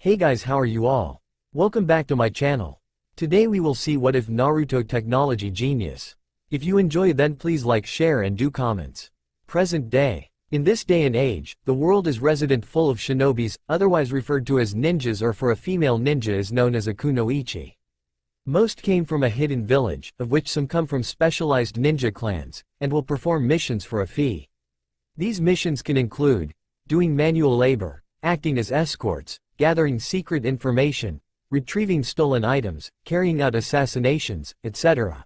Hey guys, how are you all? Welcome back to my channel. Today we will see what if Naruto technology genius. If you enjoy, then please like, share and do comments. Present day. In this day and age, the world is resident full of shinobis, otherwise referred to as ninjas, or for a female ninja is known as a kunoichi. Most came from a hidden village, of which some come from specialized ninja clans, and will perform missions for a fee. These missions can include doing manual labor, acting as escorts, gathering secret information, retrieving stolen items, carrying out assassinations, etc.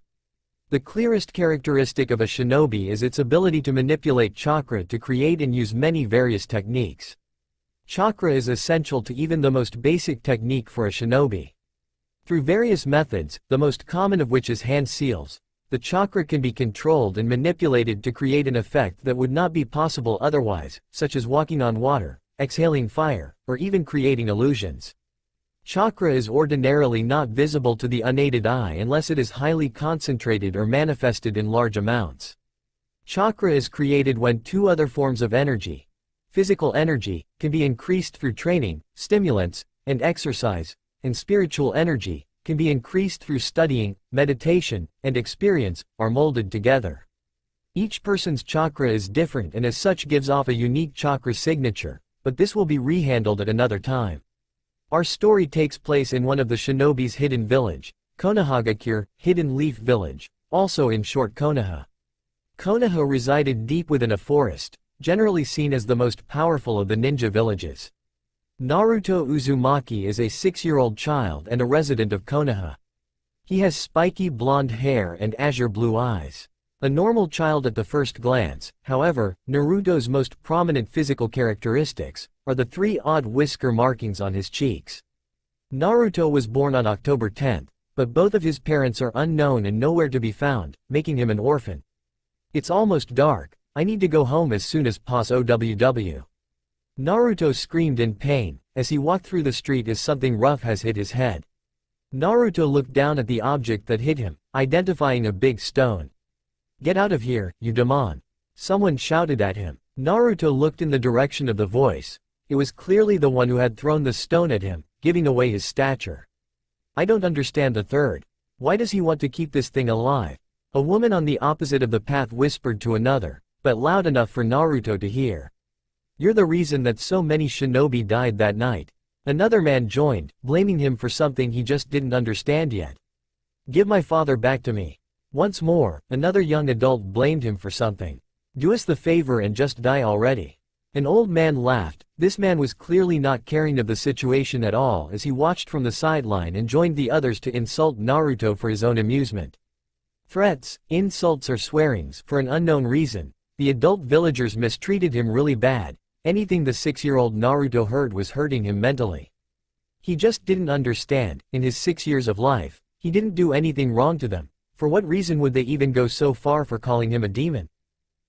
The clearest characteristic of a shinobi is its ability to manipulate chakra to create and use many various techniques. Chakra is essential to even the most basic technique for a shinobi. Through various methods, the most common of which is hand seals, the chakra can be controlled and manipulated to create an effect that would not be possible otherwise, such as walking on water, exhaling fire, or even creating illusions. Chakra is ordinarily not visible to the unaided eye unless it is highly concentrated or manifested in large amounts. Chakra is created when two other forms of energy, physical energy, can be increased through training, stimulants, and exercise, and spiritual energy, can be increased through studying, meditation, and experience, are molded together. Each person's chakra is different and as such gives off a unique chakra signature, but this will be rehandled at another time. Our story takes place in one of the shinobi's hidden village, Konohagakure, Hidden Leaf Village, also in short Konoha. Konoha resided deep within a forest, generally seen as the most powerful of the ninja villages. Naruto Uzumaki is a 6-year-old child and a resident of Konoha. He has spiky blonde hair and azure blue eyes. A normal child at the first glance, however, Naruto's most prominent physical characteristics are the 3 odd whisker markings on his cheeks. Naruto was born on October 10th, but both of his parents are unknown and nowhere to be found, making him an orphan. It's almost dark, I need to go home as soon as possible. Naruto screamed in pain as he walked through the street as something rough has hit his head. Naruto looked down at the object that hit him, identifying a big stone. "Get out of here, you demon!" someone shouted at him. Naruto looked in the direction of the voice. It was clearly the one who had thrown the stone at him, giving away his stature. "I don't understand the third. Why does he want to keep this thing alive?" a woman on the opposite of the path whispered to another, but loud enough for Naruto to hear. "You're the reason that so many shinobi died that night." Another man joined, blaming him for something he just didn't understand yet. "Give my father back to me." Once more, another young adult blamed him for something. "Do us the favor and just die already." An old man laughed. This man was clearly not caring of the situation at all as he watched from the sideline and joined the others to insult Naruto for his own amusement. Threats, insults or swearings for an unknown reason. The adult villagers mistreated him really bad. Anything the 6-year-old Naruto heard was hurting him mentally. He just didn't understand, in his 6 years of life, he didn't do anything wrong to them. For what reason would they even go so far for calling him a demon?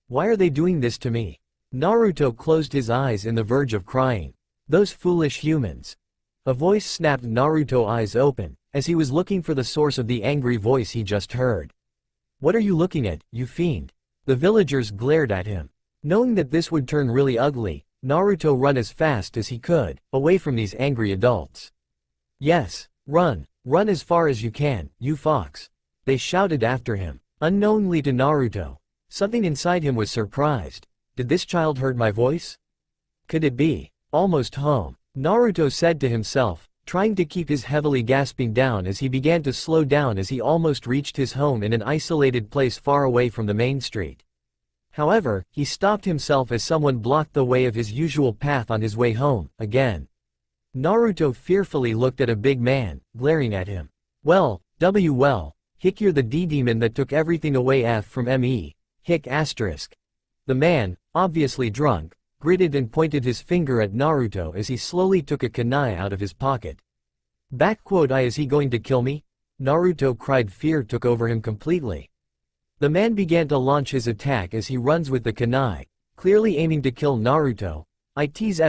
Why are they doing this to me? Naruto closed his eyes in the verge of crying. Those foolish humans. A voice snapped Naruto's eyes open, as he was looking for the source of the angry voice he just heard. "What are you looking at, you fiend?" The villagers glared at him. Knowing that this would turn really ugly, Naruto ran as fast as he could, away from these angry adults. "Yes, run. Run as far as you can, you fox," they shouted after him. Unknowingly to Naruto, something inside him was surprised. Did this child heard my voice? Could it be? Almost home, Naruto said to himself, trying to keep his heavily gasping down as he began to slow down as he almost reached his home in an isolated place far away from the main street. However, he stopped himself as someone blocked the way of his usual path on his way home, again. Naruto fearfully looked at a big man, glaring at him. Well, Hick, you're the D-demon that took everything away from me, Hick asterisk. The man, obviously drunk, gritted and pointed his finger at Naruto as he slowly took a kunai out of his pocket. Is he going to kill me? Naruto cried. Fear took over him completely. The man began to launch his attack as he runs with the kunai, clearly aiming to kill Naruto.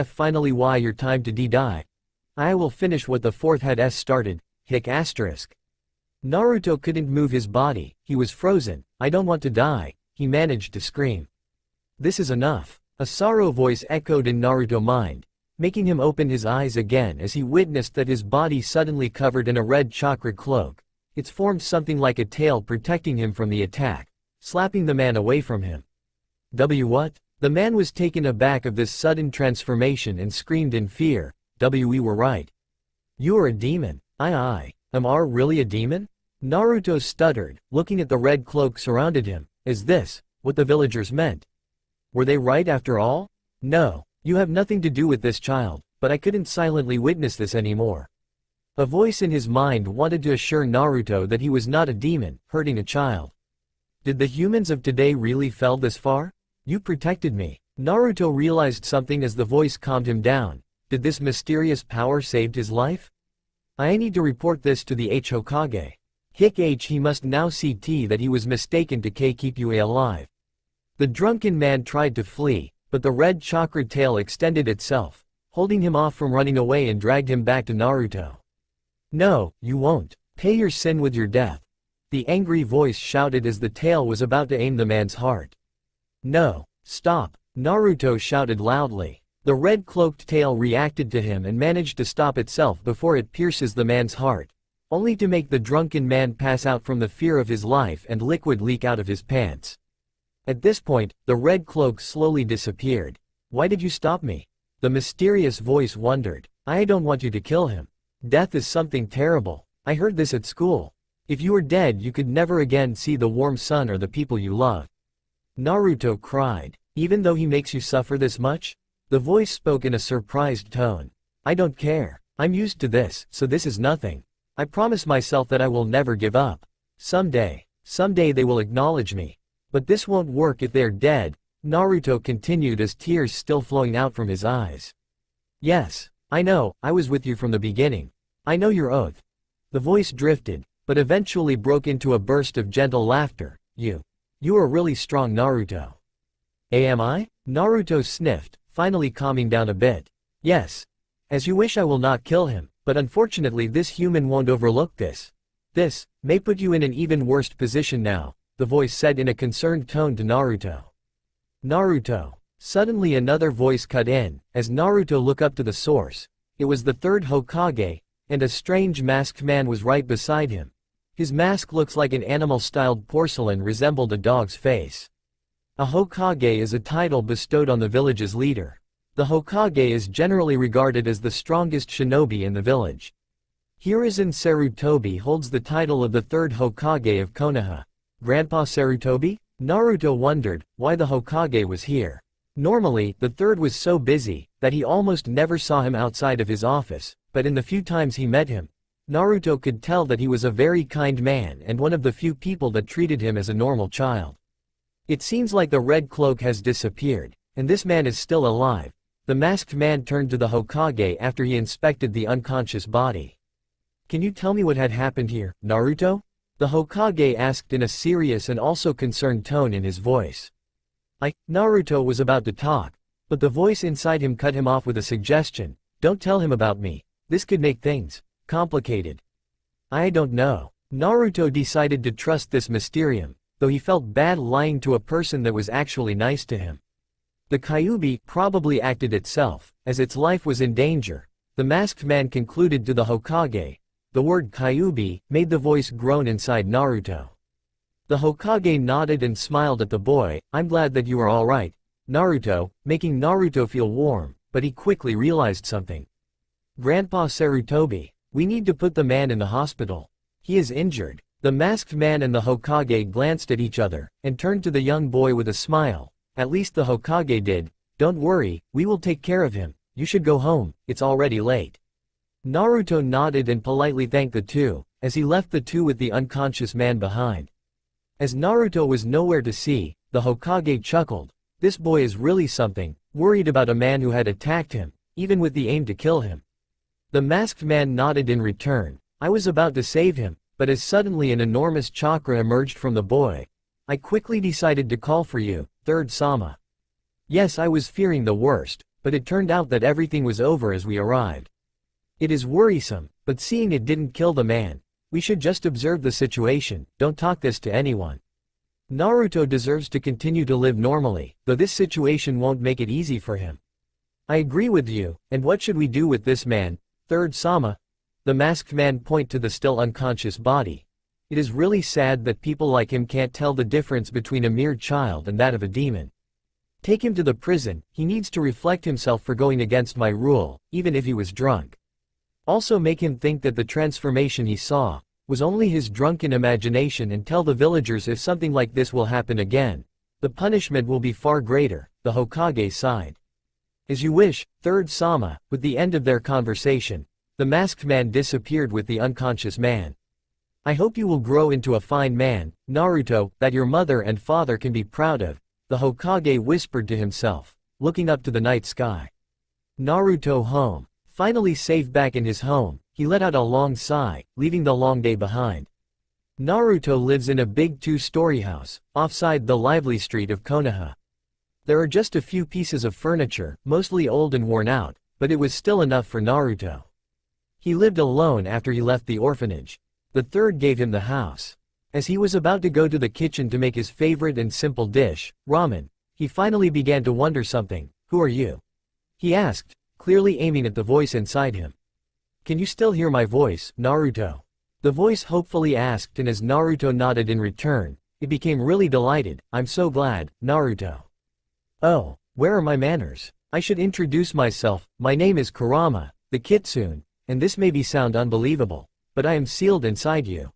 Finally why your time to die. I will finish what the fourth head S started, Hick asterisk. Naruto couldn't move his body, he was frozen. I don't want to die, he managed to scream. This is enough. A sorrow voice echoed in Naruto's mind. making him open his eyes again as he witnessed that his body suddenly covered in a red chakra cloak. It's formed something like a tail protecting him from the attack, slapping the man away from him. What? The man was taken aback of this sudden transformation and screamed in fear. We were right. You are a demon. Am I really a demon? Naruto stuttered, looking at the red cloak surrounded him. Is this what the villagers meant? Were they right after all? No, you have nothing to do with this child, but I couldn't silently witness this anymore. A voice in his mind wanted to assure Naruto that he was not a demon, hurting a child. Did the humans of today really fell this far? You protected me. Naruto realized something as the voice calmed him down. Did this mysterious power saved his life? I need to report this to the Hokage. He must now see that he was mistaken to keep you alive. The drunken man tried to flee, but the red chakra tail extended itself, holding him off from running away and dragged him back to Naruto. No, you won't. Pay your sin with your death. The angry voice shouted as the tail was about to aim the man's heart. No, stop, Naruto shouted loudly. The red-cloaked tail reacted to him and managed to stop itself before it pierces the man's heart, only to make the drunken man pass out from the fear of his life and liquid leak out of his pants. At this point, the red cloak slowly disappeared. Why did you stop me? The mysterious voice wondered. I don't want you to kill him. Death is something terrible. I heard this at school. If you were dead, you could never again see the warm sun or the people you love. Naruto cried. Even though he makes you suffer this much? The voice spoke in a surprised tone. I don't care. I'm used to this, so this is nothing. I promise myself that I will never give up. Someday they will acknowledge me. But this won't work if they're dead, Naruto continued as tears still flowing out from his eyes. Yes, I know, I was with you from the beginning. I know your oath. The voice drifted, but eventually broke into a burst of gentle laughter. You are really strong, Naruto. Am I? Naruto sniffed, finally calming down a bit. Yes. As you wish, I will not kill him, but unfortunately this human won't overlook this. This may put you in an even worse position now, the voice said in a concerned tone to Naruto. Naruto. Suddenly another voice cut in, as Naruto looked up to the source. It was the third Hokage, and a strange masked man was right beside him. His mask looks like an animal-styled porcelain resembled a dog's face. A Hokage is a title bestowed on the village's leader. The Hokage is generally regarded as the strongest shinobi in the village. Hiruzen Sarutobi holds the title of the third Hokage of Konoha. Grandpa Sarutobi? Naruto wondered why the Hokage was here. Normally, the third was so busy that he almost never saw him outside of his office, but in the few times he met him, Naruto could tell that he was a very kind man and one of the few people that treated him as a normal child. It seems like the red cloak has disappeared, and this man is still alive. The masked man turned to the Hokage after he inspected the unconscious body. Can you tell me what had happened here, Naruto? The Hokage asked in a serious and also concerned tone in his voice. Naruto was about to talk, but the voice inside him cut him off with a suggestion. Don't tell him about me. This could make things complicated. I don't know. Naruto decided to trust this mysterium, though he felt bad lying to a person that was actually nice to him. The Kyuubi probably acted itself, as its life was in danger. The masked man concluded to the Hokage. The word Kyuubi made the voice groan inside Naruto. The Hokage nodded and smiled at the boy. I'm glad that you are all right, Naruto, making Naruto feel warm, but he quickly realized something. Grandpa Sarutobi, we need to put the man in the hospital. He is injured. The masked man and the Hokage glanced at each other, and turned to the young boy with a smile. At least the Hokage did. Don't worry, we will take care of him. You should go home, it's already late. Naruto nodded and politely thanked the two, as he left the two with the unconscious man behind. As Naruto was nowhere to see, the Hokage chuckled. This boy is really something, worried about a man who had attacked him, even with the aim to kill him. The masked man nodded in return. I was about to save him, but as suddenly an enormous chakra emerged from the boy, I quickly decided to call for you, Third Sama. Yes, I was fearing the worst, but it turned out that everything was over as we arrived. It is worrisome, but seeing it didn't kill the man, we should just observe the situation, don't talk this to anyone. Naruto deserves to continue to live normally, though this situation won't make it easy for him. I agree with you, and what should we do with this man? Third Sama. The masked man point to the still unconscious body. It is really sad that people like him can't tell the difference between a mere child and that of a demon. Take him to the prison, he needs to reflect himself for going against my rule, even if he was drunk. Also make him think that the transformation he saw was only his drunken imagination, and tell the villagers if something like this will happen again, the punishment will be far greater, the Hokage sighed. As you wish, Third Sama. With the end of their conversation, the masked man disappeared with the unconscious man. I hope you will grow into a fine man, Naruto, that your mother and father can be proud of, the Hokage whispered to himself, looking up to the night sky. Naruto home. Finally safe back in his home, he let out a long sigh, leaving the long day behind. Naruto lives in a big two-story house, offside the lively street of Konoha. There are just a few pieces of furniture, mostly old and worn out, but it was still enough for Naruto. He lived alone after he left the orphanage. The third gave him the house. As he was about to go to the kitchen to make his favorite and simple dish, ramen, he finally began to wonder something. Who are you? He asked, clearly aiming at the voice inside him. Can you still hear my voice, Naruto? The voice hopefully asked, and as Naruto nodded in return, it became really delighted. I'm so glad, Naruto. Oh, where are my manners? I should introduce myself. My name is Kurama, the kitsune, and this may sound unbelievable, but I am sealed inside you.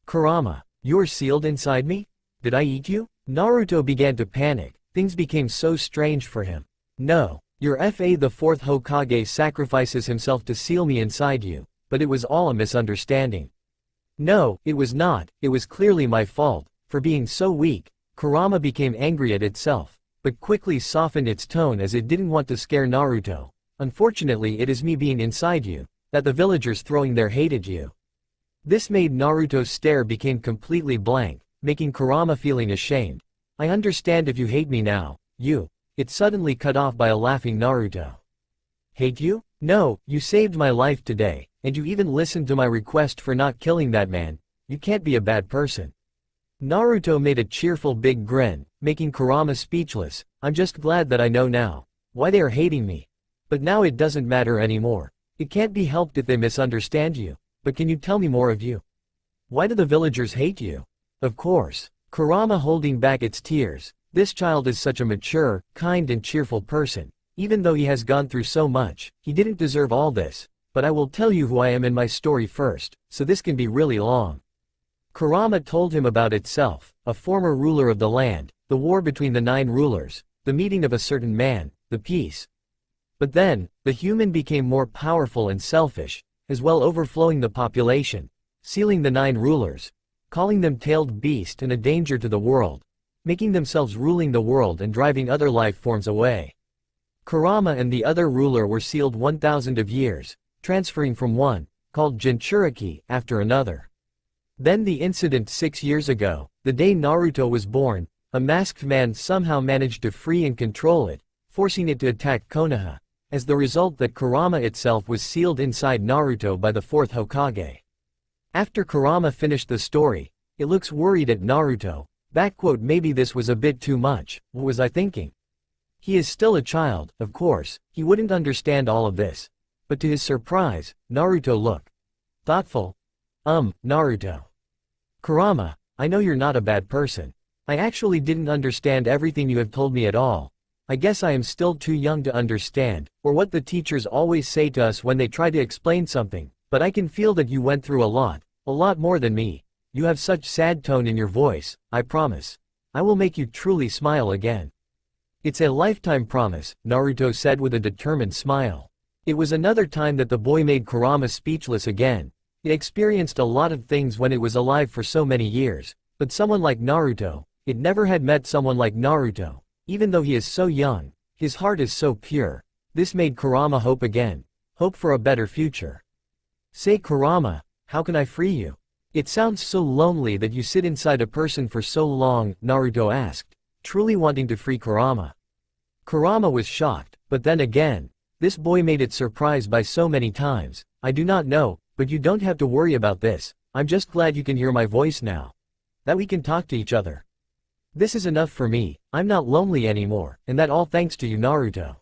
Kurama, you're sealed inside me? Did I eat you? Naruto began to panic. Things became so strange for him. No. Your the fourth Hokage sacrifices himself to seal me inside you, but it was all a misunderstanding. No, it was not, it was clearly my fault, for being so weak. Kurama became angry at itself, but quickly softened its tone as it didn't want to scare Naruto. Unfortunately it is me being inside you, that the villagers throwing there hated you. This made Naruto's stare became completely blank, making Kurama feeling ashamed. I understand if you hate me now, you. It suddenly cut off by a laughing Naruto. Hate you? No, you saved my life today, and you even listened to my request for not killing that man. You can't be a bad person. Naruto made a cheerful big grin, making Kurama speechless. I'm just glad that I know now why they are hating me. But now it doesn't matter anymore. It can't be helped if they misunderstand you. But can you tell me more of you? Why do the villagers hate you? Of course. Kurama holding back its tears. This child is such a mature, kind and cheerful person. Even though he has gone through so much, he didn't deserve all this. But I will tell you who I am in my story first, so this can be really long. Kurama told him about itself, a former ruler of the land, the war between the 9 rulers, the meeting of a certain man, the peace. But then, the human became more powerful and selfish, as well overflowing the population, sealing the 9 rulers, calling them tailed beast and a danger to the world, making themselves ruling the world and driving other life forms away. Kurama and the other ruler were sealed 1,000 of years, transferring from one, called Jinchuriki, after another. Then the incident 6 years ago, the day Naruto was born, a masked man somehow managed to free and control it, forcing it to attack Konoha, as the result that Kurama itself was sealed inside Naruto by the 4th Hokage. After Kurama finished the story, it looks worried at Naruto. Maybe this was a bit too much, what was I thinking? He is still a child, of course, he wouldn't understand all of this. But to his surprise, Naruto looked thoughtful. Naruto. Kurama, I know you're not a bad person. I actually didn't understand everything you have told me at all. I guess I am still too young to understand, or what the teachers always say to us when they try to explain something, but I can feel that you went through a lot more than me. You have such sad tone in your voice. I promise. I will make you truly smile again. It's a lifetime promise, Naruto said with a determined smile. It was another time that the boy made Kurama speechless again. It experienced a lot of things when it was alive for so many years, but someone like Naruto, it never had met someone like Naruto. Even though he is so young, his heart is so pure. This made Kurama hope again. Hope for a better future. Say Kurama, how can I free you? It sounds so lonely that you sit inside a person for so long, Naruto asked, truly wanting to free Kurama. Kurama was shocked, but then again, this boy made it surprised by so many times. I do not know, but you don't have to worry about this. I'm just glad you can hear my voice now. That we can talk to each other. This is enough for me. I'm not lonely anymore, and that all thanks to you, Naruto.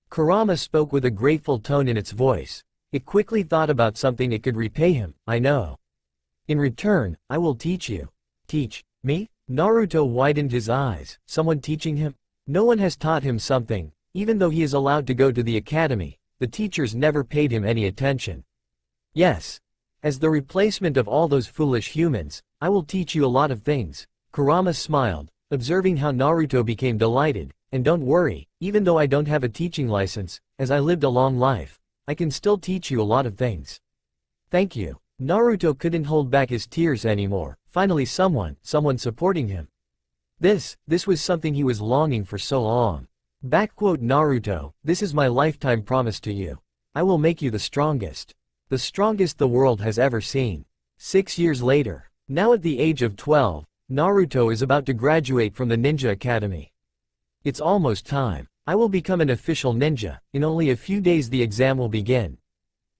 Kurama spoke with a grateful tone in its voice. It quickly thought about something it could repay him. I know. In return, I will teach you. Teach me? Naruto widened his eyes. Someone teaching him? No one has taught him something. Even though he is allowed to go to the academy, the teachers never paid him any attention. Yes. As the replacement of all those foolish humans, I will teach you a lot of things. Kurama smiled, observing how Naruto became delighted. And don't worry, even though I don't have a teaching license, as I lived a long life, I can still teach you a lot of things. Thank you. Naruto couldn't hold back his tears anymore. Finally someone supporting him. This was something he was longing for so long. Naruto, this is my lifetime promise to you. I will make you the strongest. The strongest the world has ever seen. 6 years later. Now at the age of 12, Naruto is about to graduate from the Ninja Academy. It's almost time. I will become an official ninja. In only a few days the exam will begin.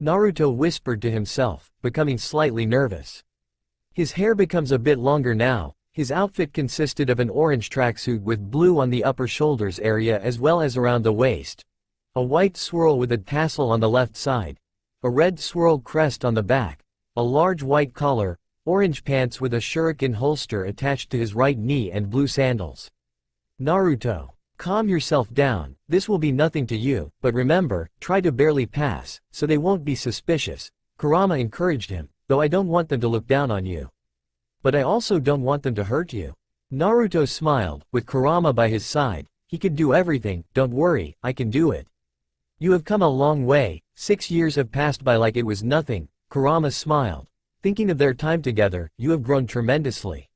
Naruto whispered to himself, becoming slightly nervous. His hair becomes a bit longer now. His outfit consisted of an orange tracksuit with blue on the upper shoulders area as well as around the waist. A white swirl with a tassel on the left side. A red swirl crest on the back. A large white collar, orange pants with a shuriken holster attached to his right knee and blue sandals. Naruto. Calm yourself down, this will be nothing to you, but remember, try to barely pass, so they won't be suspicious. Kurama encouraged him, though I don't want them to look down on you. But I also don't want them to hurt you. Naruto smiled, with Kurama by his side. He could do everything, don't worry, I can do it. You have come a long way, 6 years have passed by like it was nothing. Kurama smiled. Thinking of their time together, you have grown tremendously.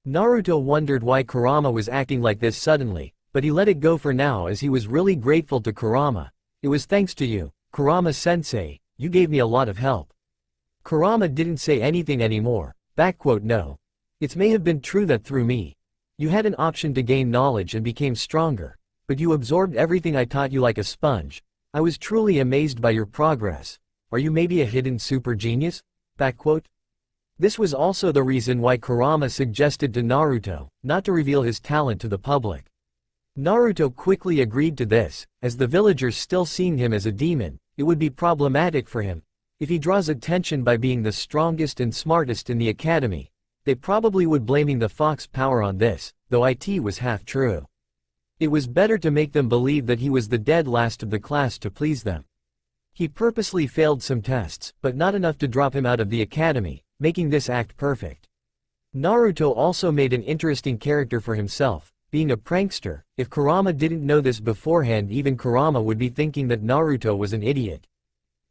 Naruto wondered why Kurama was acting like this suddenly. But he let it go for now as he was really grateful to Kurama. It was thanks to you, Kurama-sensei, you gave me a lot of help. Kurama didn't say anything anymore. No. It may have been true that through me, you had an option to gain knowledge and became stronger, but you absorbed everything I taught you like a sponge. I was truly amazed by your progress. Are you maybe a hidden super genius? This was also the reason why Kurama suggested to Naruto not to reveal his talent to the public. Naruto quickly agreed to this, as the villagers still seeing him as a demon, it would be problematic for him. If he draws attention by being the strongest and smartest in the academy, they probably would blaming the fox power on this, though it was half true. It was better to make them believe that he was the dead last of the class to please them. He purposely failed some tests, but not enough to drop him out of the academy, making this act perfect. Naruto also made an interesting character for himself. Being a prankster, if Kurama didn't know this beforehand, even Kurama would be thinking that Naruto was an idiot.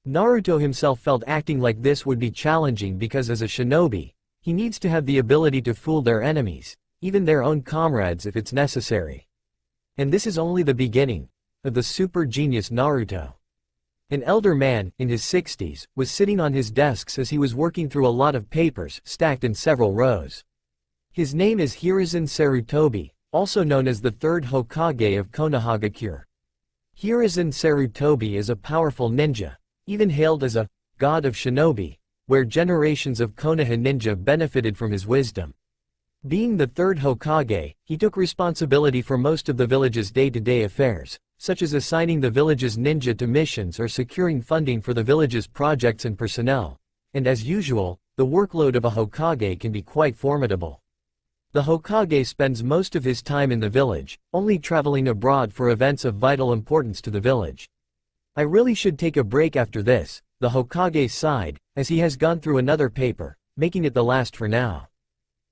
Naruto himself felt acting like this would be challenging because as a shinobi, he needs to have the ability to fool their enemies, even their own comrades if it's necessary. And this is only the beginning of the super genius Naruto. An elder man, in his 60s, was sitting on his desks as he was working through a lot of papers stacked in several rows. His name is Hiruzen Sarutobi, also known as the third Hokage of Konohagakure. Hiruzen Sarutobi is a powerful ninja, even hailed as a god of shinobi, where generations of Konoha ninja benefited from his wisdom. Being the third Hokage, he took responsibility for most of the village's day-to-day affairs, such as assigning the village's ninja to missions or securing funding for the village's projects and personnel. And as usual, the workload of a Hokage can be quite formidable. The Hokage spends most of his time in the village, only traveling abroad for events of vital importance to the village. I really should take a break after this, the Hokage sighed, as he has gone through another paper, making it the last for now.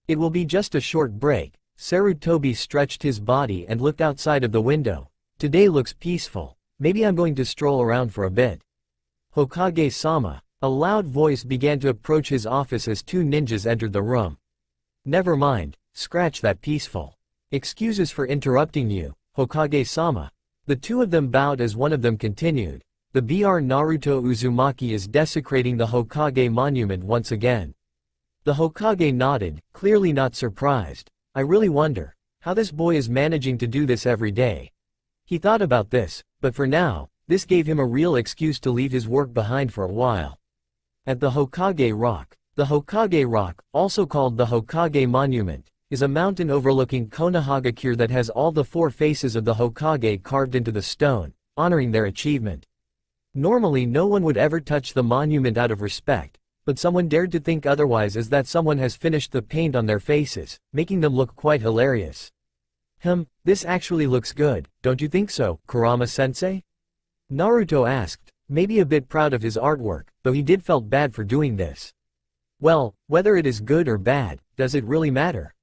It will be just a short break. Sarutobi stretched his body and looked outside of the window. Today looks peaceful. Maybe I'm going to stroll around for a bit. Hokage-sama. A loud voice began to approach his office as two ninjas entered the room. Never mind. Scratch that peaceful. Excuses for interrupting you, Hokage-sama. The two of them bowed as one of them continued. The Br Naruto Uzumaki is desecrating the Hokage monument once again. The Hokage nodded, clearly not surprised. I really wonder how this boy is managing to do this every day. He thought about this, but for now, this gave him a real excuse to leave his work behind for a while. At the Hokage Rock. The Hokage Rock, also called the Hokage Monument, is a mountain overlooking Konohagakure that has all the 4 faces of the Hokage carved into the stone. honoring their achievement. Normally no one would ever touch the monument out of respect, but someone dared to think otherwise as that someone has finished the paint on their faces, making them look quite hilarious. This actually looks good, don't you think so, Kurama-sensei? Naruto asked, maybe a bit proud of his artwork, though he did felt bad for doing this. Well, whether it is good or bad, does it really matter?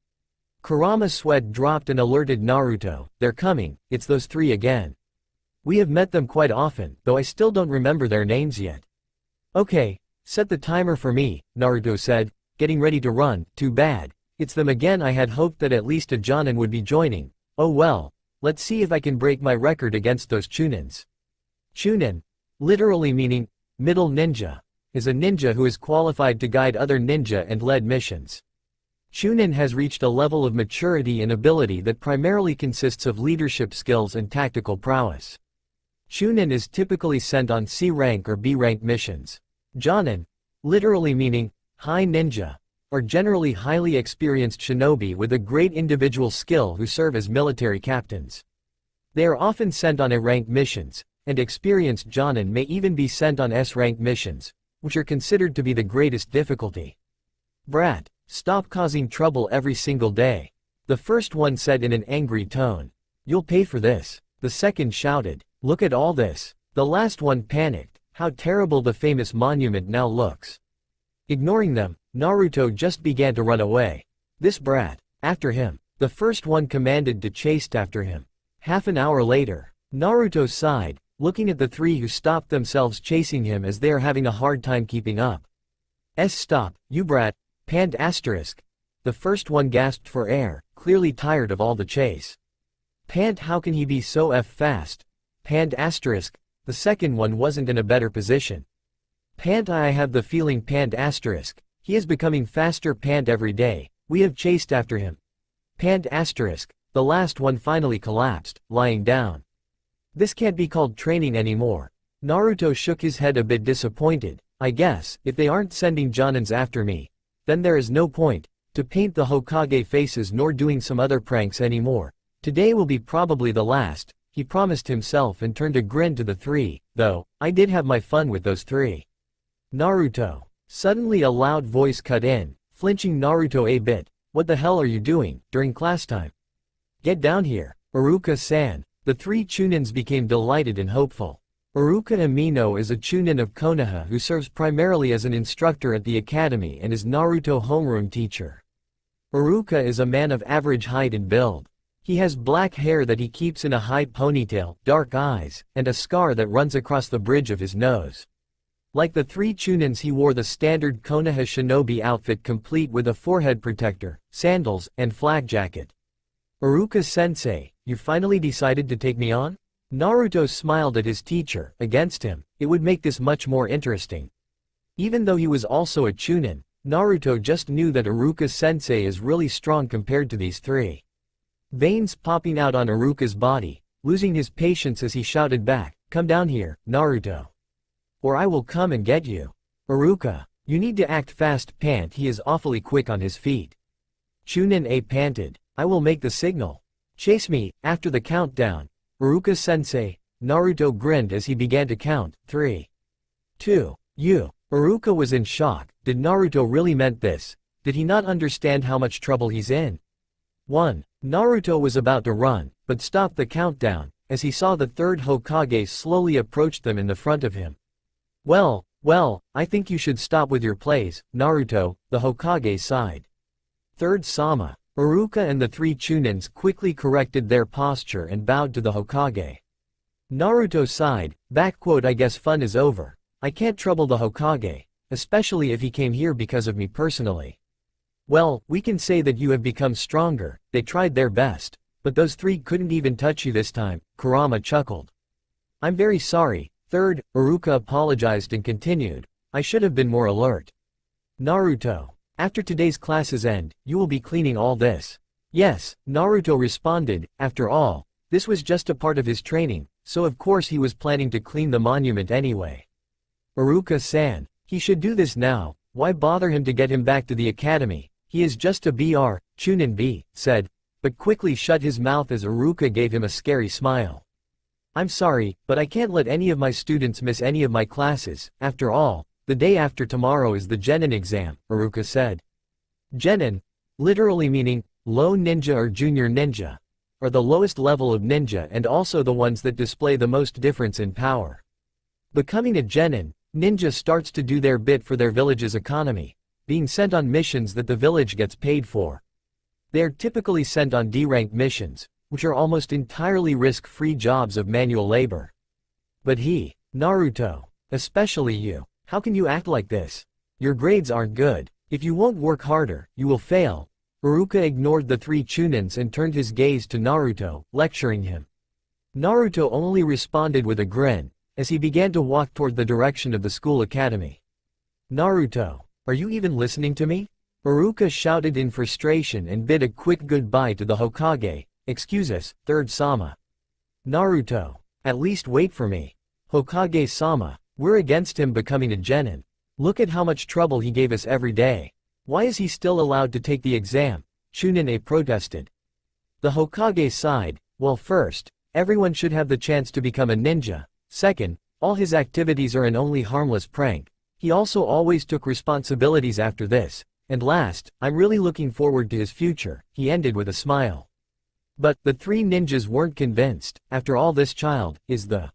Kurama's sweat dropped and alerted Naruto, they're coming, it's those three again. We have met them quite often, though I still don't remember their names yet. Okay, set the timer for me, Naruto said, getting ready to run. Too bad. It's them again. I had hoped that at least a Jonin would be joining. Oh well, let's see if I can break my record against those Chunins. Chunin, literally meaning, middle ninja, is a ninja who is qualified to guide other ninja and lead missions. Chunin has reached a level of maturity and ability that primarily consists of leadership skills and tactical prowess. Chunin is typically sent on C rank or B rank missions. Jonin, literally meaning, high ninja, are generally highly experienced shinobi with a great individual skill who serve as military captains. They are often sent on A-rank missions, and experienced Jonin may even be sent on S-rank missions, which are considered to be the greatest difficulty. Brat, stop causing trouble every single day. The first one said in an angry tone. You'll pay for this. The second shouted, look at all this. The last one panicked, how terrible the famous monument now looks. Ignoring them, Naruto just began to run away. This brat, after him. The first one commanded to chase after him. Half an hour later, Naruto sighed, looking at the three who stopped themselves chasing him as they are having a hard time keeping up. Stop, you brat, panned asterisk. The first one gasped for air, clearly tired of all the chase. Pant, how can he be so fast? Panned asterisk. The second one wasn't in a better position. Pant, I have the feeling, panned asterisk. He is becoming faster, pant, every day. We have chased after him. Panned asterisk. The last one finally collapsed, lying down. This can't be called training anymore. Naruto shook his head a bit disappointed. I guess, if they aren't sending Jonins after me, then there is no point to paint the Hokage faces nor doing some other pranks anymore. Today will be probably the last, he promised himself and turned a grin to the three, though, I did have my fun with those three. Naruto. Suddenly a loud voice cut in, flinching Naruto a bit. What the hell are you doing, during class time? Get down here, Iruka-san. The three Chunins became delighted and hopeful. Iruka Amino is a Chunin of Konoha who serves primarily as an instructor at the academy and is Naruto homeroom teacher. Iruka is a man of average height and build. He has black hair that he keeps in a high ponytail, dark eyes, and a scar that runs across the bridge of his nose. Like the three Chunins, he wore the standard Konoha shinobi outfit complete with a forehead protector, sandals, and flak jacket. Iruka-sensei, you finally decided to take me on? Naruto smiled at his teacher. Against him, it would make this much more interesting. Even though he was also a Chunin, Naruto just knew that Iruka-sensei is really strong compared to these three. Veins popping out on Iruka's body, losing his patience as he shouted back, come down here, Naruto. Or I will come and get you. Iruka, you need to act fast, pant, he is awfully quick on his feet. Chunin A panted, I will make the signal. Chase me, after the countdown. Iruka-sensei, Naruto grinned as he began to count, 3, 2, you. Iruka was in shock. Did Naruto really meant this? Did he not understand how much trouble he's in? 1. Naruto was about to run, but stopped the countdown, as he saw the third Hokage slowly approach them in the front of him. Well, I think you should stop with your plays, Naruto, the Hokage sighed. Third Sama. Iruka and the three Chunins quickly corrected their posture and bowed to the Hokage. Naruto sighed, I guess fun is over. I can't trouble the Hokage, especially if he came here because of me personally. Well, we can say that you have become stronger. They tried their best, but those three couldn't even touch you this time, Kurama chuckled. I'm very sorry. Third, Iruka apologized and continued, I should have been more alert. Naruto. After today's classes end, you will be cleaning all this. Yes, Naruto responded, after all, this was just a part of his training, so of course he was planning to clean the monument anyway. Iruka-san, he should do this now, why bother him to get him back to the academy, he is just a BR, Chunin B, said, but quickly shut his mouth as Iruka gave him a scary smile. I'm sorry, but I can't let any of my students miss any of my classes. After all, the day after tomorrow is the Genin exam, Iruka said. Genin, literally meaning, low ninja or junior ninja, are the lowest level of ninja and also the ones that display the most difference in power. Becoming a Genin, ninja starts to do their bit for their village's economy, being sent on missions that the village gets paid for. They are typically sent on D-rank missions, which are almost entirely risk-free jobs of manual labor. But Naruto, especially you, how can you act like this? Your grades aren't good. If you won't work harder, you will fail. Iruka ignored the three Chunins and turned his gaze to Naruto, lecturing him. Naruto only responded with a grin, as he began to walk toward the direction of the school academy. Naruto, are you even listening to me? Iruka shouted in frustration and bid a quick goodbye to the Hokage. Excuse us, third Sama. Naruto, at least wait for me. Hokage-sama, we're against him becoming a Genin. Look at how much trouble he gave us every day. Why is he still allowed to take the exam? Chunin protested. The Hokage sighed. Well, first, everyone should have the chance to become a ninja. Second, all his activities are an only harmless prank. He also always took responsibilities after this. And last, I'm really looking forward to his future, he ended with a smile. But, the three ninjas weren't convinced. After all, this child is the...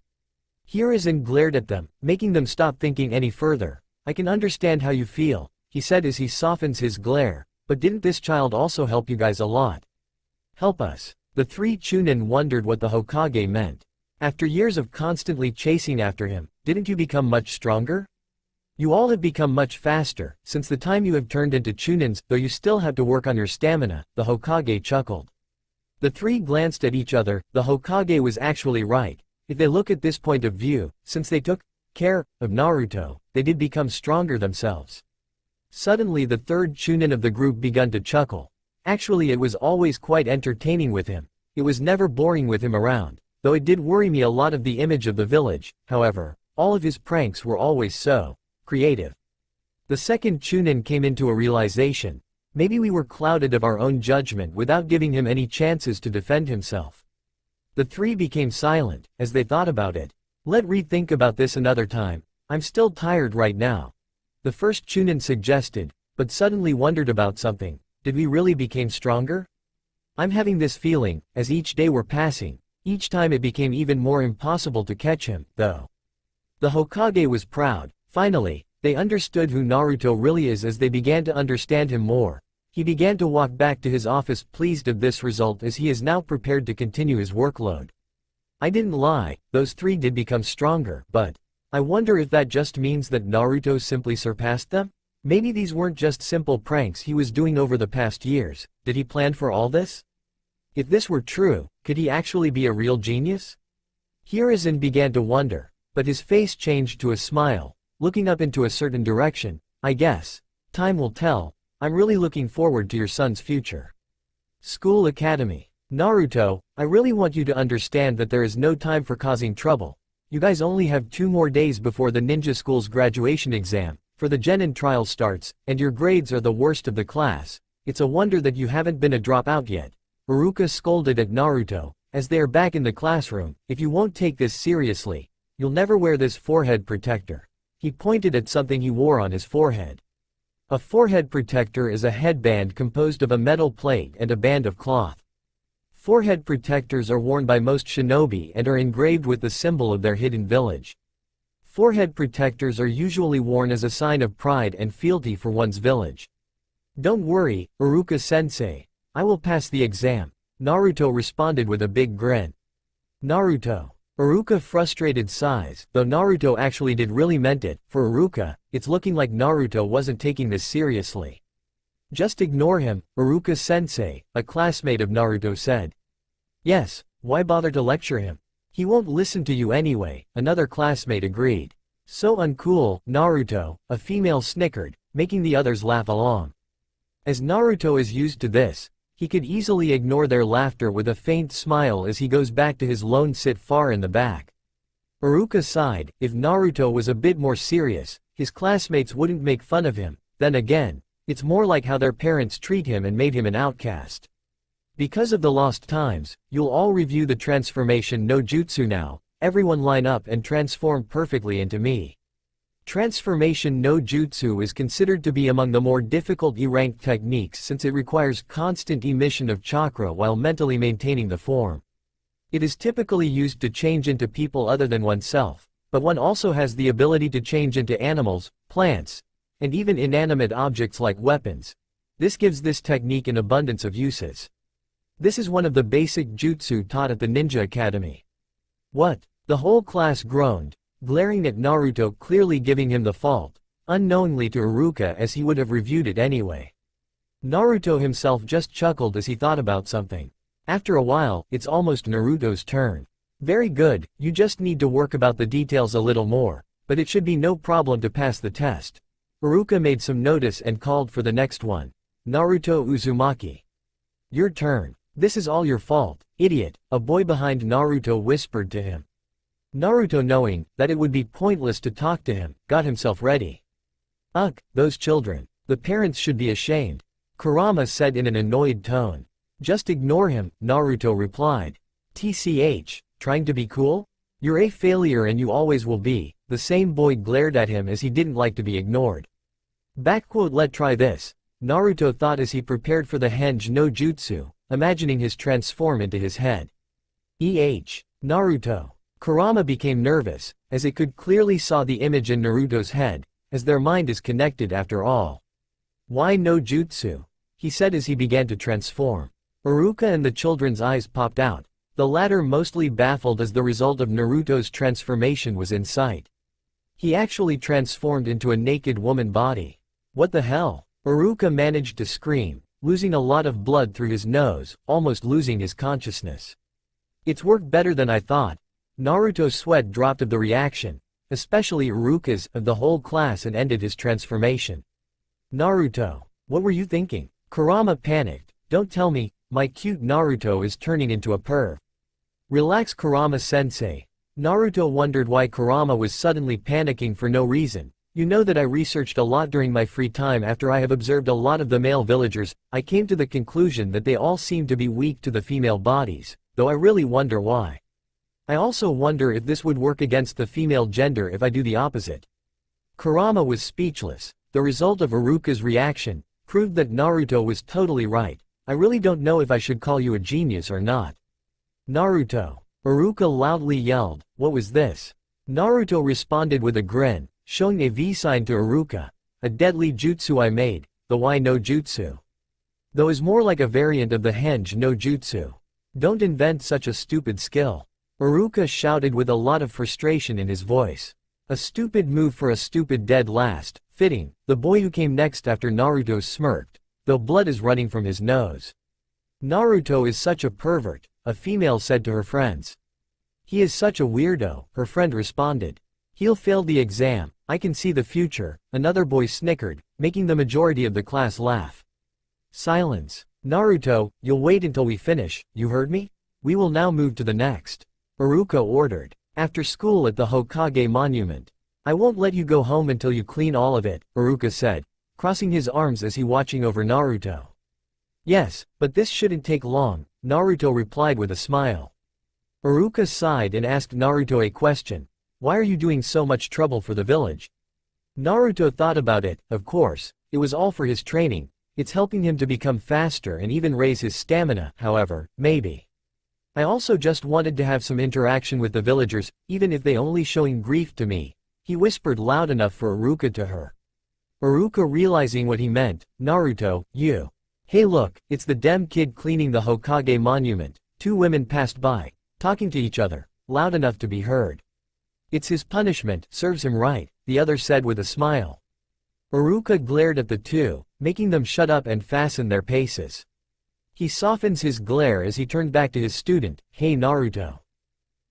Hiruzen glared at them, making them stop thinking any further. I can understand how you feel, he said as he softens his glare, but didn't this child also help you guys a lot? Help us. The three Chunin wondered what the Hokage meant. After years of constantly chasing after him, didn't you become much stronger? You all have become much faster, since the time you have turned into Chunins, though you still have to work on your stamina, the Hokage chuckled. The three glanced at each other. The Hokage was actually right. If they look at this point of view, since they took care of Naruto, they did become stronger themselves. Suddenly the third Chunin of the group began to chuckle. Actually, it was always quite entertaining with him. It was never boring with him around, though it did worry me a lot of the image of the village. However, all of his pranks were always so creative. The second Chunin came into a realization. Maybe we were clouded of our own judgment without giving him any chances to defend himself. The three became silent, as they thought about it. Let Reed think about this another time. I'm still tired right now. The first Chunin suggested, but suddenly wondered about something. Did we really become stronger? I'm having this feeling, as each day were passing. Each time it became even more impossible to catch him, though. The Hokage was proud. Finally, they understood who Naruto really is as they began to understand him more. He began to walk back to his office pleased of this result as he is now prepared to continue his workload. I didn't lie, those three did become stronger, but I wonder if that just means that Naruto simply surpassed them? Maybe these weren't just simple pranks he was doing over the past years. Did he plan for all this? If this were true, could he actually be a real genius? Hiruzen began to wonder, but his face changed to a smile, looking up into a certain direction. I guess. Time will tell. I'm really looking forward to your son's future. School Academy. Naruto, I really want you to understand that there is no time for causing trouble. You guys only have 2 more days before the ninja school's graduation exam, for the Genin trial starts, and your grades are the worst of the class. It's a wonder that you haven't been a dropout yet. Iruka scolded at Naruto, as they are back in the classroom. If you won't take this seriously, you'll never wear this forehead protector. He pointed at something he wore on his forehead. A forehead protector is a headband composed of a metal plate and a band of cloth. Forehead protectors are worn by most shinobi and are engraved with the symbol of their hidden village. Forehead protectors are usually worn as a sign of pride and fealty for one's village. Don't worry, Iruka-sensei. I will pass the exam. Naruto responded with a big grin. Naruto. Iruka frustrated sighs, though Naruto actually did really meant it. For Iruka, it's looking like Naruto wasn't taking this seriously. Just ignore him, Iruka-sensei, a classmate of Naruto said. Yes, why bother to lecture him? He won't listen to you anyway, another classmate agreed. So uncool, Naruto, a female snickered, making the others laugh along. As Naruto is used to this, he could easily ignore their laughter with a faint smile as he goes back to his lone sit far in the back. Iruka sighed. If Naruto was a bit more serious, his classmates wouldn't make fun of him. Then again, it's more like how their parents treat him and made him an outcast. Because of the lost times, you'll all review the transformation no jutsu now, everyone line up and transform perfectly into me. Transformation no jutsu is considered to be among the more difficult E-ranked techniques since it requires constant emission of chakra while mentally maintaining the form. It is typically used to change into people other than oneself, but one also has the ability to change into animals, plants, and even inanimate objects like weapons. This gives this technique an abundance of uses. This is one of the basic jutsu taught at the Ninja Academy. What? The whole class groaned, glaring at Naruto, clearly giving him the fault, unknowingly to Iruka as he would have reviewed it anyway. Naruto himself just chuckled as he thought about something. After a while, it's almost Naruto's turn. Very good, you just need to work about the details a little more, but it should be no problem to pass the test. Iruka made some notice and called for the next one. Naruto Uzumaki. Your turn. This is all your fault, idiot, a boy behind Naruto whispered to him. Naruto, knowing that it would be pointless to talk to him, got himself ready. Ugh, those children. The parents should be ashamed. Kurama said in an annoyed tone. Just ignore him, Naruto replied. TCH, trying to be cool? You're a failure and you always will be. The same boy glared at him as he didn't like to be ignored. Let try this, Naruto thought as he prepared for the Henge no Jutsu, imagining his transform into his head. Naruto. Kurama became nervous, as it could clearly saw the image in Naruto's head, as their mind is connected after all. Why no jutsu? He said as he began to transform. Iruka and the children's eyes popped out, the latter mostly baffled as the result of Naruto's transformation was in sight. He actually transformed into a naked woman body. What the hell? Iruka managed to scream, losing a lot of blood through his nose, almost losing his consciousness. It's worked better than I thought. Naruto's sweat dropped of the reaction, especially Iruka's, of the whole class, and ended his transformation. Naruto, what were you thinking? Kurama panicked. Don't tell me, my cute Naruto is turning into a perv. Relax, Kurama-sensei. Naruto wondered why Kurama was suddenly panicking for no reason. You know that I researched a lot during my free time. After I have observed a lot of the male villagers, I came to the conclusion that they all seem to be weak to the female bodies, though I really wonder why. I also wonder if this would work against the female gender if I do the opposite. Kurama was speechless. The result of Iruka's reaction proved that Naruto was totally right. I really don't know if I should call you a genius or not. Naruto. Iruka loudly yelled, what was this? Naruto responded with a grin, showing a V sign to Iruka. A deadly jutsu I made, the Why no Jutsu. Though is more like a variant of the Henge no Jutsu. Don't invent such a stupid skill. Iruka shouted with a lot of frustration in his voice. A stupid move for a stupid dead last, fitting. The boy who came next after Naruto smirked, though blood is running from his nose. Naruto is such a pervert, a female said to her friends. He is such a weirdo, her friend responded. He'll fail the exam, I can see the future, another boy snickered, making the majority of the class laugh. Silence. Naruto, you'll wait until we finish, you heard me? We will now move to the next. Iruka ordered. After school at the Hokage monument. I won't let you go home until you clean all of it, Iruka said, crossing his arms as he watching over Naruto. Yes, but this shouldn't take long, Naruto replied with a smile. Iruka sighed and asked Naruto a question. Why are you doing so much trouble for the village? Naruto thought about it. Of course, it was all for his training. It's helping him to become faster and even raise his stamina, however, maybe. I also just wanted to have some interaction with the villagers, even if they only showing grief to me. He whispered loud enough for Iruka to hear. Iruka realizing what he meant, Naruto, you. Hey look, it's the dem kid cleaning the Hokage monument. Two women passed by, talking to each other, loud enough to be heard. It's his punishment, serves him right, the other said with a smile. Iruka glared at the two, making them shut up and fasten their paces. He softens his glare as he turned back to his student, hey Naruto.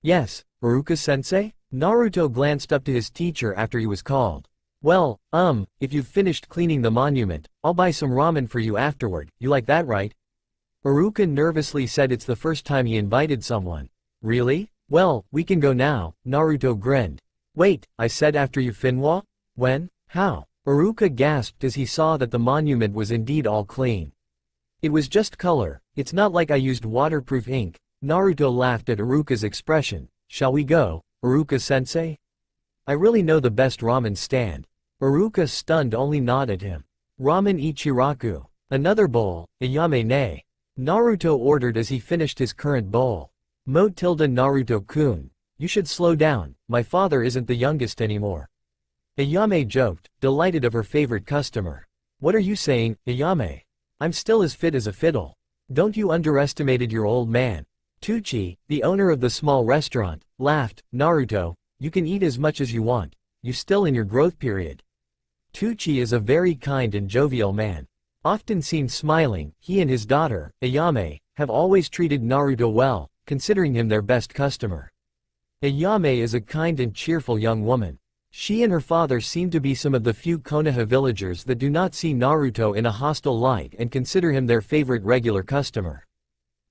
Yes, Iruka-sensei? Naruto glanced up to his teacher after he was called. Well, if you've finished cleaning the monument, I'll buy some ramen for you afterward, you like that right? Iruka nervously said it's the first time he invited someone. Really? Well, we can go now, Naruto grinned. Wait, I said after you finwa? When? How? Iruka gasped as he saw that the monument was indeed all clean. It was just color, it's not like I used waterproof ink. Naruto laughed at Iruka's expression. Shall we go? Iruka-sensei? I really know the best ramen stand. Iruka stunned only nodded him. Ramen Ichiraku. Another bowl, Ayame ne. Naruto ordered as he finished his current bowl. Naruto-kun. You should slow down, my father isn't the youngest anymore. Ayame joked, delighted of her favorite customer. What are you saying, Ayame? I'm still as fit as a fiddle. Don't you underestimated your old man. Tucci, the owner of the small restaurant, laughed. Naruto, you can eat as much as you want. You still in your growth period. Tucci is a very kind and jovial man. Often seen smiling, he and his daughter, Ayame, have always treated Naruto well, considering him their best customer. Ayame is a kind and cheerful young woman. She and her father seem to be some of the few Konoha villagers that do not see Naruto in a hostile light and consider him their favorite regular customer.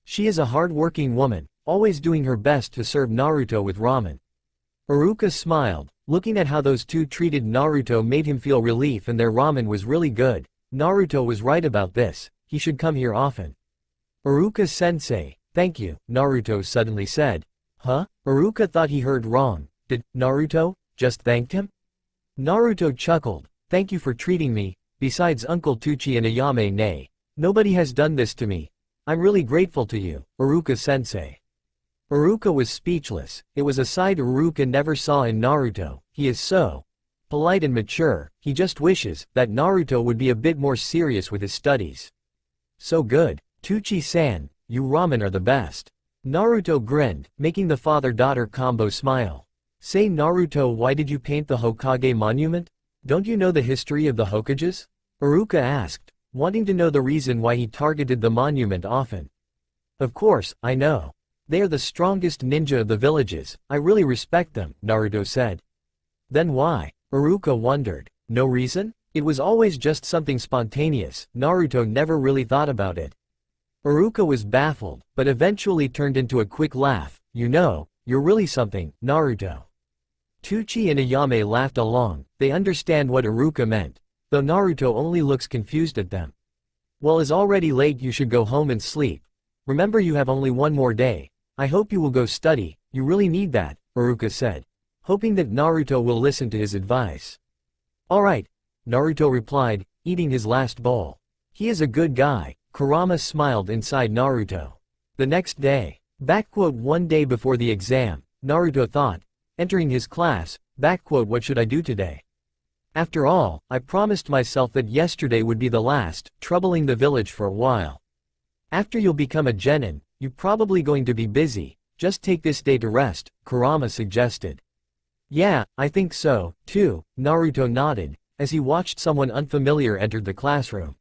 She is a hard-working woman, always doing her best to serve Naruto with ramen. Iruka smiled, looking at how those two treated Naruto made him feel relief and their ramen was really good. Naruto was right about this, he should come here often. Iruka-sensei, thank you, Naruto suddenly said. Huh? Iruka thought he heard wrong. Did Naruto just thanked him? Naruto chuckled. Thank you for treating me, besides Uncle Tucci and Ayame ne. Nobody has done this to me. I'm really grateful to you, Iruka-sensei. Iruka was speechless. It was a side Iruka never saw in Naruto. He is so polite and mature, he just wishes that Naruto would be a bit more serious with his studies. So good. Tucci-san, you ramen are the best. Naruto grinned, making the father-daughter combo smile. Say Naruto, why did you paint the Hokage monument? Don't you know the history of the Hokages? Iruka asked, wanting to know the reason why he targeted the monument often. Of course, I know. They are the strongest ninja of the villages, I really respect them, Naruto said. Then why? Iruka wondered. No reason? It was always just something spontaneous, Naruto never really thought about it. Iruka was baffled, but eventually turned into a quick laugh. You know, you're really something, Naruto. Tucci and Ayame laughed along, they understand what Iruka meant, though Naruto only looks confused at them. Well, it's already late, you should go home and sleep. Remember, you have only one more day. I hope you will go study, you really need that, Iruka said, hoping that Naruto will listen to his advice. Alright, Naruto replied, eating his last bowl. He is a good guy, Kurama smiled inside Naruto. The next day, one day before the exam, Naruto thought, entering his class, what should I do today? After all, I promised myself that yesterday would be the last, troubling the village for a while. After you'll become a genin, you're probably going to be busy, just take this day to rest, Kurama suggested. Yeah, I think so, too, Naruto nodded, as he watched someone unfamiliar enter the classroom.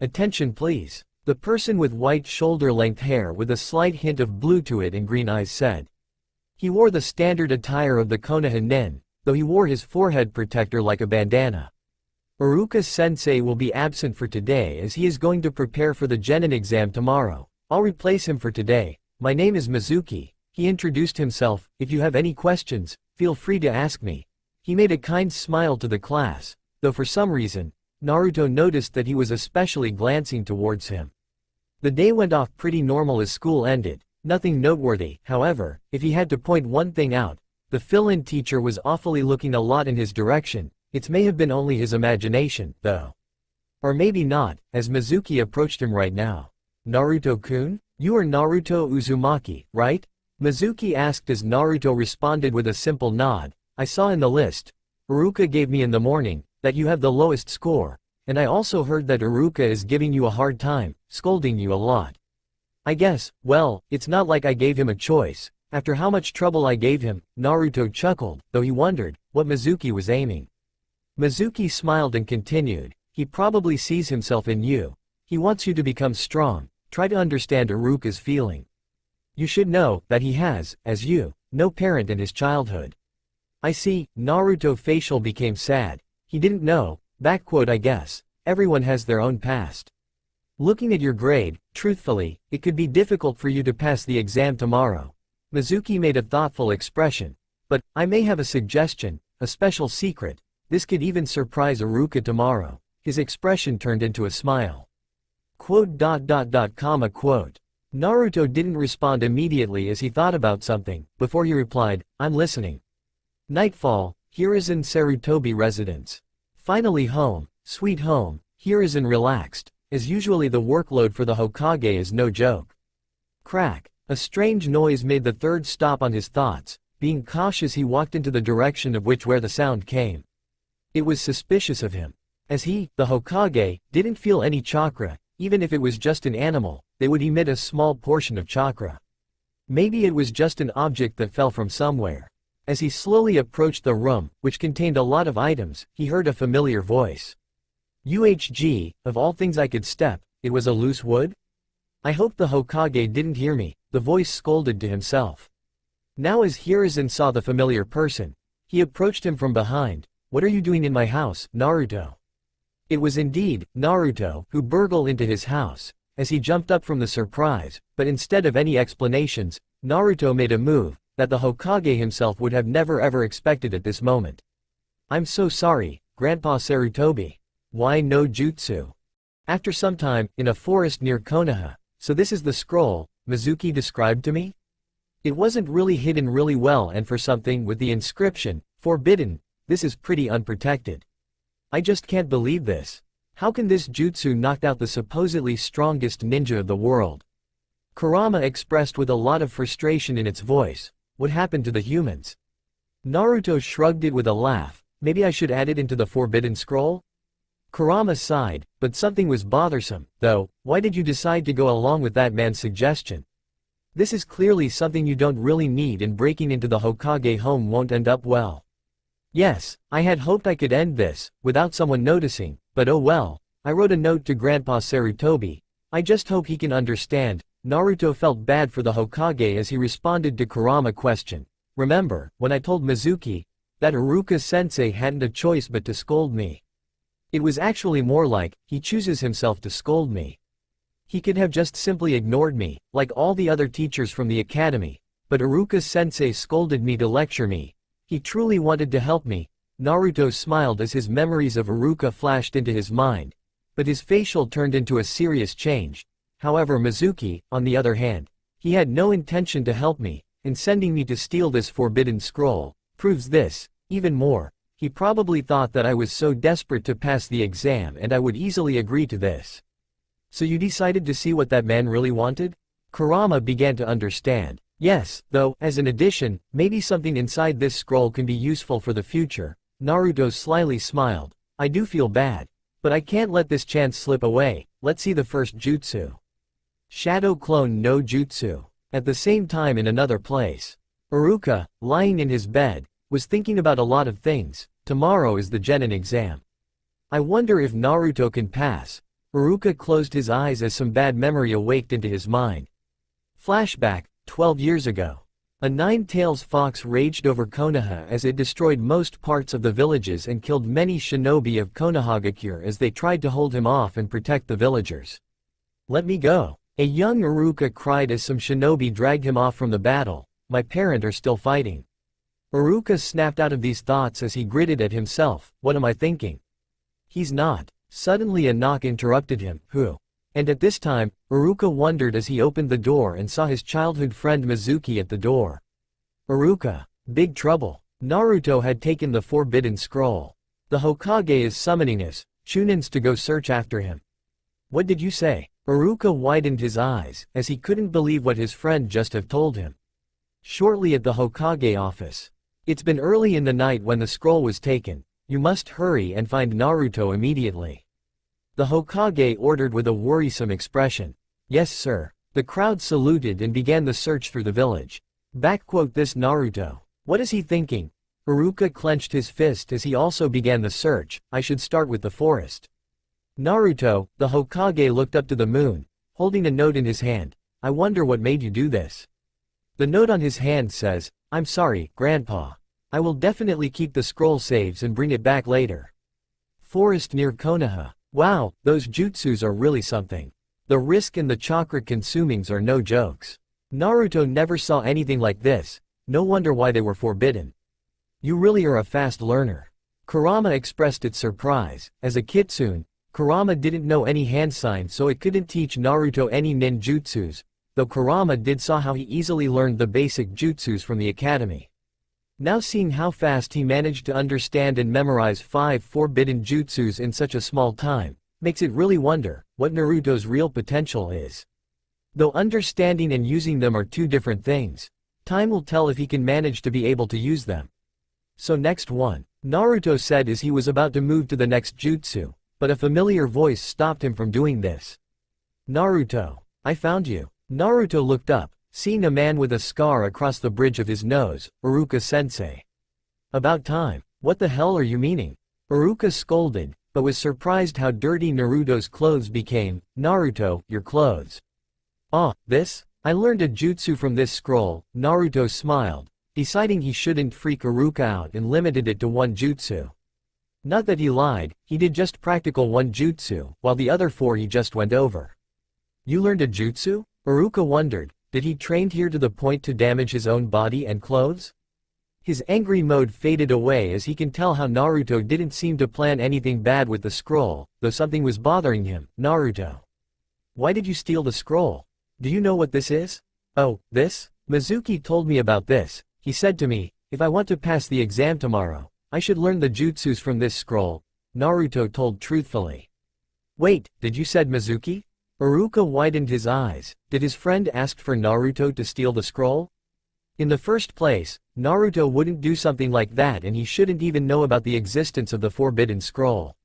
Attention please. The person with white shoulder-length hair with a slight hint of blue to it and green eyes said. He wore the standard attire of the Konoha nin, though he wore his forehead protector like a bandana. Iruka-sensei will be absent for today as he is going to prepare for the genin exam tomorrow. I'll replace him for today. My name is Mizuki. He introduced himself. If you have any questions, feel free to ask me. He made a kind smile to the class, though for some reason, Naruto noticed that he was especially glancing towards him. The day went off pretty normal as school ended, nothing noteworthy. However, if he had to point one thing out, the fill-in teacher was awfully looking a lot in his direction. It may have been only his imagination, though. Or maybe not, as Mizuki approached him right now. Naruto-kun? You are Naruto Uzumaki, right? Mizuki asked as Naruto responded with a simple nod. I saw in the list Iruka gave me in the morning, that you have the lowest score, and I also heard that Iruka is giving you a hard time, scolding you a lot. I guess, well, it's not like I gave him a choice, after how much trouble I gave him, Naruto chuckled, though he wondered what Mizuki was aiming. Mizuki smiled and continued, he probably sees himself in you. He wants you to become strong, try to understand Iruka's feeling. You should know that he has, as you, no parent in his childhood. I see, Naruto facial became sad. He didn't know, I guess, everyone has their own past. Looking at your grade, truthfully, it could be difficult for you to pass the exam tomorrow. Mizuki made a thoughtful expression. But, I may have a suggestion, a special secret. This could even surprise Iruka tomorrow. His expression turned into a smile. Quote. Naruto didn't respond immediately as he thought about something. Before he replied, "I'm listening." Nightfall, Hiruzen Sarutobi residence. Finally home, sweet home, Hiruzen relaxed, as usually the workload for the Hokage is no joke. Crack. A strange noise made the third stop on his thoughts. Being cautious, he walked into the direction of where the sound came. It was suspicious of him. As he, the Hokage, didn't feel any chakra, even if it was just an animal, they would emit a small portion of chakra. Maybe it was just an object that fell from somewhere. As he slowly approached the room, which contained a lot of items, he heard a familiar voice. UHG, of all things I could step, it was a loose wood? I hope the Hokage didn't hear me, the voice scolded to himself. Now as Hiruzen saw the familiar person, he approached him from behind. "What are you doing in my house, Naruto?" It was indeed Naruto who burgled into his house. As he jumped up from the surprise, but instead of any explanations, Naruto made a move that the Hokage himself would have never ever expected at this moment. "I'm so sorry, Grandpa Sarutobi. Why no jutsu?" After some time, in a forest near Konoha, "So this is the scroll Mizuki described to me?" It wasn't really hidden really well, and for something with the inscription, "Forbidden," this is pretty unprotected. I just can't believe this. How can this jutsu knock out the supposedly strongest ninja of the world? Kurama expressed with a lot of frustration in its voice. What happened to the humans? Naruto shrugged it with a laugh. Maybe I should add it into the forbidden scroll? Kurama sighed, but something was bothersome, though. Why did you decide to go along with that man's suggestion? This is clearly something you don't really need, and breaking into the Hokage home won't end up well. Yes, I had hoped I could end this, without someone noticing, but oh well. I wrote a note to Grandpa Sarutobi. I just hope he can understand. Naruto felt bad for the Hokage as he responded to Kurama's question. Remember, when I told Mizuki that Iruka-sensei hadn't a choice but to scold me? It was actually more like, he chooses himself to scold me. He could have just simply ignored me, like all the other teachers from the academy, but Iruka-sensei scolded me to lecture me. He truly wanted to help me. Naruto smiled as his memories of Iruka flashed into his mind, but his facial turned into a serious change. However, Mizuki, on the other hand, he had no intention to help me, and sending me to steal this forbidden scroll proves this. Even more, he probably thought that I was so desperate to pass the exam and I would easily agree to this. So you decided to see what that man really wanted? Kurama began to understand. Yes, though, as an addition, maybe something inside this scroll can be useful for the future. Naruto slyly smiled. I do feel bad, but I can't let this chance slip away. Let's see the first jutsu. Shadow Clone no Jutsu. At the same time in another place, Iruka, lying in his bed, was thinking about a lot of things. Tomorrow is the Genin exam. I wonder if Naruto can pass. Iruka closed his eyes as some bad memory awaked into his mind. Flashback, 12 years ago. A nine-tails fox raged over Konoha as it destroyed most parts of the villages and killed many shinobi of Konohagakure as they tried to hold him off and protect the villagers. Let me go. A young Iruka cried as some shinobi dragged him off from the battle. My parents are still fighting. Iruka snapped out of these thoughts as he gritted at himself. What am I thinking? He's not. Suddenly a knock interrupted him. Who? And at this time, Iruka wondered as he opened the door and saw his childhood friend Mizuki at the door. Iruka. Big trouble. Naruto had taken the forbidden scroll. The Hokage is summoning us, Chunins, to go search after him. What did you say? Iruka widened his eyes, as he couldn't believe what his friend just have told him. Shortly at the Hokage office. It's been early in the night when the scroll was taken. You must hurry and find Naruto immediately. The Hokage ordered with a worrisome expression. Yes sir. The crowd saluted and began the search through the village. This Naruto. What is he thinking? Iruka clenched his fist as he also began the search. I should start with the forest. Naruto, the Hokage looked up to the moon, holding a note in his hand. I wonder what made you do this. The note on his hand says, I'm sorry, Grandpa. I will definitely keep the scroll saves and bring it back later. Forest near Konoha. Wow, those jutsus are really something. The risk and the chakra consumings are no jokes. Naruto never saw anything like this. No wonder why they were forbidden. You really are a fast learner. Kurama expressed its surprise. As a kitsune, Kurama didn't know any hand signs, so it couldn't teach Naruto any ninjutsus, though Kurama did saw how he easily learned the basic jutsus from the academy. Now seeing how fast he managed to understand and memorize 5 forbidden jutsus in such a small time, makes it really wonder what Naruto's real potential is. Though understanding and using them are two different things, time will tell if he can manage to be able to use them. So next one, Naruto said as he was about to move to the next jutsu, but a familiar voice stopped him from doing this. Naruto, I found you. Naruto looked up, seeing a man with a scar across the bridge of his nose, Iruka-sensei. About time, what the hell are you meaning? Iruka scolded, but was surprised how dirty Naruto's clothes became. Naruto, your clothes. Ah, this? I learned a jutsu from this scroll. Naruto smiled, deciding he shouldn't freak Iruka out and limited it to one jutsu. Not that he lied, he did just practical one jutsu, while the other 4 he just went over. You learned a jutsu? Iruka wondered, did he train here to the point to damage his own body and clothes? His angry mode faded away as he can tell how Naruto didn't seem to plan anything bad with the scroll, though something was bothering him. Naruto, why did you steal the scroll? Do you know what this is? Oh, this? Mizuki told me about this. He said to me, if I want to pass the exam tomorrow, I should learn the jutsus from this scroll, Naruto told truthfully. Wait, did you said Mizuki? Iruka widened his eyes. Did his friend ask for Naruto to steal the scroll? In the first place, Naruto wouldn't do something like that and he shouldn't even know about the existence of the forbidden scroll.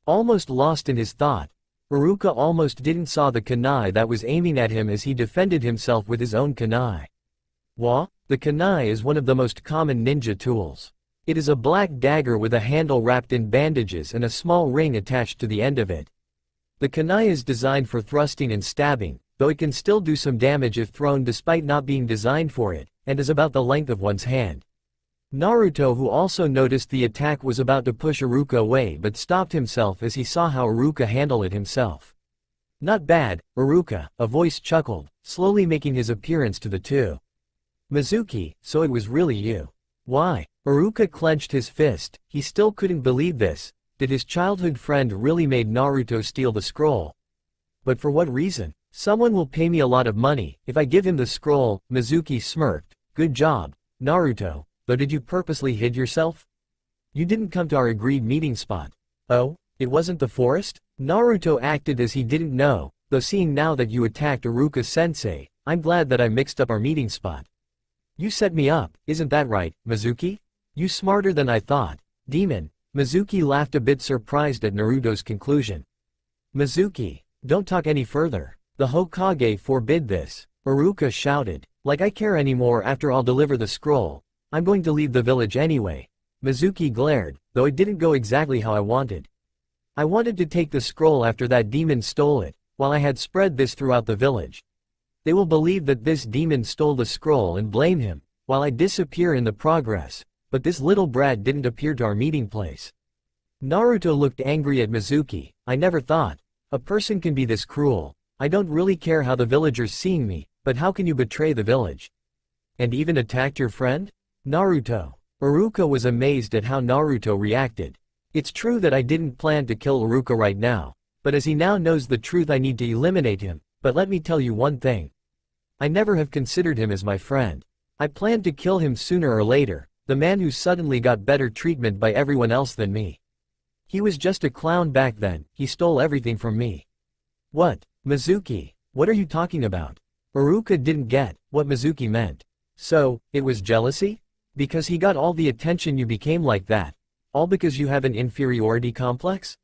Almost lost in his thought, Iruka almost didn't saw the kunai that was aiming at him as he defended himself with his own kunai. The kunai is one of the most common ninja tools. It is a black dagger with a handle wrapped in bandages and a small ring attached to the end of it. The kunai is designed for thrusting and stabbing, though it can still do some damage if thrown despite not being designed for it, and is about the length of one's hand. Naruto, who also noticed the attack, was about to push Iruka away but stopped himself as he saw how Iruka handled it himself. Not bad, Iruka, a voice chuckled, slowly making his appearance to the two. Mizuki, so it was really you. Why? Iruka clenched his fist, he still couldn't believe this. Did his childhood friend really made Naruto steal the scroll? But for what reason? Someone will pay me a lot of money if I give him the scroll, Mizuki smirked. Good job, Naruto, though did you purposely hid yourself? You didn't come to our agreed meeting spot. Oh, it wasn't the forest? Naruto acted as he didn't know, though seeing now that you attacked Iruka-sensei, I'm glad that I mixed up our meeting spot. You set me up, isn't that right, Mizuki? You smarter than I thought. Demon. Mizuki laughed a bit surprised at Naruto's conclusion. Mizuki, don't talk any further. The Hokage forbid this. Iruka shouted. Like I care anymore after I'll deliver the scroll. I'm going to leave the village anyway. Mizuki glared, though it didn't go exactly how I wanted. I wanted to take the scroll after that demon stole it, while I had spread this throughout the village. They will believe that this demon stole the scroll and blame him, while I disappear in the progress, but this little brat didn't appear to our meeting place. Naruto looked angry at Mizuki. I never thought a person can be this cruel. I don't really care how the villagers seeing me, but how can you betray the village? And even attacked your friend? Naruto. Iruka was amazed at how Naruto reacted. It's true that I didn't plan to kill Iruka right now, but as he now knows the truth I need to eliminate him, but let me tell you one thing. I never have considered him as my friend. I planned to kill him sooner or later, the man who suddenly got better treatment by everyone else than me. He was just a clown back then, he stole everything from me. What? Mizuki, what are you talking about? Iruka didn't get what Mizuki meant. So, it was jealousy? Because he got all the attention you became like that? All because you have an inferiority complex?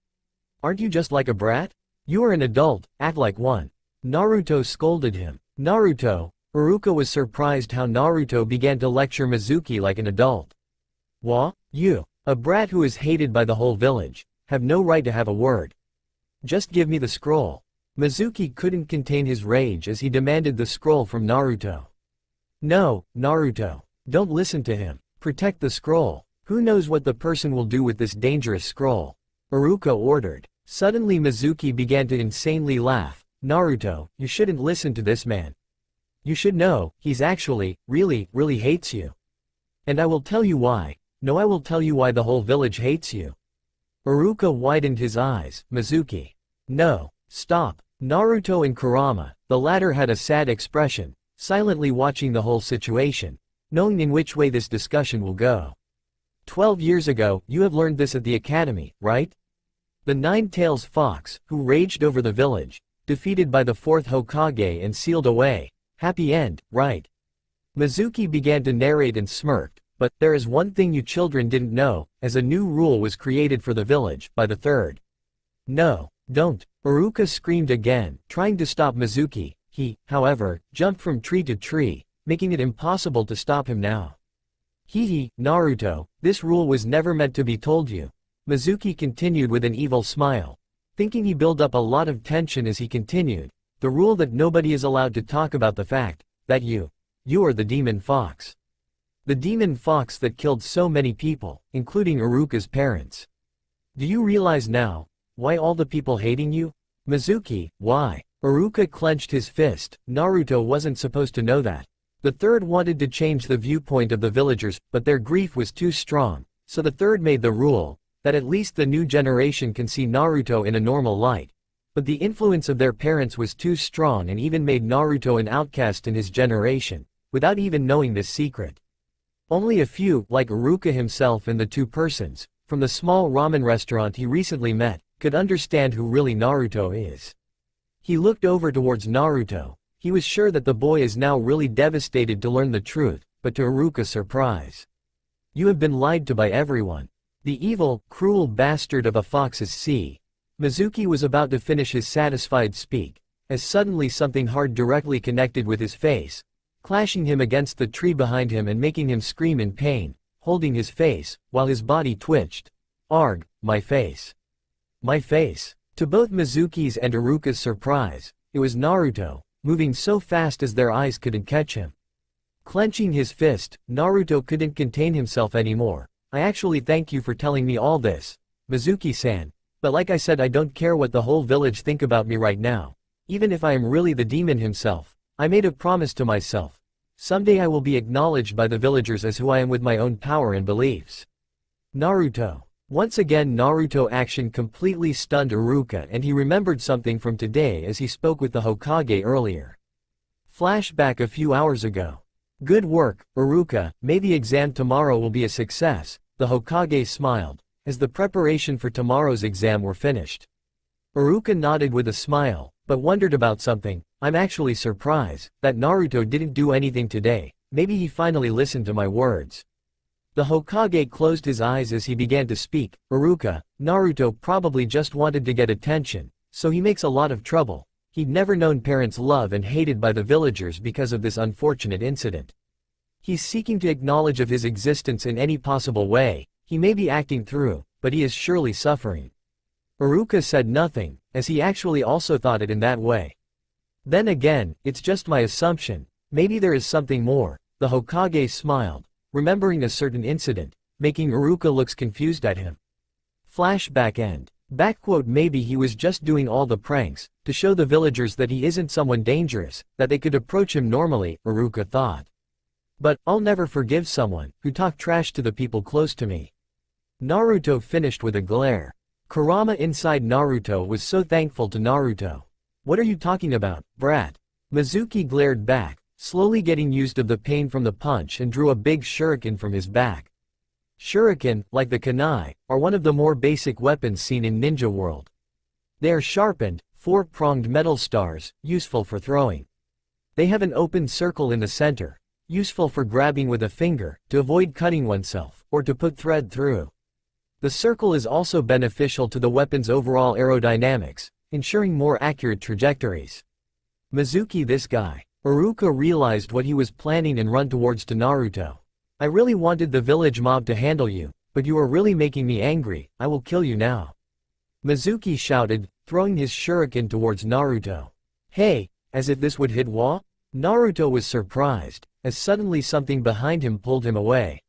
Aren't you just like a brat? You are an adult, act like one. Naruto scolded him. Naruto. Iruka was surprised how Naruto began to lecture Mizuki like an adult. What? You, a brat who is hated by the whole village, have no right to have a word. Just give me the scroll. Mizuki couldn't contain his rage as he demanded the scroll from Naruto. No, Naruto. Don't listen to him. Protect the scroll. Who knows what the person will do with this dangerous scroll? Iruka ordered. Suddenly Mizuki began to insanely laugh. Naruto, you shouldn't listen to this man. You should know, he's actually, really hates you. And I will tell you why. No, I will tell you why the whole village hates you. Iruka widened his eyes. Mizuki. No. Stop. Naruto and Kurama, the latter had a sad expression, silently watching the whole situation, knowing in which way this discussion will go. 12 years ago, you have learned this at the academy, right? The Nine-Tails Fox, who raged over the village, defeated by the fourth Hokage and sealed away. Happy end, right? Mizuki began to narrate and smirked, but there is one thing you children didn't know, as a new rule was created for the village by the third. No, don't, Iruka screamed again, trying to stop Mizuki. He, however, jumped from tree to tree, making it impossible to stop him now. Hee, Naruto, this rule was never meant to be told you. Mizuki continued with an evil smile. Thinking he built up a lot of tension as he continued, the rule that nobody is allowed to talk about the fact that you are the demon fox. The demon fox that killed so many people, including Iruka's parents. Do you realize now why all the people hating you? Mizuki, why? Iruka clenched his fist. Naruto wasn't supposed to know that. The third wanted to change the viewpoint of the villagers, but their grief was too strong, so the third made the rule that at least the new generation can see Naruto in a normal light. But the influence of their parents was too strong and even made Naruto an outcast in his generation, without even knowing this secret. Only a few, like Iruka himself and the two persons, from the small ramen restaurant he recently met, could understand who really Naruto is. He looked over towards Naruto. He was sure that the boy is now really devastated to learn the truth, but to Iruka's surprise. You have been lied to by everyone. The evil, cruel bastard of a fox is C. Mizuki was about to finish his satisfied speak, as suddenly something hard directly connected with his face, clashing him against the tree behind him and making him scream in pain, holding his face, while his body twitched. Arg, my face. My face. To both Mizuki's and Iruka's surprise, it was Naruto, moving so fast as their eyes couldn't catch him. Clenching his fist, Naruto couldn't contain himself anymore. I actually thank you for telling me all this, Mizuki-san, but like I said, I don't care what the whole village think about me right now. Even if I am really the demon himself, I made a promise to myself. Someday I will be acknowledged by the villagers as who I am with my own power and beliefs. Naruto. Once again Naruto action completely stunned Iruka and he remembered something from today as he spoke with the Hokage earlier. Flashback a few hours ago. Good work, Iruka, may the exam tomorrow will be a success, the Hokage smiled, as the preparation for tomorrow's exam were finished. Iruka nodded with a smile, but wondered about something. I'm actually surprised that Naruto didn't do anything today, maybe he finally listened to my words. The Hokage closed his eyes as he began to speak. Iruka, Naruto probably just wanted to get attention, so he makes a lot of trouble. He'd never known parents loved and hated by the villagers because of this unfortunate incident. He's seeking to acknowledge of his existence in any possible way. He may be acting through, but he is surely suffering. Iruka said nothing, as he actually also thought it in that way. Then again, it's just my assumption. Maybe there is something more. The Hokage smiled, remembering a certain incident, making Iruka looks confused at him. Flashback end. Backquote maybe he was just doing all the pranks, to show the villagers that he isn't someone dangerous, that they could approach him normally, Iruka thought. But, I'll never forgive someone, who talked trash to the people close to me. Naruto finished with a glare. Kurama inside Naruto was so thankful to Naruto. What are you talking about, brat? Mizuki glared back, slowly getting used of the pain from the punch and drew a big shuriken from his back. Shuriken, like the kunai, are one of the more basic weapons seen in ninja world. They are sharpened, four-pronged metal stars, useful for throwing. They have an open circle in the center, useful for grabbing with a finger, to avoid cutting oneself, or to put thread through. The circle is also beneficial to the weapon's overall aerodynamics, ensuring more accurate trajectories. Mizuki this guy. Iruka realized what he was planning and run towards to Naruto. I really wanted the village mob to handle you, but you are really making me angry, I will kill you now. Mizuki shouted, throwing his shuriken towards Naruto. Hey, as if this would hit Wa? Naruto was surprised, as suddenly something behind him pulled him away.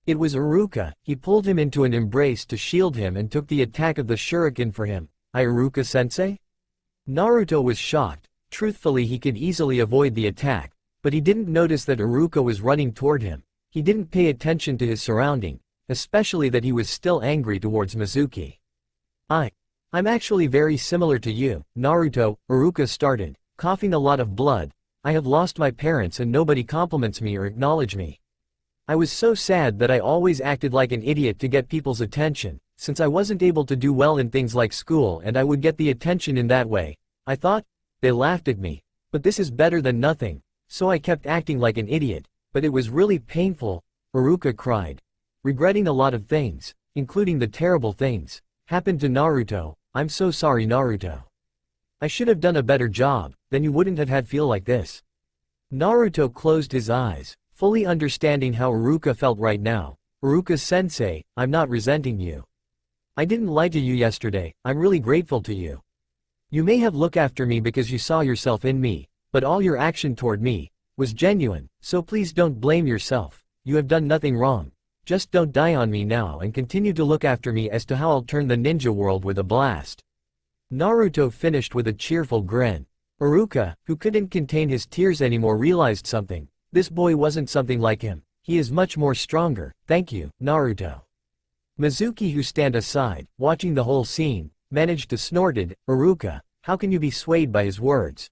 It was Iruka. He pulled him into an embrace to shield him and took the attack of the shuriken for him. Iruka-sensei? Naruto was shocked. Truthfully he could easily avoid the attack, but he didn't notice that Iruka was running toward him. He didn't pay attention to his surrounding, especially that he was still angry towards Mizuki. I'm actually very similar to you, Naruto, Iruka started, coughing a lot of blood. I have lost my parents and nobody compliments me or acknowledge me. I was so sad that I always acted like an idiot to get people's attention, since I wasn't able to do well in things like school and I would get the attention in that way. I thought, they laughed at me, but this is better than nothing, so I kept acting like an idiot, but it was really painful, Iruka cried. Regretting a lot of things, including the terrible things, happened to Naruto. I'm so sorry, Naruto. I should have done a better job, then you wouldn't have had feel like this. Naruto closed his eyes, fully understanding how Iruka felt right now. Iruka-sensei, I'm not resenting you. I didn't lie to you yesterday, I'm really grateful to you. You may have looked after me because you saw yourself in me, but all your action toward me was genuine, so please don't blame yourself. You have done nothing wrong. Just don't die on me now and continue to look after me as to how I'll turn the ninja world with a blast. Naruto finished with a cheerful grin. Iruka, who couldn't contain his tears anymore, realized something. This boy wasn't something like him. He is much more stronger. Thank you, Naruto. Mizuki, who stand aside, watching the whole scene, managed to snorted, Iruka, how can you be swayed by his words?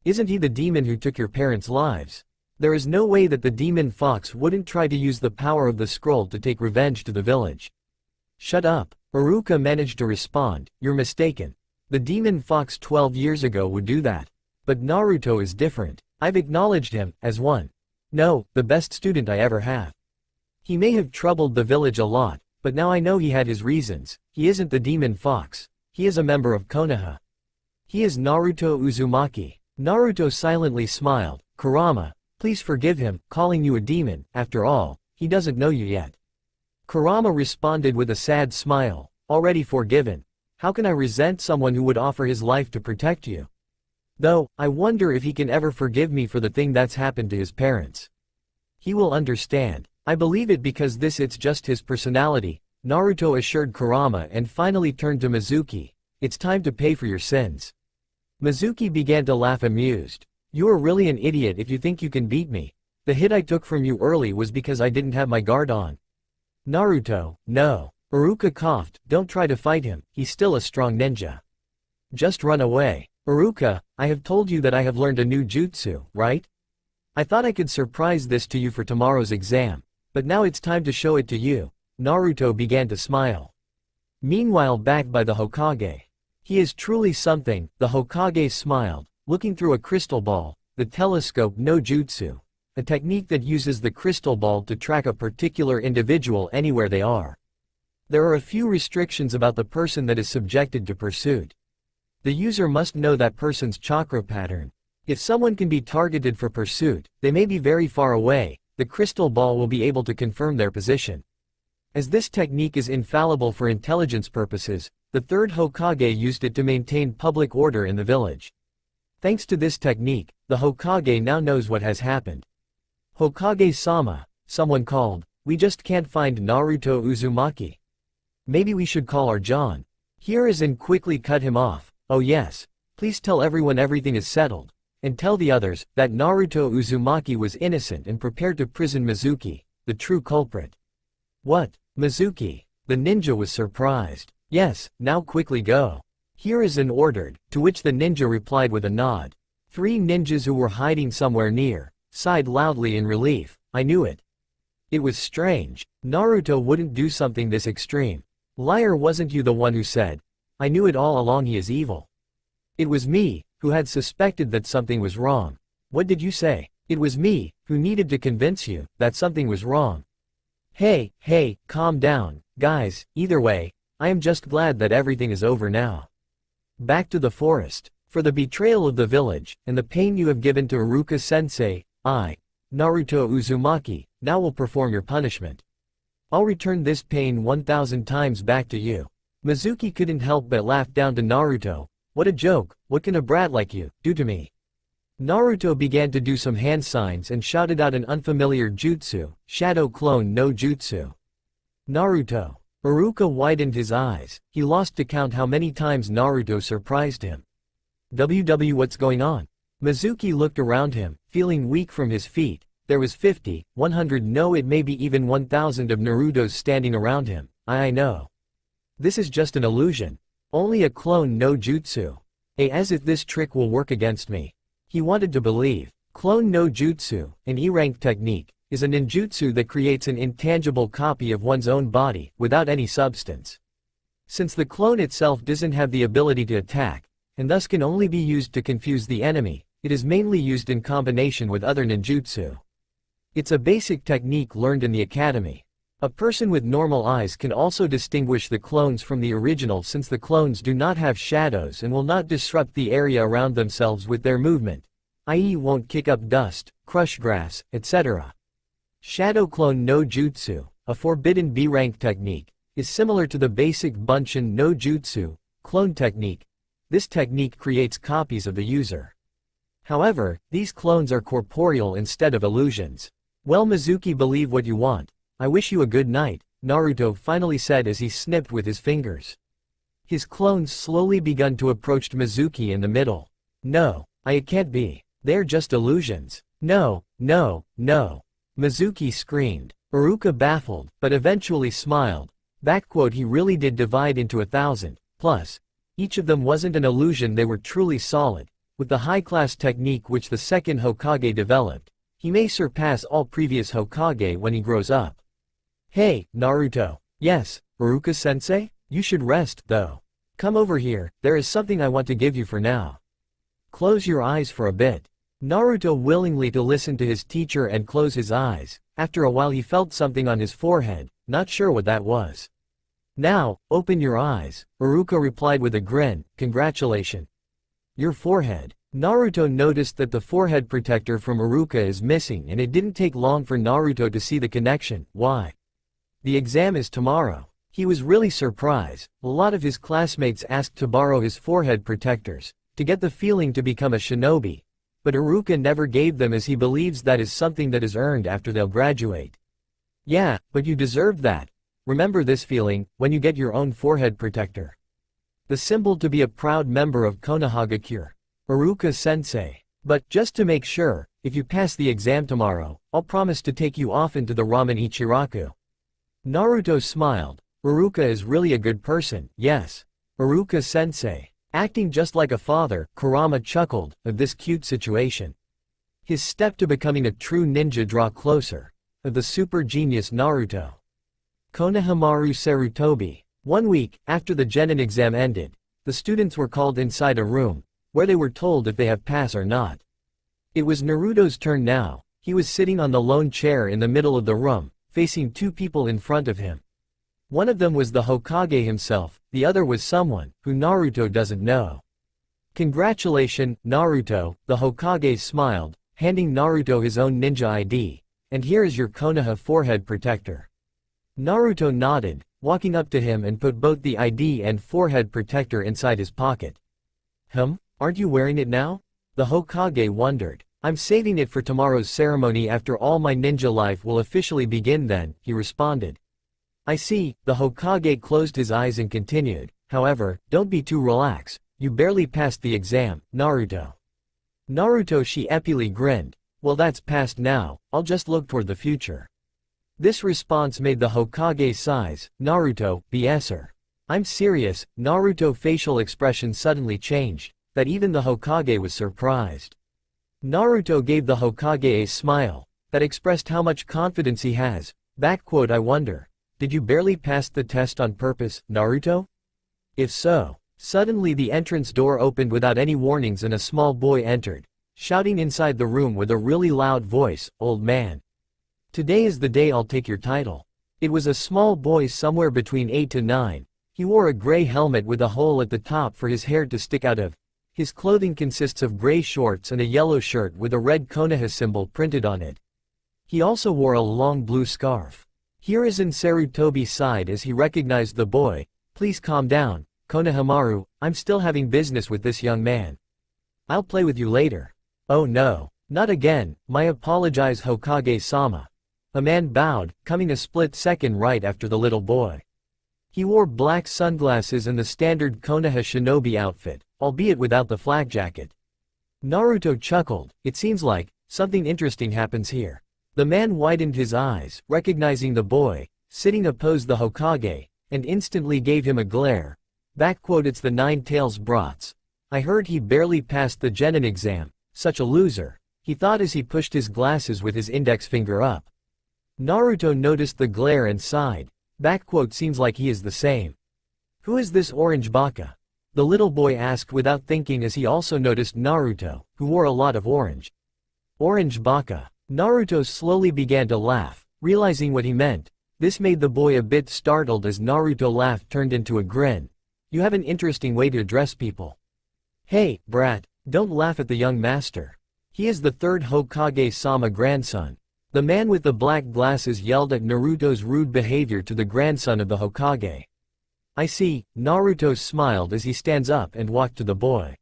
Isn't he the demon who took your parents' lives? There is no way that the demon fox wouldn't try to use the power of the scroll to take revenge to the village. Shut up, Iruka managed to respond, you're mistaken. The demon fox 12 years ago would do that. But Naruto is different. I've acknowledged him, as one. No, the best student I ever have. He may have troubled the village a lot, but now I know he had his reasons. He isn't the demon fox. He is a member of Konoha. He is Naruto Uzumaki. Naruto silently smiled. Kurama, please forgive him, calling you a demon. After all, he doesn't know you yet. Kurama responded with a sad smile. Already forgiven. How can I resent someone who would offer his life to protect you? Though, I wonder if he can ever forgive me for the thing that's happened to his parents. He will understand. I believe it because it's just his personality, Naruto assured Kurama and finally turned to Mizuki. It's time to pay for your sins. Mizuki began to laugh amused. You are really an idiot if you think you can beat me. The hit I took from you early was because I didn't have my guard on. Naruto, no. Iruka coughed, don't try to fight him, he's still a strong ninja. Just run away. Iruka, I have told you that I have learned a new jutsu, right? I thought I could surprise this to you for tomorrow's exam, but now it's time to show it to you. Naruto began to smile. Meanwhile, back by the Hokage. He is truly something, the Hokage smiled, looking through a crystal ball, the telescope no jutsu, a technique that uses the crystal ball to track a particular individual anywhere they are. There are a few restrictions about the person that is subjected to pursuit. The user must know that person's chakra pattern. If someone can be targeted for pursuit, they may be very far away, the crystal ball will be able to confirm their position. As this technique is infallible for intelligence purposes, the third Hokage used it to maintain public order in the village. Thanks to this technique, the Hokage now knows what has happened. Hokage-sama, someone called, we just can't find Naruto Uzumaki. Maybe we should call our John. Hiruzen quickly cut him off. Oh yes, please tell everyone everything is settled. And tell the others that Naruto Uzumaki was innocent and prepared to prison Mizuki, the true culprit. What? Mizuki? The ninja was surprised. Yes, now quickly go. Hiruzen ordered, to which the ninja replied with a nod. 3 ninjas who were hiding somewhere near sighed loudly in relief. I knew it. It was strange. Naruto wouldn't do something this extreme. Liar, wasn't you the one who said, I knew it all along, he is evil? It was me, who had suspected that something was wrong. What did you say? It was me, who needed to convince you that something was wrong. Hey, calm down, guys, either way, I am just glad that everything is over now. Back to the forest. For the betrayal of the village, and the pain you have given to Iruka-sensei, I, Naruto Uzumaki, now will perform your punishment. I'll return this pain 1,000 times back to you. Mizuki couldn't help but laugh down to Naruto. What a joke, what can a brat like you do to me? Naruto began to do some hand signs and shouted out an unfamiliar jutsu, Shadow Clone no Jutsu. Naruto. Iruka widened his eyes, he lost to count how many times Naruto surprised him. What's going on? Mizuki looked around him, feeling weak from his feet. There was 50, 100, no, it may be even 1,000 of Narutos standing around him. I know. This is just an illusion. Only a clone no jutsu. As if this trick will work against me. He wanted to believe. Clone no jutsu, an E-rank technique, is a ninjutsu that creates an intangible copy of one's own body, without any substance. Since the clone itself doesn't have the ability to attack, and thus can only be used to confuse the enemy, it is mainly used in combination with other ninjutsu. It's a basic technique learned in the academy. A person with normal eyes can also distinguish the clones from the original since the clones do not have shadows and will not disrupt the area around themselves with their movement, i.e. won't kick up dust, crush grass, etc. Shadow clone no jutsu, a forbidden B-rank technique, is similar to the basic Bunshin no jutsu, clone technique. This technique creates copies of the user. However, these clones are corporeal instead of illusions. Well, Mizuki, believe what you want. I wish you a good night, Naruto finally said as he snipped with his fingers. His clones slowly begun to approach Mizuki in the middle. No, it can't be. They're just illusions. No, no, no. Mizuki screamed. Iruka baffled, but eventually smiled. He really did divide into 1,000. Plus, each of them wasn't an illusion, they were truly solid. With the high-class technique which the second Hokage developed, he may surpass all previous Hokage when he grows up. Hey, Naruto. Yes, Iruka-sensei? You should rest, though. Come over here, there is something I want to give you for now. Close your eyes for a bit. Naruto willingly to listen to his teacher and close his eyes. After a while he felt something on his forehead, not sure what that was. Now, open your eyes, Iruka replied with a grin. Congratulations. Your forehead. Naruto noticed that the forehead protector from Iruka is missing and it didn't take long for Naruto to see the connection. Why? The exam is tomorrow. He was really surprised. A lot of his classmates asked to borrow his forehead protectors, to get the feeling to become a shinobi. But Iruka never gave them as he believes that is something that is earned after they'll graduate. Yeah, but you deserved that. Remember this feeling, when you get your own forehead protector. The symbol to be a proud member of Konohagakure. Iruka-sensei. But, just to make sure, if you pass the exam tomorrow, I'll promise to take you off into the ramen Ichiraku. Naruto smiled. Iruka is really a good person, yes. Iruka-sensei. Acting just like a father, Kurama chuckled, of this cute situation. His step to becoming a true ninja draw closer. Of the super genius Naruto. Konohamaru Sarutobi. 1 week, after the Genin exam ended, the students were called inside a room, where they were told if they have passed or not. It was Naruto's turn now. He was sitting on the lone chair in the middle of the room, facing 2 people in front of him. One of them was the Hokage himself, the other was someone, who Naruto doesn't know. Congratulations, Naruto, the Hokage smiled, handing Naruto his own ninja ID, and here is your Konoha forehead protector. Naruto nodded, walking up to him and put both the ID and forehead protector inside his pocket. Aren't you wearing it now? The Hokage wondered. I'm saving it for tomorrow's ceremony after all my ninja life will officially begin then, he responded. I see, the Hokage closed his eyes and continued, however, don't be too relaxed, you barely passed the exam, Naruto. Naruto sheepishly grinned, well that's past now, I'll just look toward the future. This response made the Hokage sighs, Naruto, BSer. I'm serious, Naruto's facial expression suddenly changed, that even the Hokage was surprised. Naruto gave the Hokage a smile, that expressed how much confidence he has, I wonder. Did you barely pass the test on purpose, Naruto? If so. Suddenly the entrance door opened without any warnings and a small boy entered, shouting inside the room with a really loud voice, old man. Today is the day I'll take your title. It was a small boy somewhere between 8 to 9. He wore a gray helmet with a hole at the top for his hair to stick out of. His clothing consists of gray shorts and a yellow shirt with a red Konoha symbol printed on it. He also wore a long blue scarf. Hiruzen Sarutobi sighed as he recognized the boy. Please calm down, Konohamaru, I'm still having business with this young man. I'll play with you later. Oh no, not again, my apologize Hokage-sama. A man bowed, coming a split second right after the little boy. He wore black sunglasses and the standard Konoha shinobi outfit, albeit without the flak jacket. Naruto chuckled, it seems like, something interesting happens here. The man widened his eyes, recognizing the boy, sitting opposed the Hokage, and instantly gave him a glare. It's the Nine Tails brats. I heard he barely passed the genin exam, such a loser, he thought as he pushed his glasses with his index finger up. Naruto noticed the glare and sighed. Seems like he is the same. Who is this orange baka? The little boy asked without thinking as he also noticed Naruto, who wore a lot of orange. Orange baka. Naruto slowly began to laugh, realizing what he meant. This made the boy a bit startled as Naruto laughed turned into a grin. You have an interesting way to address people. Hey, brat, don't laugh at the young master. He is the third Hokage-sama grandson. The man with the black glasses yelled at Naruto's rude behavior to the grandson of the Hokage. I see, Naruto smiled as he stands up and walked to the boy.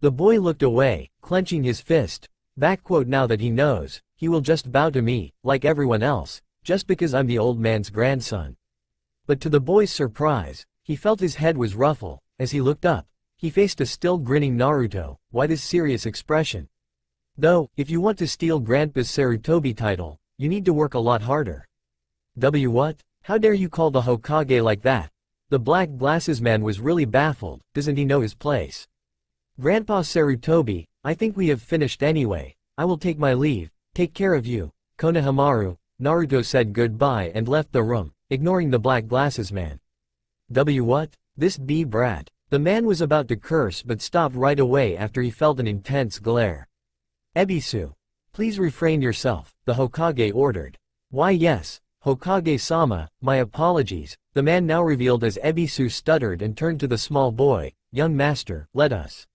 The boy looked away, clenching his fist. Now that he knows, he will just bow to me, like everyone else, just because I'm the old man's grandson. But to the boy's surprise, he felt his head was ruffled. As he looked up, he faced a still grinning Naruto. Why this serious expression? Though, if you want to steal Grandpa's Sarutobi title, you need to work a lot harder. What? How dare you call the Hokage like that? The black glasses man was really baffled. Doesn't he know his place? Grandpa Sarutobi, I think we have finished anyway. I will take my leave. Take care of you, Konohamaru. Naruto said goodbye and left the room, ignoring the black glasses man. What? This brat. The man was about to curse but stopped right away after he felt an intense glare. Ebisu. Please refrain yourself, the Hokage ordered. Why yes, Hokage-sama, my apologies, the man now revealed as Ebisu stuttered and turned to the small boy. Young master, let us.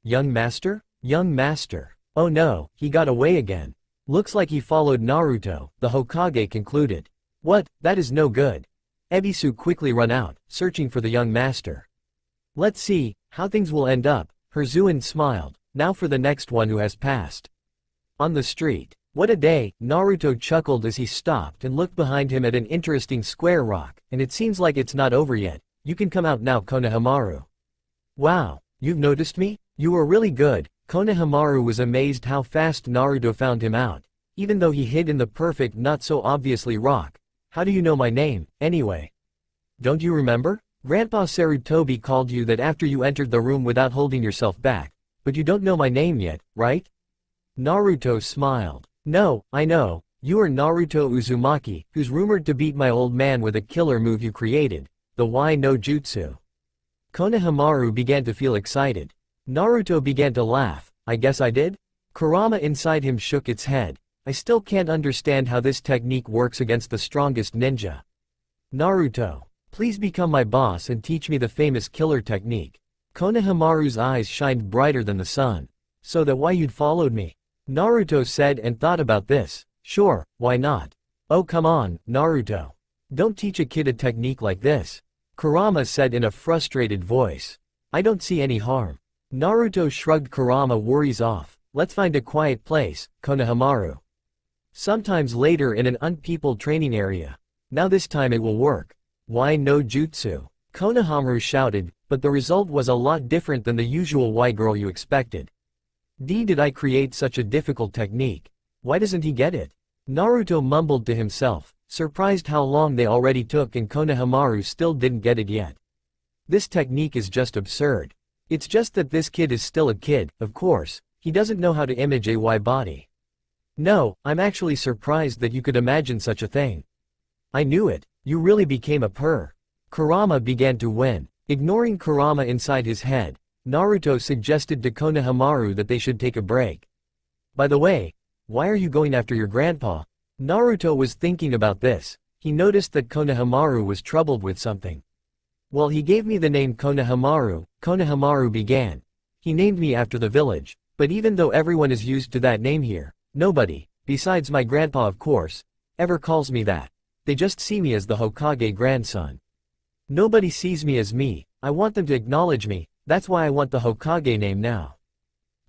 Young master? Young master. Oh no, he got away again. Looks like he followed Naruto, the Hokage concluded. What, that is no good. Ebisu quickly run out, searching for the young master. Let's see, how things will end up. Herzuin smiled. Now for the next one who has passed. On the street. What a day, Naruto chuckled as he stopped and looked behind him at an interesting square rock, and it seems like it's not over yet. You can come out now, Konohamaru. Wow, you've noticed me? You were really good. Konohamaru was amazed how fast Naruto found him out, even though he hid in the perfect not so obviously rock. How do you know my name, anyway? Don't you remember? Grandpa Sarutobi called you that after you entered the room without holding yourself back, but you don't know my name yet, right? Naruto smiled. No, I know, you are Naruto Uzumaki, who's rumored to beat my old man with a killer move you created, the Why no Jutsu. Konohamaru began to feel excited. Naruto began to laugh. I guess I did? Kurama inside him shook its head. I still can't understand how this technique works against the strongest ninja. Naruto, please become my boss and teach me the famous killer technique. Konohamaru's eyes shined brighter than the sun. So that why you'd followed me? Naruto said and thought about this. Sure, why not? Oh come on, Naruto. Don't teach a kid a technique like this. Kurama said in a frustrated voice. I don't see any harm. Naruto shrugged Kurama worries off. Let's find a quiet place, Konohamaru. Sometimes later in an unpeopled training area. Now this time it will work. Why no jutsu? Konohamaru shouted, but the result was a lot different than the usual why girl you expected. Did I create such a difficult technique? Why doesn't he get it? Naruto mumbled to himself, surprised how long they already took and Konohamaru still didn't get it yet. This technique is just absurd. It's just that this kid is still a kid, of course, he doesn't know how to image a Y body. No, I'm actually surprised that you could imagine such a thing. I knew it, you really became a purr. Kurama began to win. Ignoring Kurama inside his head, Naruto suggested to Konohamaru that they should take a break. By the way, why are you going after your grandpa? Naruto was thinking about this. He noticed that Konohamaru was troubled with something. Well, he gave me the name Konohamaru, Konohamaru began. He named me after the village, but even though everyone is used to that name here, nobody, besides my grandpa of course, ever calls me that. They just see me as the Hokage grandson. Nobody sees me as me, I want them to acknowledge me, that's why I want the Hokage name now.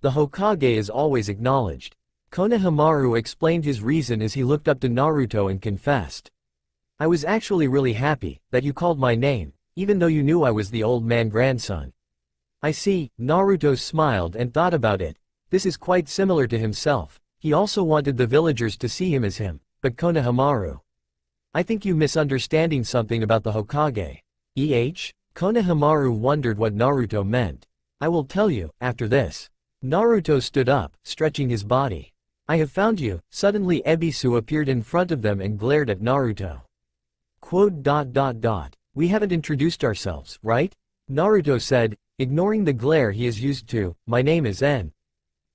The Hokage is always acknowledged. Konohamaru explained his reason as he looked up to Naruto and confessed. I was actually really happy that you called my name, even though you knew I was the old man grandson. I see, Naruto smiled and thought about it. This is quite similar to himself. He also wanted the villagers to see him as him, but Konohamaru. I think you misunderstanding something about the Hokage. Konohamaru wondered what Naruto meant. I will tell you, after this. Naruto stood up, stretching his body. I have found you. Suddenly Ebisu appeared in front of them and glared at Naruto. We haven't introduced ourselves, right? Naruto said, ignoring the glare he is used to. My name is En.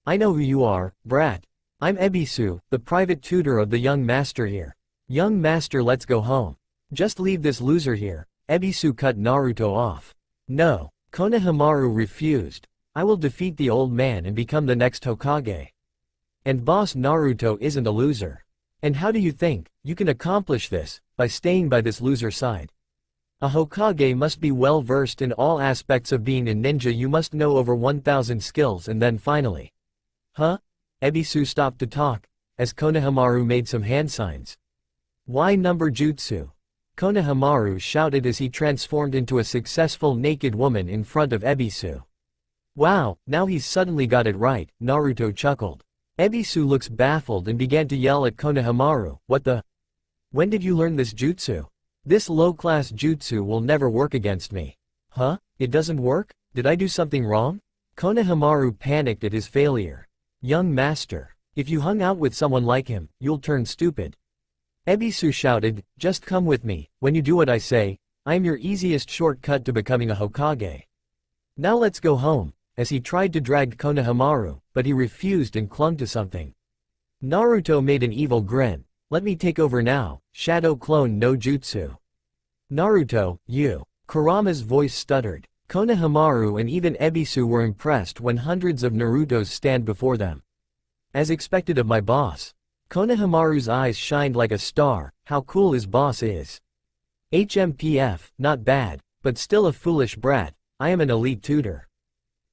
I know who you are, brat. I'm Ebisu, the private tutor of the young master here. Young master, let's go home. Just leave this loser here. Ebisu cut Naruto off. No. Konohamaru refused. I will defeat the old man and become the next Hokage. And boss, Naruto isn't a loser. And how do you think you can accomplish this? By staying by this loser side. A Hokage must be well versed in all aspects of being a ninja. You must know over 1,000 skills, and then finally. Huh? Ebisu stopped to talk, as Konohamaru made some hand signs. Why number jutsu? Konohamaru shouted as he transformed into a successful naked woman in front of Ebisu. Wow, now he's suddenly got it right, Naruto chuckled. Ebisu looks baffled and began to yell at Konohamaru, what the? When did you learn this jutsu? This low-class jutsu will never work against me. Huh? It doesn't work? Did I do something wrong? Konohamaru panicked at his failure. Young master, if you hung out with someone like him, you'll turn stupid. Ebisu shouted, just come with me. When you do what I say, I am your easiest shortcut to becoming a Hokage. Now let's go home, as he tried to drag Konohamaru, but he refused and clung to something. Naruto made an evil grin. Let me take over now, Shadow Clone no Jutsu. Naruto, you. Kurama's voice stuttered. Konohamaru and even Ebisu were impressed when hundreds of Narutos stand before them. As expected of my boss. Konohamaru's eyes shined like a star. How cool his boss is. HMPF, not bad, but still a foolish brat. I am an elite tutor.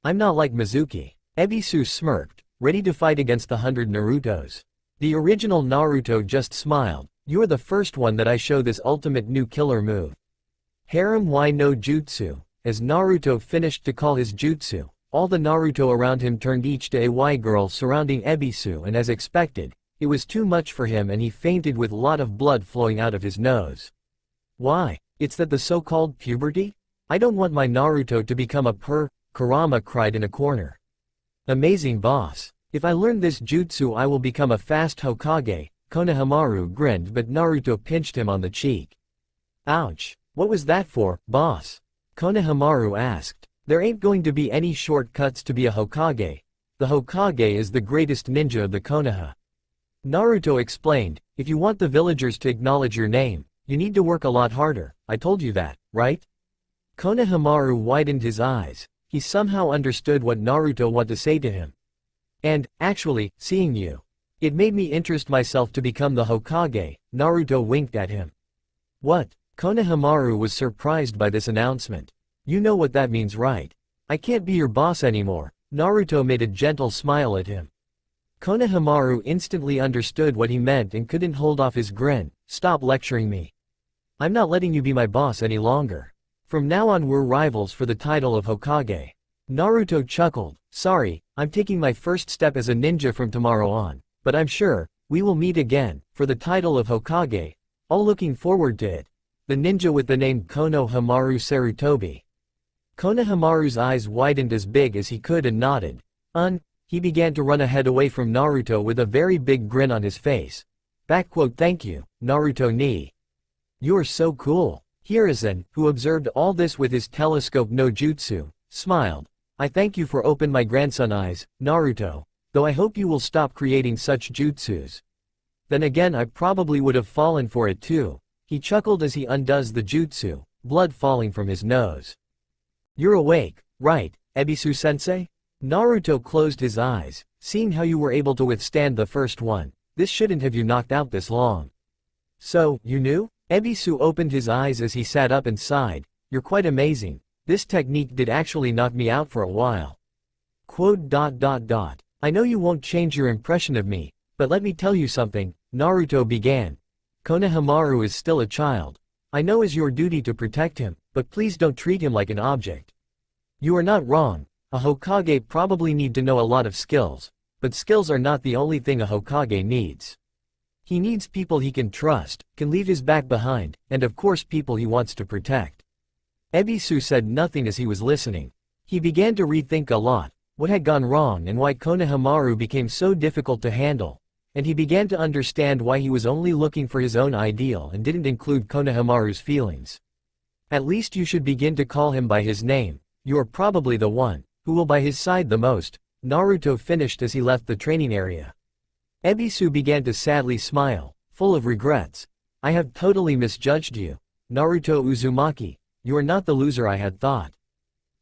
I'm not like Mizuki. Ebisu smirked, ready to fight against the 100 Narutos. The original Naruto just smiled. You are the first one that I show this ultimate new killer move. Harem Y no Jutsu. As Naruto finished to call his jutsu, all the Naruto around him turned each to a Y girl surrounding Ebisu, and as expected, it was too much for him and he fainted with lot of blood flowing out of his nose. Why? It's that the so-called puberty? I don't want my Naruto to become a Kurama cried in a corner. Amazing boss. If I learn this jutsu I will become a fast Hokage. Konohamaru grinned, but Naruto pinched him on the cheek. Ouch. What was that for, boss? Konohamaru asked. There ain't going to be any shortcuts to be a Hokage. The Hokage is the greatest ninja of the Konoha. Naruto explained, if you want the villagers to acknowledge your name, you need to work a lot harder. I told you that, right? Konohamaru widened his eyes. He somehow understood what Naruto wanted to say to him. And, actually, seeing you. It made me interest myself to become the Hokage. Naruto winked at him. What? Konohamaru was surprised by this announcement. You know what that means, right? I can't be your boss anymore. Naruto made a gentle smile at him. Konohamaru instantly understood what he meant and couldn't hold off his grin. Stop lecturing me. I'm not letting you be my boss any longer. From now on we're rivals for the title of Hokage. Naruto chuckled. Sorry, I'm taking my first step as a ninja from tomorrow on, but I'm sure we will meet again for the title of Hokage. All looking forward to it. The ninja with the name Konohamaru Sarutobi. Konohamaru's eyes widened as big as he could and nodded. He began to run ahead away from Naruto with a very big grin on his face. Thank you, Naruto ni. You're so cool. Hiruzen, who observed all this with his telescope no jutsu, smiled. I thank you for open my grandson eyes, Naruto, though I hope you will stop creating such jutsus. Then again I probably would have fallen for it too. He chuckled as he undoes the jutsu, blood falling from his nose. You're awake, right, Ebisu-sensei? Naruto closed his eyes. Seeing how you were able to withstand the first one, this shouldn't have you knocked out this long. So, you knew? Ebisu opened his eyes as he sat up and sighed. You're quite amazing. This technique did actually knock me out for a while. I know you won't change your impression of me, but let me tell you something, Naruto began. Konohamaru is still a child. I know it's your duty to protect him, but please don't treat him like an object. You are not wrong. A Hokage probably need to know a lot of skills, but skills are not the only thing a Hokage needs. He needs people he can trust, can leave his back behind, and of course people he wants to protect. Ebisu said nothing as he was listening. He began to rethink a lot, what had gone wrong and why Konohamaru became so difficult to handle, and he began to understand why he was only looking for his own ideal and didn't include Konohamaru's feelings. At least you should begin to call him by his name, you are probably the one who will by his side the most, Naruto finished as he left the training area. Ebisu began to sadly smile, full of regrets. I have totally misjudged you, Naruto Uzumaki, you are not the loser I had thought.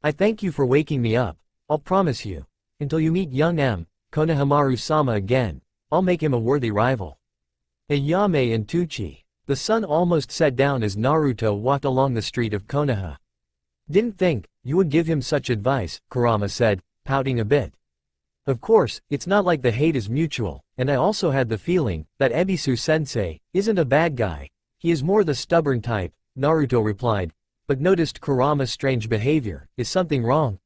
I thank you for waking me up, I'll promise you, until you meet young Konohamaru-sama again, I'll make him a worthy rival. Ayame and Tuchi. The sun almost set down as Naruto walked along the street of Konoha. Didn't think you would give him such advice, Kurama said, pouting a bit. Of course, it's not like the hate is mutual, and I also had the feeling that Ebisu-sensei isn't a bad guy. He is more the stubborn type, Naruto replied, but noticed Kurama's strange behavior. Is something wrong?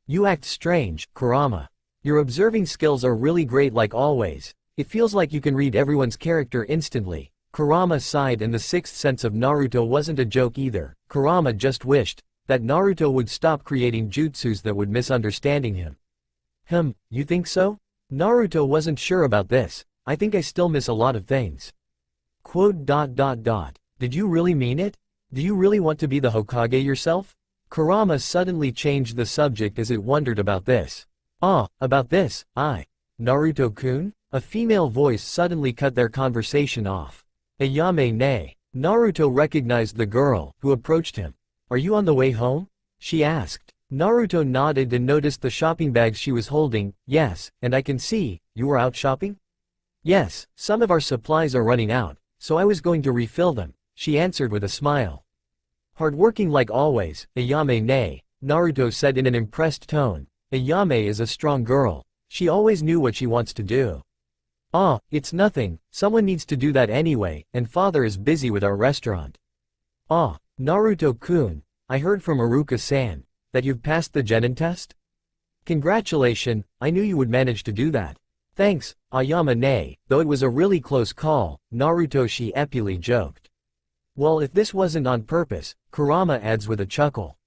You act strange, Kurama. Your observing skills are really great like always. It feels like you can read everyone's character instantly. Kurama sighed, and the sixth sense of Naruto wasn't a joke either. Kurama just wished that Naruto would stop creating jutsus that would misunderstanding him. You think so? Naruto wasn't sure about this. I think I still miss a lot of things. Did you really mean it? Do you really want to be the Hokage yourself? Kurama suddenly changed the subject as it wondered about this. About this, Naruto-kun? A female voice suddenly cut their conversation off. Ayame ne. Naruto recognized the girl, who approached him. Are you on the way home? She asked. Naruto nodded and noticed the shopping bags she was holding. Yes, and I can see, you were out shopping? Yes, some of our supplies are running out, so I was going to refill them, she answered with a smile. Hardworking like always, Ayame ne, Naruto said in an impressed tone. Ayame is a strong girl. She always knew what she wants to do. It's nothing, someone needs to do that anyway, and father is busy with our restaurant. Naruto-kun, I heard from Iruka-san that you've passed the genin test? Congratulations, I knew you would manage to do that. Thanks, Ayame ne, though it was a really close call, Naruto epically joked. Well, if this wasn't on purpose, Kurama adds with a chuckle.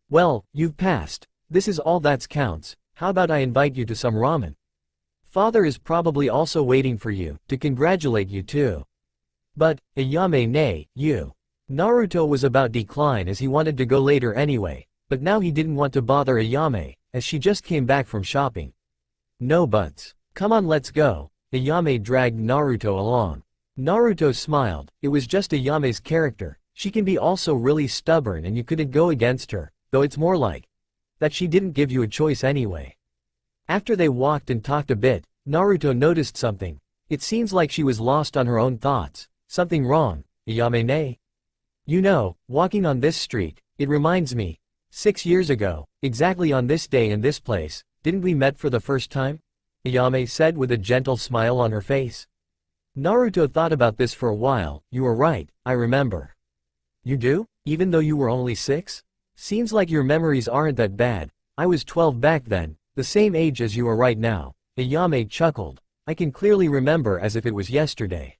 Well, you've passed. This is all that counts. How about I invite you to some ramen? Father is probably also waiting for you, to congratulate you too. But, Ayame ne, you. Naruto was about decline as he wanted to go later anyway, but now he didn't want to bother Ayame, as she just came back from shopping. No buts. Come on, let's go. Ayame dragged Naruto along. Naruto smiled. It was just Ayame's character. She can be also really stubborn and you couldn't go against her, though it's more like that she didn't give you a choice anyway. After they walked and talked a bit, Naruto noticed something. It seems like she was lost on her own thoughts. Something wrong, Ayame ne? You know, walking on this street, it reminds me. 6 years ago, exactly on this day in this place, didn't we met for the first time? Ayame said with a gentle smile on her face. Naruto thought about this for a while. You were right, I remember. You do? Even though you were only 6? Seems like your memories aren't that bad. I was 12 back then, the same age as you are right now. Ayame chuckled. I can clearly remember as if it was yesterday.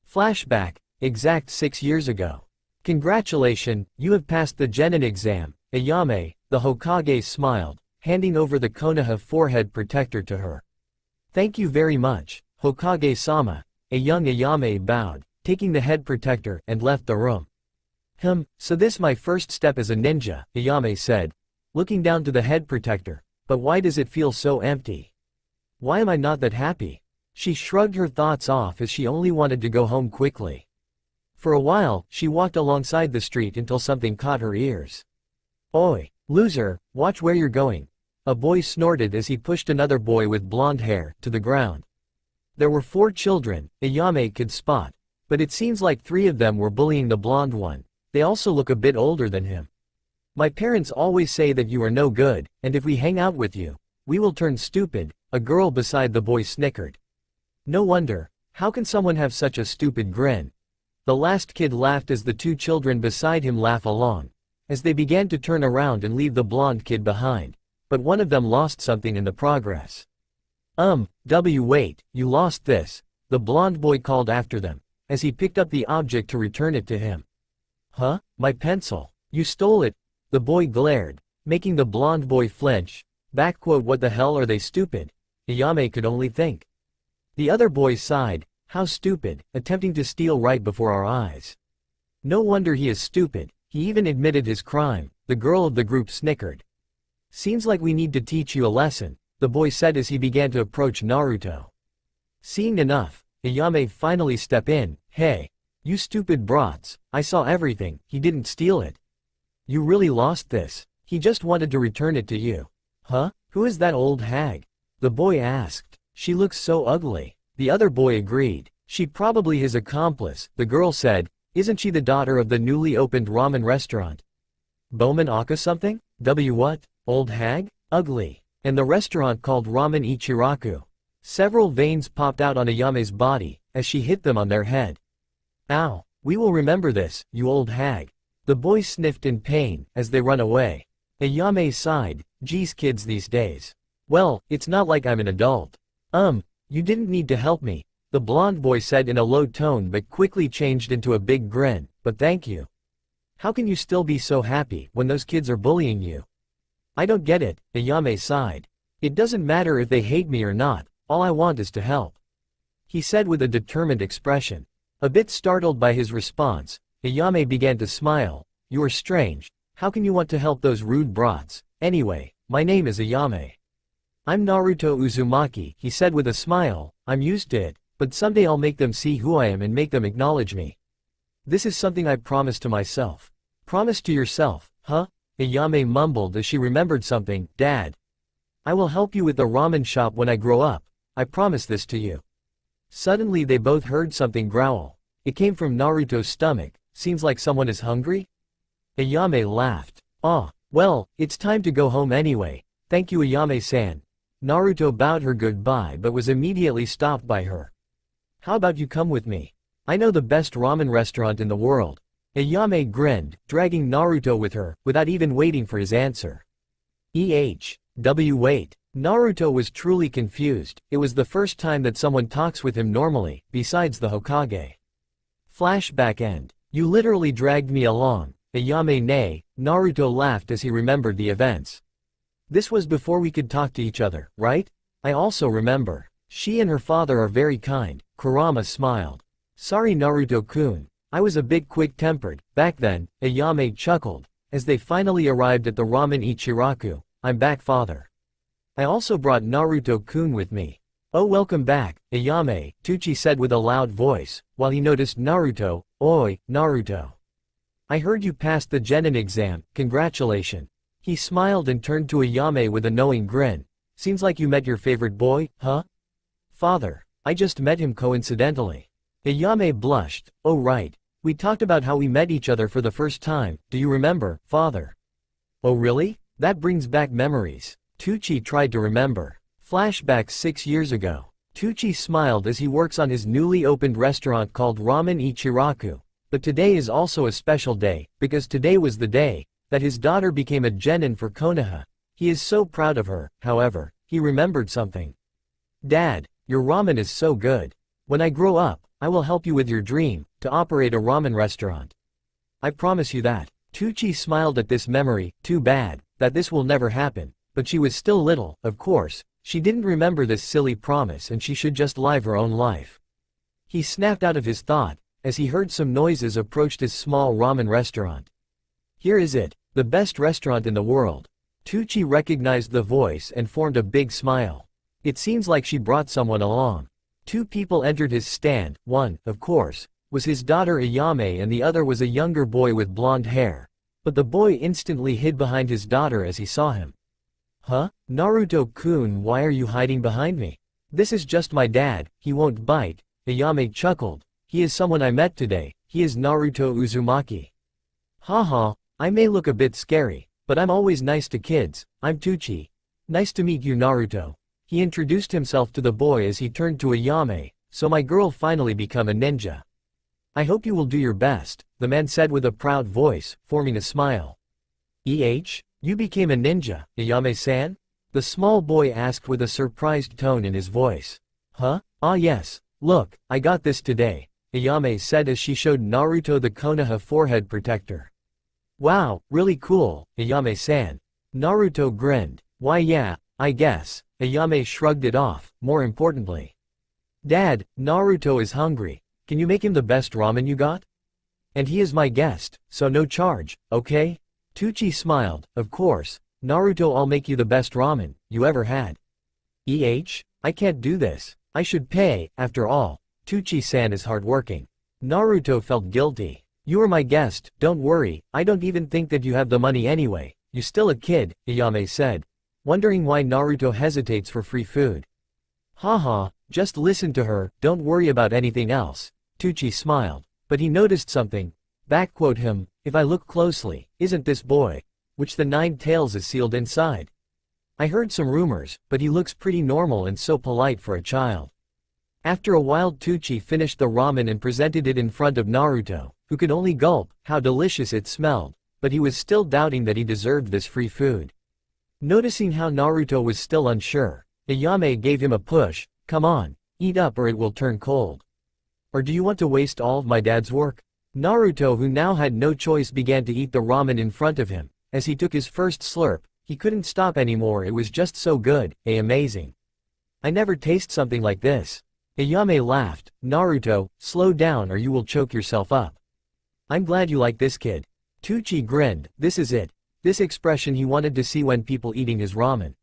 Flashback, exact 6 years ago. Congratulations, you have passed the genin exam. Ayame, the Hokage smiled, handing over the Konoha forehead protector to her. Thank you very much, Hokage-sama. A young Ayame bowed, taking the head protector, and left the room. So this my first step as a ninja, Ayame said, looking down to the head protector, but why does it feel so empty? Why am I not that happy? She shrugged her thoughts off as she only wanted to go home quickly. For a while, she walked alongside the street until something caught her ears. Oi, loser, watch where you're going. A boy snorted as he pushed another boy with blonde hair to the ground. There were 4 children, Ayame could spot, but it seems like 3 of them were bullying the blonde one. They also look a bit older than him. My parents always say that you are no good, and if we hang out with you, we will turn stupid, a girl beside the boy snickered. No wonder, how can someone have such a stupid grin? The last kid laughed as the 2 children beside him laughed along, as they began to turn around and leave the blonde kid behind, but one of them lost something in the progress. Wait, you lost this, the blonde boy called after them, as he picked up the object to return it to him. Huh? My pencil. You stole it, the boy glared, making the blonde boy flinch. What the hell are they stupid? Ayame could only think. The other boy sighed, how stupid, attempting to steal right before our eyes. No wonder he is stupid, he even admitted his crime, the girl of the group snickered. Seems like we need to teach you a lesson, the boy said as he began to approach Naruto. Seeing enough, Ayame finally stepped in, hey, you stupid brats, I saw everything, he didn't steal it. You really lost this, he just wanted to return it to you. Huh? Who is that old hag? The boy asked. She looks so ugly. The other boy agreed. She probably his accomplice, the girl said. Isn't she the daughter of the newly opened ramen restaurant? Bowman Aka something? What? Old hag? Ugly. And the restaurant called Ramen Ichiraku. Several veins popped out on Ayame's body, as she hit them on their head. Ow. We will remember this, you old hag. The boy sniffed in pain, as they run away. Ayame sighed, geez kids these days. Well, it's not like I'm an adult. You didn't need to help me, the blonde boy said in a low tone but quickly changed into a big grin, but thank you. How can you still be so happy when those kids are bullying you? I don't get it, Ayame sighed. It doesn't matter if they hate me or not, all I want is to help. He said with a determined expression. A bit startled by his response, Ayame began to smile. You are strange. How can you want to help those rude brats? Anyway, my name is Ayame. I'm Naruto Uzumaki, he said with a smile. I'm used to it, but someday I'll make them see who I am and make them acknowledge me. This is something I promised to myself. Promise to yourself, huh? Ayame mumbled as she remembered something. Dad. I will help you with the ramen shop when I grow up. I promise this to you. Suddenly they both heard something growl. It came from Naruto's stomach. Seems like someone is hungry? Ayame laughed. Ah, well, it's time to go home anyway. Thank you Ayame-san. Naruto bowed her goodbye but was immediately stopped by her. How about you come with me? I know the best ramen restaurant in the world. Ayame grinned, dragging Naruto with her, without even waiting for his answer. Wait. Naruto was truly confused. It was the first time that someone talks with him normally, besides the Hokage. Flashback end. You literally dragged me along. Ayame nay, Naruto laughed as he remembered the events. This was before we could talk to each other, right? I also remember. She and her father are very kind, Kurama smiled. Sorry Naruto-kun, I was a bit quick-tempered, back then, Ayame chuckled. As they finally arrived at the Ramen Ichiraku, I'm back father. I also brought Naruto-kun with me. Oh welcome back, Ayame, Tucci said with a loud voice, while he noticed Naruto. Oi, Naruto. I heard you passed the Genin exam, congratulations. He smiled and turned to Ayame with a knowing grin. Seems like you met your favorite boy, huh? Father, I just met him coincidentally. Ayame blushed. Oh right. We talked about how we met each other for the first time, do you remember, father? Oh really? That brings back memories. Tucci tried to remember. Flashback 6 years ago. Tucci smiled as he works on his newly opened restaurant called Ramen Ichiraku. But today is also a special day, because today was the day that his daughter became a genin for Konoha. He is so proud of her, however, he remembered something. Dad, your ramen is so good. When I grow up, I will help you with your dream, to operate a ramen restaurant. I promise you that. Tucci smiled at this memory. Too bad that this will never happen, but she was still little, of course. She didn't remember this silly promise and she should just live her own life. He snapped out of his thought, as he heard some noises approached his small ramen restaurant. Here is it, the best restaurant in the world. Tucci recognized the voice and formed a big smile. It seems like she brought someone along. 2 people entered his stand. One, of course, was his daughter Ayame and the other was a younger boy with blonde hair. But the boy instantly hid behind his daughter as he saw him. Huh? Naruto-kun, why are you hiding behind me? This is just my dad, he won't bite. Ayame chuckled. He is someone I met today, he is Naruto Uzumaki. Haha, I may look a bit scary, but I'm always nice to kids. I'm Tucci. Nice to meet you Naruto. He introduced himself to the boy as he turned to Ayame. So my girl finally become a ninja. I hope you will do your best, the man said with a proud voice, forming a smile. You became a ninja, Ayame-san? The small boy asked with a surprised tone in his voice. Huh? Ah yes, look, I got this today, Ayame said as she showed Naruto the Konoha forehead protector. Wow, really cool, Ayame-san. Naruto grinned. Why yeah, I guess. Ayame shrugged it off, more importantly. Dad, Naruto is hungry. Can you make him the best ramen you got? And he is my guest, so no charge, okay? Tucci smiled. Of course, Naruto, I'll make you the best ramen you ever had. I can't do this. I should pay, after all. Tucci-san is hardworking. Naruto felt guilty. You are my guest, don't worry, I don't even think that you have the money anyway. You're still a kid, Ayame said, wondering why Naruto hesitates for free food. Haha, just listen to her, don't worry about anything else. Tucci smiled, but he noticed something. Backquote him, if I look closely, isn't this boy, which the 9 tails is sealed inside? I heard some rumors, but he looks pretty normal and so polite for a child. After a while Tucci finished the ramen and presented it in front of Naruto, who could only gulp how delicious it smelled, but he was still doubting that he deserved this free food. Noticing how Naruto was still unsure, Ayame gave him a push. Come on, eat up or it will turn cold. Or do you want to waste all of my dad's work? Naruto, who now had no choice, began to eat the ramen in front of him. As he took his first slurp, he couldn't stop anymore. It was just so good, amazing. I never taste something like this. Ayame laughed. Naruto, slow down or you will choke yourself up. I'm glad you like this, kid. Tucci grinned. This is it. This expression he wanted to see when people eating his ramen.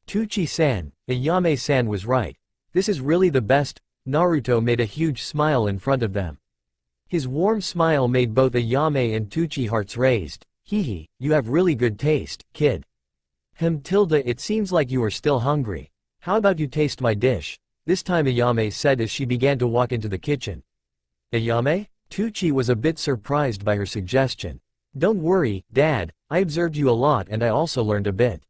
Tucci-san, Ayame-san was right. This is really the best. Naruto made a huge smile in front of them. His warm smile made both Ayame and Tucci hearts raised. Hehe, you have really good taste, kid. It seems like you are still hungry. How about you taste my dish? This time Ayame said as she began to walk into the kitchen. Ayame? Tucci was a bit surprised by her suggestion. Don't worry, Dad, I observed you a lot and I also learned a bit.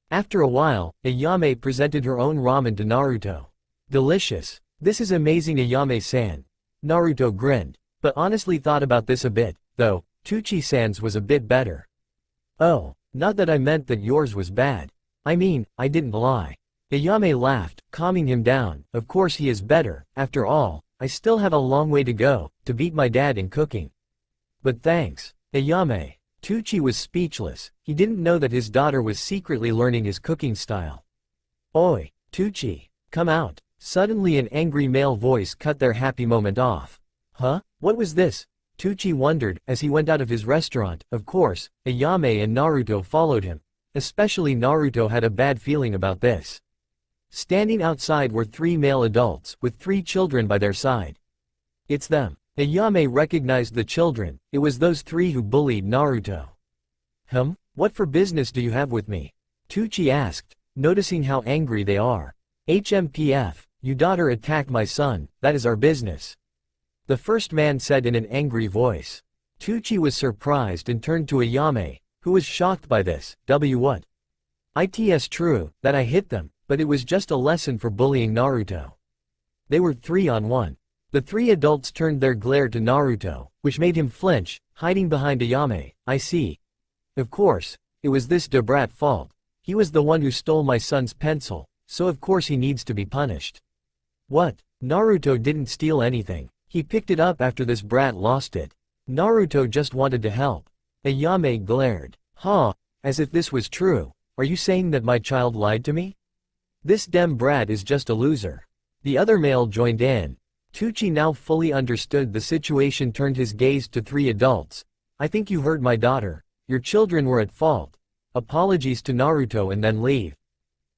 After a while, Ayame presented her own ramen to Naruto. Delicious. This is amazing, Ayame-san. Naruto grinned, but honestly thought about this a bit, though. Tucci-san's was a bit better. Oh, not that I meant that yours was bad. I mean, I didn't lie. Ayame laughed, calming him down. Of course he is better, after all, I still have a long way to go, to beat my dad in cooking. But thanks, Ayame. Tucci was speechless, he didn't know that his daughter was secretly learning his cooking style. Oi, Tucci, come out. Suddenly an angry male voice cut their happy moment off. Huh? What was this? Tucci wondered, as he went out of his restaurant. Of course, Ayame and Naruto followed him. Especially Naruto had a bad feeling about this. Standing outside were 3 male adults, with 3 children by their side. It's them. Ayame recognized the children. It was those 3 who bullied Naruto. What for business do you have with me? Tucci asked, noticing how angry they are. HMPF, your daughter attacked my son, that is our business. The first man said in an angry voice. Tucci was surprised and turned to Ayame, who was shocked by this. What? It's true, that I hit them, but it was just a lesson for bullying Naruto. They were 3-on-1. The 3 adults turned their glare to Naruto, which made him flinch, hiding behind Ayame. I see. Of course, it was this brat's fault. He was the one who stole my son's pencil, so of course he needs to be punished. What? Naruto didn't steal anything. He picked it up after this brat lost it. Naruto just wanted to help. Ayame glared. As if this was true. Are you saying that my child lied to me? This brat is just a loser. The other male joined in. Tucci now fully understood the situation, turned his gaze to 3 adults. I think you heard my daughter. Your children were at fault. Apologies to Naruto and then leave.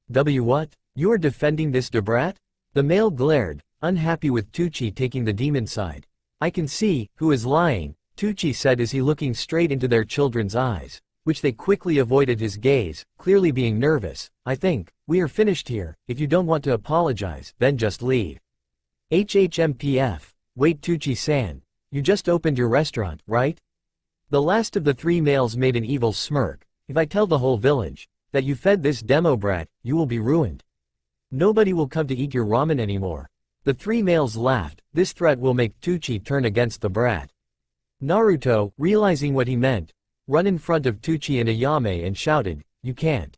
What? You are defending this brat? The male glared, unhappy with Tucci taking the demon side. I can see who is lying, Tucci said as he looking straight into their children's eyes, which they quickly avoided his gaze, clearly being nervous. I think, we are finished here. If you don't want to apologize, then just leave. HHMPF. Wait, Tucci-san. You just opened your restaurant, right? The last of the 3 males made an evil smirk. If I tell the whole village that you fed this brat, you will be ruined. Nobody will come to eat your ramen anymore. The 3 males laughed. This threat will make Tucci turn against the brat. Naruto, realizing what he meant, ran in front of Tucci and Ayame and shouted, you can't.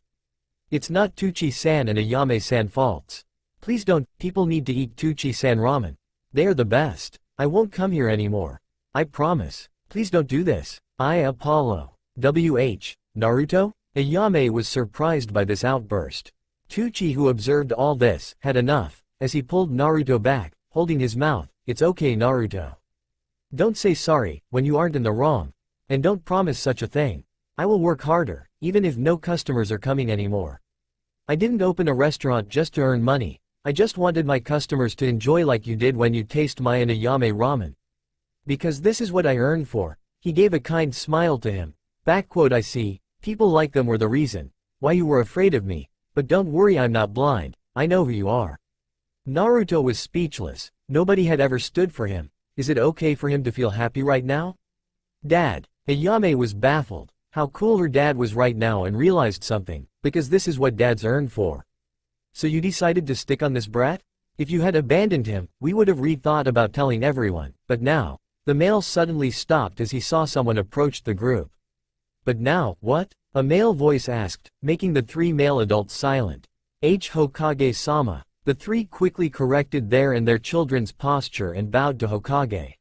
It's not Tucci-san and Ayame-san faults. Please don't, people need to eat Tucci-san ramen. They are the best. I won't come here anymore. I promise. Please don't do this. I Apollo. Naruto? Ayame was surprised by this outburst. Tucci, who observed all this, had enough, as he pulled Naruto back, holding his mouth. It's okay, Naruto. Don't say sorry, when you aren't in the wrong. And don't promise such a thing. I will work harder, even if no customers are coming anymore. I didn't open a restaurant just to earn money. I just wanted my customers to enjoy like you did when you taste my and Ayame ramen. Because this is what I earn for. He gave a kind smile to him. Backquote, I see, people like them were the reason why you were afraid of me. But don't worry, I'm not blind, I know who you are. Naruto was speechless. Nobody had ever stood for him. Is it okay for him to feel happy right now? Dad. Ayame was baffled. How cool her dad was right now, and realized something, because this is what dads earn for. So you decided to stick on this brat? If you had abandoned him, we would have rethought about telling everyone, but now, the male suddenly stopped as he saw someone approach the group. But now, what? A male voice asked, making the three male adults silent. Hokage-sama. The three quickly corrected their and their children's posture and bowed to Hokage.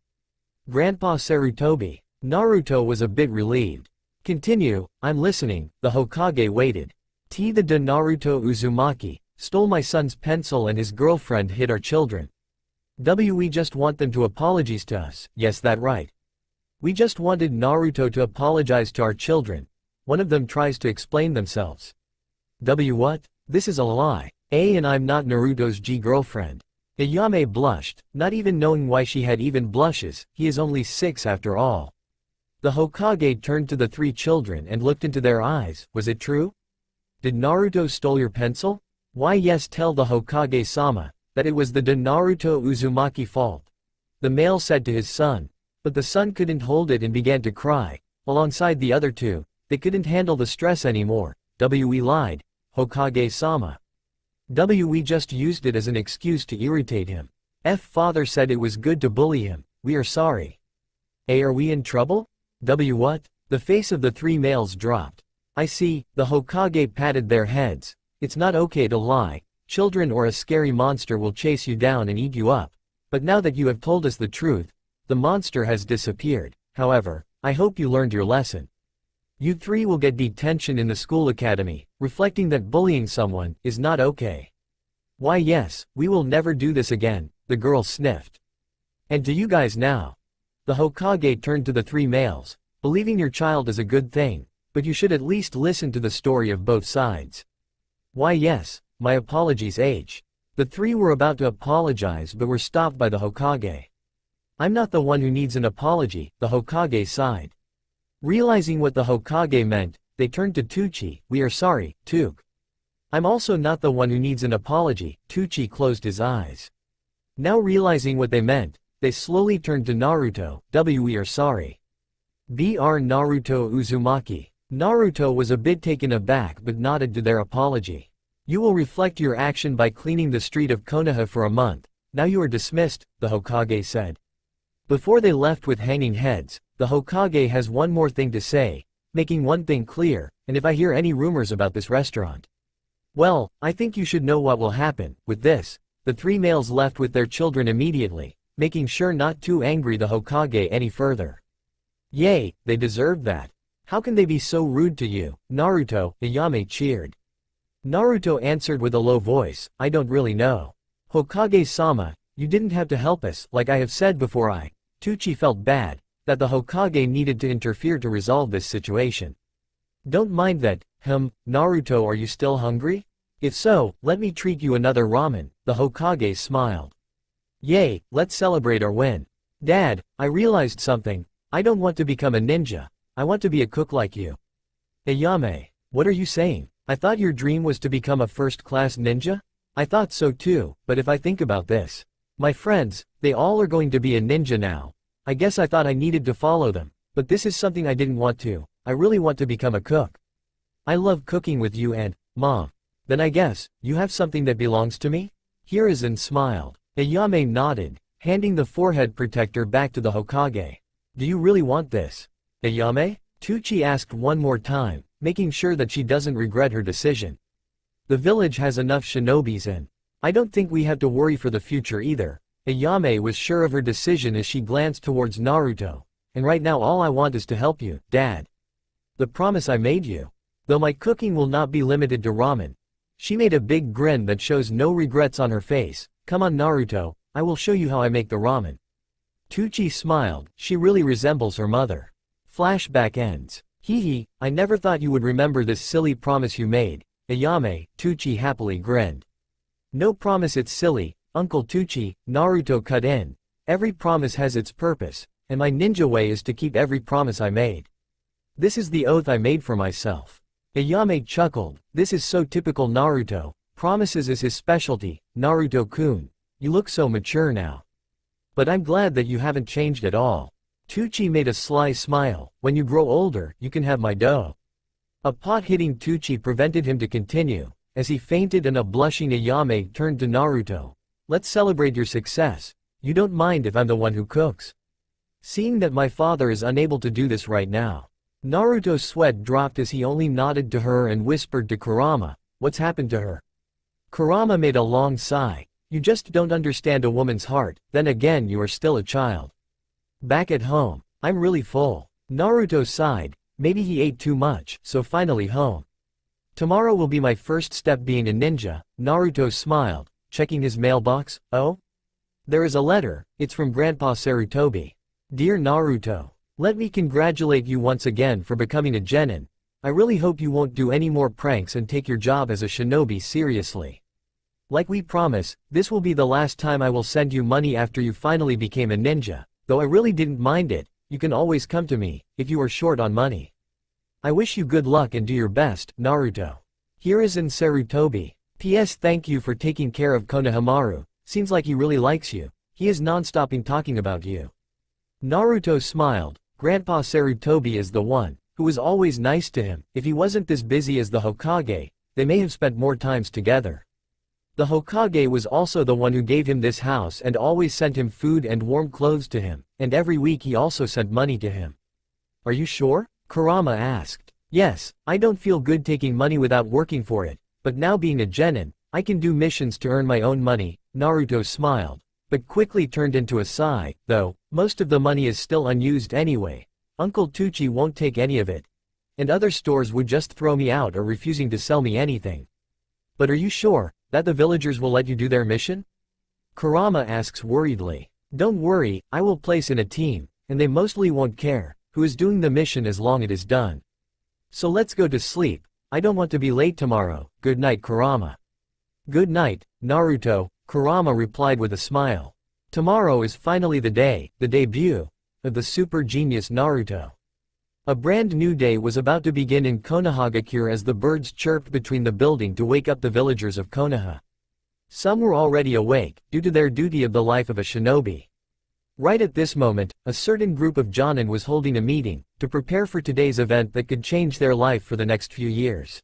Grandpa Sarutobi. Naruto was a bit relieved. Continue, I'm listening. The Hokage waited. The Naruto Uzumaki stole my son's pencil and his girlfriend hit our children. We just want them to apologize to us. Yes, that right. We just wanted Naruto to apologize to our children. One of them tries to explain themselves. What? This is a lie. And I'm not Naruto's girlfriend. Ayame blushed, not even knowing why she had even blushes. He is only 6 after all. The Hokage turned to the three children and looked into their eyes. Was it true? Did Naruto stole your pencil? Why yes, tell the Hokage-sama that it was the Naruto Uzumaki fault. The male said to his son. But the son couldn't hold it and began to cry. Alongside the other two, they couldn't handle the stress anymore. We lied. Hokage-sama. We just used it as an excuse to irritate him. Father said it was good to bully him. We are sorry. Are we in trouble? What? The face of the three males dropped. I see. The Hokage patted their heads. It's not okay to lie. Children or a scary monster will chase you down and eat you up. But now that you have told us the truth, the monster has disappeared. However, I hope you learned your lesson. You three will get detention in the school academy, reflecting that bullying someone is not okay. Why yes, we will never do this again, the girl sniffed. And to you guys now. The Hokage turned to the three males. Believing your child is a good thing, but you should at least listen to the story of both sides. Why yes, my apologies H. The three were about to apologize but were stopped by the Hokage. I'm not the one who needs an apology, the Hokage sighed. Realizing what the Hokage meant, they turned to Tucci. We are sorry, Tuk. I'm also not the one who needs an apology. Tucci closed his eyes. Now realizing what they meant, they slowly turned to Naruto. We are sorry. Br Naruto Uzumaki. Naruto was a bit taken aback but nodded to their apology. You will reflect your action by cleaning the street of Konoha for a month. Now you are dismissed, the Hokage said. Before they left with hanging heads, the Hokage has one more thing to say, making one thing clear, and if I hear any rumors about this restaurant, well, I think you should know what will happen. With this, the three males left with their children immediately, making sure not to angry the Hokage any further. Yay, they deserved that. How can they be so rude to you, Naruto? Ayame cheered. Naruto answered with a low voice, I don't really know. Hokage-sama, you didn't have to help us. Like I have said before, Tucci felt bad that the Hokage needed to interfere to resolve this situation. Don't mind that. Naruto, are you still hungry? If so, let me treat you another ramen. The Hokage smiled. Yay, let's celebrate our win. Dad, I realized something. I don't want to become a ninja. I want to be a cook like you. Ayame, what are you saying? I thought your dream was to become a first-class ninja? I thought so too, but if I think about this, my friends, they all are going to be a ninja now. I guess I thought I needed to follow them, but this is something I didn't want to. I really want to become a cook. I love cooking with you and, Mom. Then I guess, you have something that belongs to me? Hiruzen smiled. Ayame nodded, handing the forehead protector back to the Hokage. Do you really want this? Ayame? Tucci asked one more time, making sure that she doesn't regret her decision. The village has enough shinobis and I don't think we have to worry for the future either. Ayame was sure of her decision as she glanced towards Naruto. and right now all I want is to help you, Dad. The promise I made you. Though my cooking will not be limited to ramen. She made a big grin that shows no regrets on her face. Come on Naruto, I will show you how I make the ramen. Tucci smiled, she really resembles her mother. Flashback ends. Hee hee, I never thought you would remember this silly promise you made. Ayame, Tucci happily grinned. No promise, it's silly, Uncle Tucci, Naruto cut in. Every promise has its purpose, and my ninja way is to keep every promise I made. This is the oath I made for myself. Ayame chuckled, this is so typical Naruto, promises is his specialty, Naruto-kun. You look so mature now. But I'm glad that you haven't changed at all. Tucci made a sly smile, when you grow older, you can have my dough. A pot hitting Tucci prevented him to continue, as he fainted and a blushing Ayame turned to Naruto. Let's celebrate your success. You don't mind if I'm the one who cooks? Seeing that my father is unable to do this right now. Naruto's sweat dropped as he only nodded to her and whispered to Kurama, what's happened to her? Kurama made a long sigh. You just don't understand a woman's heart, then again you are still a child. Back at home, I'm really full. Naruto sighed, maybe he ate too much, so finally home. Tomorrow will be my first step being a ninja, Naruto smiled, checking his mailbox. Oh? There is a letter, it's from Grandpa Sarutobi. Dear Naruto. Let me congratulate you once again for becoming a genin. I really hope you won't do any more pranks and take your job as a shinobi seriously. Like we promise, this will be the last time I will send you money after you finally became a ninja, though I really didn't mind it. You can always come to me, if you are short on money. I wish you good luck and do your best, Naruto. Here is in Sarutobi. P.S. Thank you for taking care of Konohamaru, seems like he really likes you, he is non-stopping talking about you. Naruto smiled, Grandpa Sarutobi is the one, who was always nice to him. If he wasn't this busy as the Hokage, they may have spent more times together. The Hokage was also the one who gave him this house and always sent him food and warm clothes to him, and every week he also sent money to him. Are you sure? Kurama asked. Yes, I don't feel good taking money without working for it, but now being a genin, I can do missions to earn my own money, Naruto smiled, but quickly turned into a sigh, though, most of the money is still unused anyway. Uncle Tucci won't take any of it. And other stores would just throw me out or refusing to sell me anything. But are you sure that the villagers will let you do their mission? Kurama asks worriedly. Don't worry, I will place in a team, and they mostly won't care who is doing the mission as long as it is done. So let's go to sleep, I don't want to be late tomorrow. Good night Kurama. Good night, Naruto, Kurama replied with a smile. Tomorrow is finally the day, the debut of the super genius Naruto. A brand new day was about to begin in Konohagakure as the birds chirped between the building to wake up the villagers of Konoha. Some were already awake, due to their duty of the life of a shinobi. Right at this moment, a certain group of jonin was holding a meeting, to prepare for today's event that could change their life for the next few years.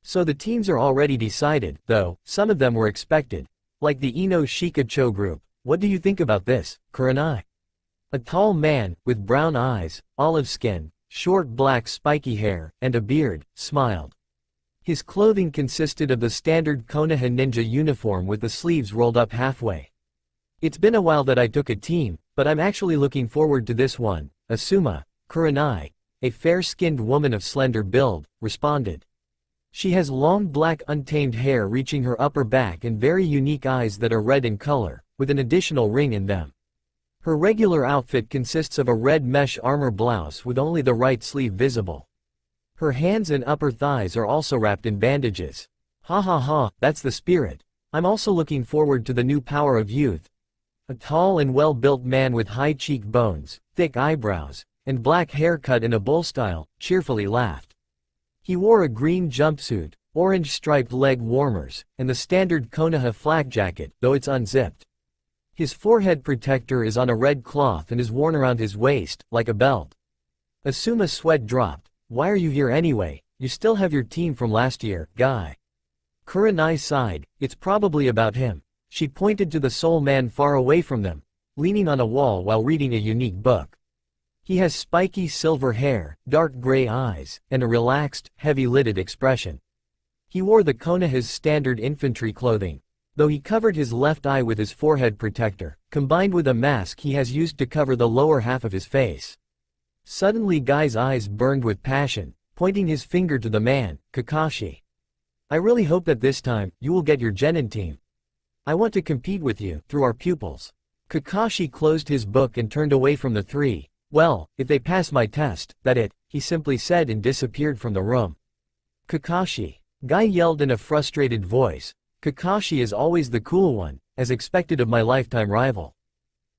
So the teams are already decided, though, some of them were expected, like the Ino Shikacho group. What do you think about this, Kurenai? A tall man, with brown eyes, olive skin, short black spiky hair, and a beard, smiled. His clothing consisted of the standard Konoha ninja uniform with the sleeves rolled up halfway. It's been a while that I took a team, but I'm actually looking forward to this one, Asuma, Kurenai, a fair-skinned woman of slender build, responded. She has long black untamed hair reaching her upper back and very unique eyes that are red in color, with an additional ring in them. Her regular outfit consists of a red mesh armor blouse with only the right sleeve visible. Her hands and upper thighs are also wrapped in bandages. Ha ha ha, that's the spirit. I'm also looking forward to the new power of youth. A tall and well-built man with high cheekbones, thick eyebrows, and black hair cut in a bowl style, cheerfully laughed. He wore a green jumpsuit, orange striped leg warmers, and the standard Konoha flak jacket, though it's unzipped. His forehead protector is on a red cloth and is worn around his waist, like a belt. Asuma's sweat dropped. Why are you here anyway? You still have your team from last year, guy. Kurenai sighed, it's probably about him. She pointed to the soul man far away from them, leaning on a wall while reading a unique book. He has spiky silver hair, dark gray eyes, and a relaxed, heavy-lidded expression. He wore the Konoha's standard infantry clothing, though he covered his left eye with his forehead protector, combined with a mask he has used to cover the lower half of his face. Suddenly Guy's eyes burned with passion, pointing his finger to the man, Kakashi. I really hope that this time, you will get your genin team. I want to compete with you, through our pupils. Kakashi closed his book and turned away from the three. Well, if they pass my test, that it, he simply said and disappeared from the room. Kakashi. Guy yelled in a frustrated voice. Kakashi is always the cool one, as expected of my lifetime rival.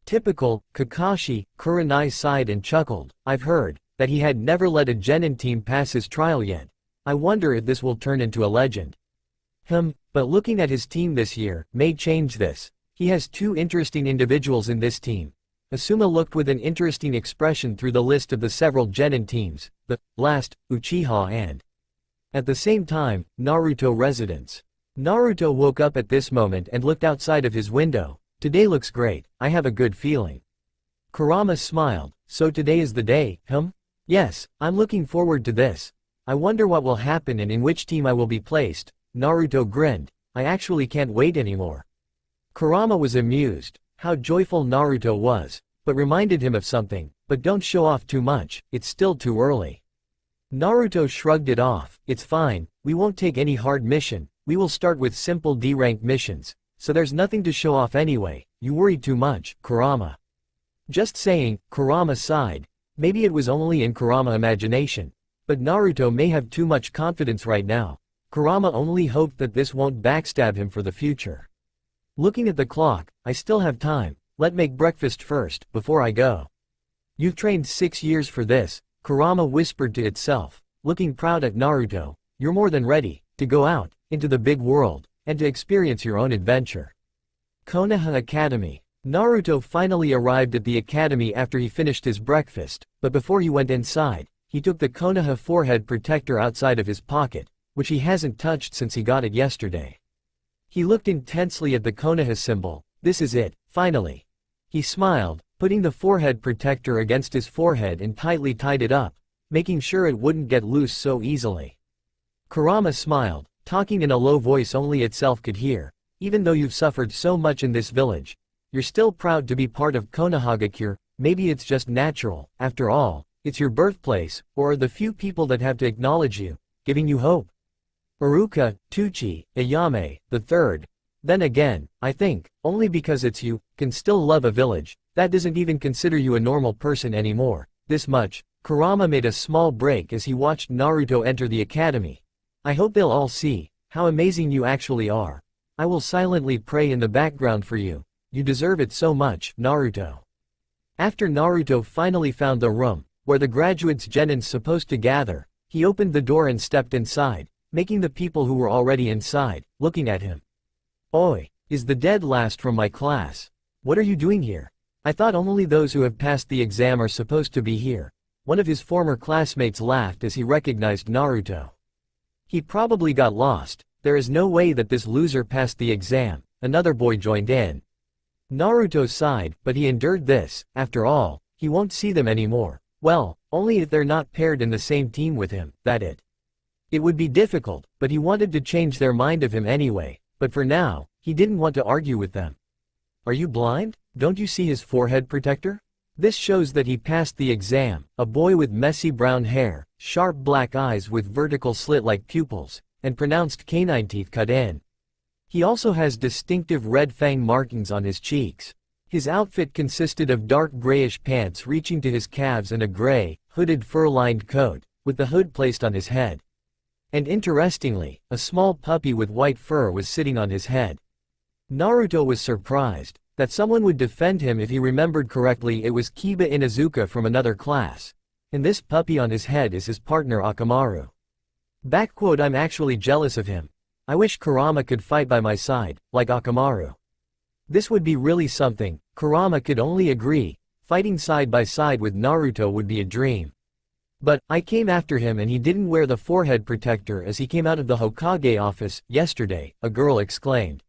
Typical, Kakashi. Kurenai sighed and chuckled. I've heard that he had never let a genin team pass his trial yet. I wonder if this will turn into a legend. But looking at his team this year, may change this. He has two interesting individuals in this team. Asuma looked with an interesting expression through the list of the several genin teams, the last, Uchiha and at the same time, Naruto residents. Naruto woke up at this moment and looked outside of his window. Today looks great, I have a good feeling. Kurama smiled, so today is the day, Yes, I'm looking forward to this. I wonder what will happen and in which team I will be placed. Naruto grinned, I actually can't wait anymore. Kurama was amused, how joyful Naruto was, but reminded him of something, but don't show off too much, it's still too early. Naruto shrugged it off, it's fine, we won't take any hard mission, we will start with simple D-rank missions, so there's nothing to show off anyway, you worry too much, Kurama. Just saying, Kurama sighed, maybe it was only in Kurama imagination, but Naruto may have too much confidence right now. Kurama only hoped that this won't backstab him for the future. Looking at the clock, I still have time, let make breakfast first, before I go. You've trained 6 years for this, Kurama whispered to itself, looking proud at Naruto, you're more than ready, to go out, into the big world, and to experience your own adventure. Konoha Academy. Naruto finally arrived at the academy after he finished his breakfast, but before he went inside, he took the Konoha forehead protector outside of his pocket, which he hasn't touched since he got it yesterday. He looked intensely at the Konoha symbol, this is it, finally. He smiled, putting the forehead protector against his forehead and tightly tied it up, making sure it wouldn't get loose so easily. Kurama smiled, talking in a low voice only itself could hear, even though you've suffered so much in this village, you're still proud to be part of Konohagakure, maybe it's just natural, after all, it's your birthplace, or are the few people that have to acknowledge you, giving you hope. Iruka, Tuchi, Ayame, the third. Then again, I think, only because it's you, can still love a village, that doesn't even consider you a normal person anymore. This much, Kurama made a small break as he watched Naruto enter the academy. I hope they'll all see, how amazing you actually are. I will silently pray in the background for you. You deserve it so much, Naruto. After Naruto finally found the room, where the graduates Genin's supposed to gather, he opened the door and stepped inside, making the people who were already inside, looking at him. Oi, is the dead last from my class? What are you doing here? I thought only those who have passed the exam are supposed to be here. One of his former classmates laughed as he recognized Naruto. He probably got lost, there is no way that this loser passed the exam, another boy joined in. Naruto sighed, but he endured this, after all, he won't see them anymore. Well, only if they're not paired in the same team with him, that it. It would be difficult, but he wanted to change their mind of him anyway, but for now, he didn't want to argue with them. Are you blind? Don't you see his forehead protector? This shows that he passed the exam, a boy with messy brown hair, sharp black eyes with vertical slit-like pupils, and pronounced canine teeth cut in. He also has distinctive red fang markings on his cheeks. His outfit consisted of dark grayish pants reaching to his calves and a gray, hooded fur-lined coat, with the hood placed on his head. And interestingly, a small puppy with white fur was sitting on his head. Naruto was surprised that someone would defend him. If he remembered correctly, it was Kiba Inuzuka from another class. And this puppy on his head is his partner Akamaru. I'm actually jealous of him. I wish Kurama could fight by my side, like Akamaru. This would be really something. Kurama could only agree, fighting side by side with Naruto would be a dream. But, I came after him and he didn't wear the forehead protector as he came out of the Hokage office, yesterday, a girl exclaimed.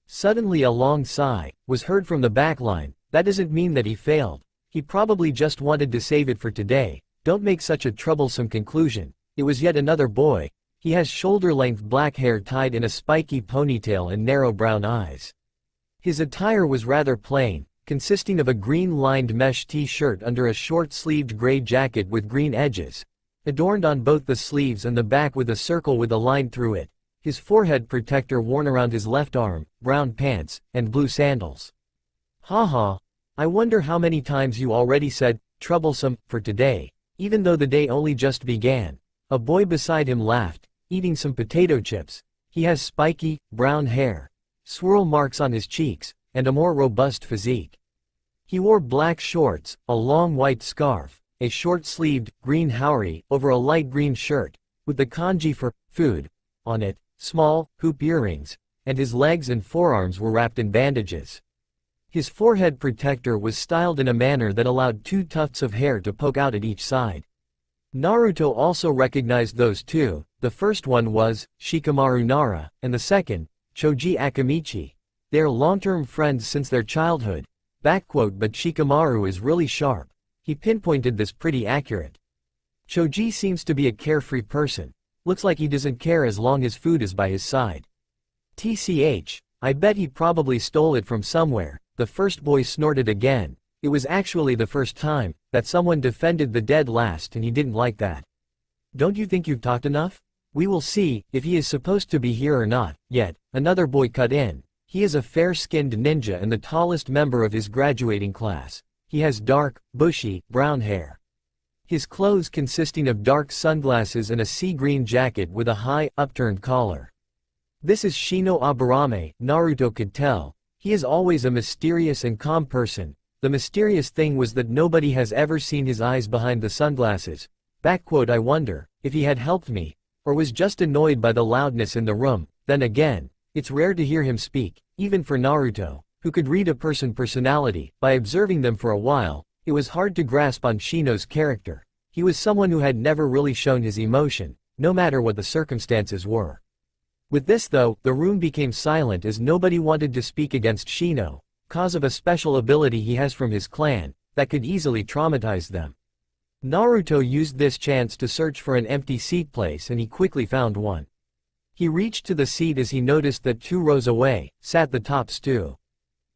Suddenly a long sigh was heard from the back line. That doesn't mean that he failed. He probably just wanted to save it for today. Don't make such a troublesome conclusion. It was yet another boy. He has shoulder-length black hair tied in a spiky ponytail and narrow brown eyes. His attire was rather plain, consisting of a green-lined mesh t-shirt under a short-sleeved gray jacket with green edges, adorned on both the sleeves and the back with a circle with a line through it, his forehead protector worn around his left arm, brown pants, and blue sandals. Haha, I wonder how many times you already said, troublesome, for today, even though the day only just began. A boy beside him laughed, eating some potato chips. He has spiky, brown hair, swirl marks on his cheeks, and a more robust physique. He wore black shorts, a long white scarf, a short-sleeved, green haori, over a light green shirt, with the kanji for food on it, small, hoop earrings, and his legs and forearms were wrapped in bandages. His forehead protector was styled in a manner that allowed 2 tufts of hair to poke out at each side. Naruto also recognized those two. The first one was Shikamaru Nara, and the second, Choji Akamichi. They are long-term friends since their childhood. But Shikamaru is really sharp. He pinpointed this pretty accurate. Choji seems to be a carefree person. Looks like he doesn't care as long as food is by his side. TCH, I bet he probably stole it from somewhere. The first boy snorted again. It was actually the first time that someone defended the dead last, and he didn't like that. Don't you think you've talked enough? We will see if he is supposed to be here or not. Yet another boy cut in. He is a fair-skinned ninja and the tallest member of his graduating class. He has dark, bushy, brown hair. His clothes consisting of dark sunglasses and a sea green jacket with a high, upturned collar. This is Shino Aburame, Naruto could tell. He is always a mysterious and calm person. The mysterious thing was that nobody has ever seen his eyes behind the sunglasses. I wonder if he had helped me, or was just annoyed by the loudness in the room. Then again, it's rare to hear him speak, even for Naruto, who could read a person's personality. By observing them for a while, it was hard to grasp on Shino's character. He was someone who had never really shown his emotion, no matter what the circumstances were. With this though, the room became silent as nobody wanted to speak against Shino, cause of a special ability he has from his clan, that could easily traumatize them. Naruto used this chance to search for an empty seat place and he quickly found one. He reached to the seat as he noticed that 2 rows away, sat the top stew.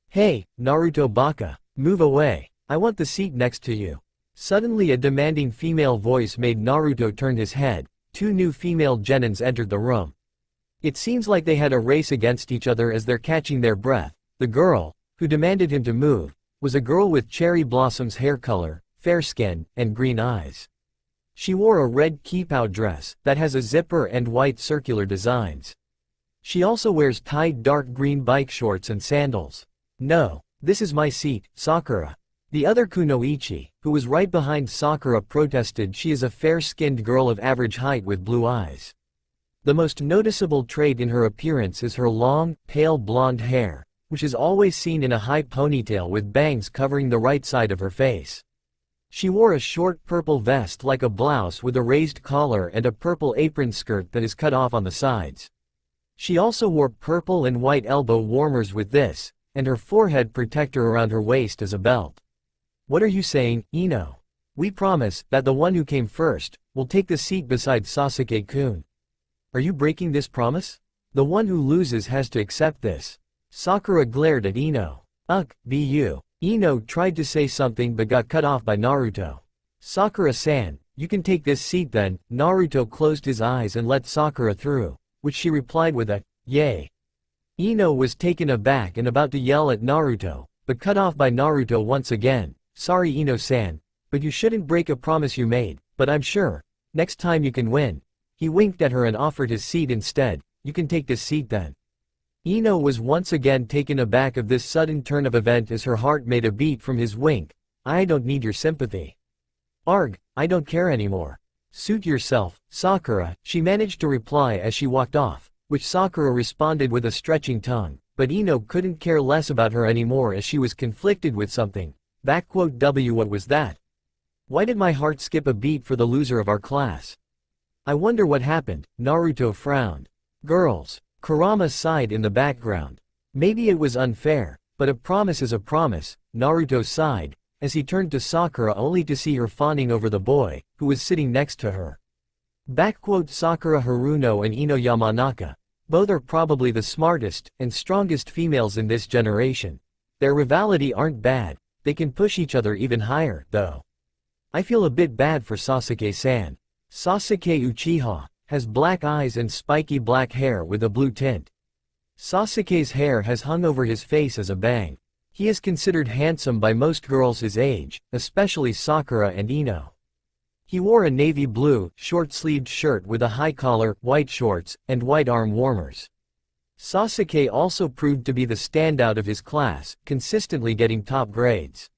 Hey, Naruto Baka, move away, I want the seat next to you. Suddenly a demanding female voice made Naruto turn his head. 2 new female genins entered the room. It seems like they had a race against each other as they're catching their breath. The girl, who demanded him to move, was a girl with cherry blossoms hair color, fair skin, and green eyes. She wore a red kipao dress that has a zipper and white circular designs. She also wears tight dark green bike shorts and sandals. No, this is my seat, Sakura. The other kunoichi, who was right behind Sakura, protested. She is a fair-skinned girl of average height with blue eyes. The most noticeable trait in her appearance is her long, pale blonde hair, which is always seen in a high ponytail with bangs covering the right side of her face. She wore a short purple vest like a blouse with a raised collar and a purple apron skirt that is cut off on the sides. She also wore purple and white elbow warmers with this, and her forehead protector around her waist as a belt. What are you saying, Ino? We promise that the one who came first will take the seat beside Sasuke-kun. Are you breaking this promise? The one who loses has to accept this. Sakura glared at Ino. Bu. Ino tried to say something but got cut off by Naruto. Sakura-san, you can take this seat then. Naruto closed his eyes and let Sakura through, which she replied with a, yay. Ino was taken aback and about to yell at Naruto, but cut off by Naruto once again. Sorry Ino-san, but you shouldn't break a promise you made, but I'm sure, next time you can win. He winked at her and offered his seat instead. You can take this seat then. Ino was once again taken aback of this sudden turn of event as her heart made a beat from his wink. I don't need your sympathy. Arg, I don't care anymore. Suit yourself, Sakura, she managed to reply as she walked off, which Sakura responded with a stretching tongue, but Ino couldn't care less about her anymore as she was conflicted with something. What was that? Why did my heart skip a beat for the loser of our class? I wonder what happened. Naruto frowned. Girls. Kurama sighed in the background. Maybe it was unfair, but a promise is a promise, Naruto sighed, as he turned to Sakura only to see her fawning over the boy, who was sitting next to her. Sakura Haruno and Ino Yamanaka. Both are probably the smartest and strongest females in this generation. Their rivalry aren't bad, they can push each other even higher, though. I feel a bit bad for Sasuke-san. Sasuke Uchiha has black eyes and spiky black hair with a blue tint. Sasuke's hair has hung over his face as a bang. He is considered handsome by most girls his age, especially Sakura and Ino. He wore a navy blue, short-sleeved shirt with a high collar, white shorts, and white arm warmers. Sasuke also proved to be the standout of his class, consistently getting top grades.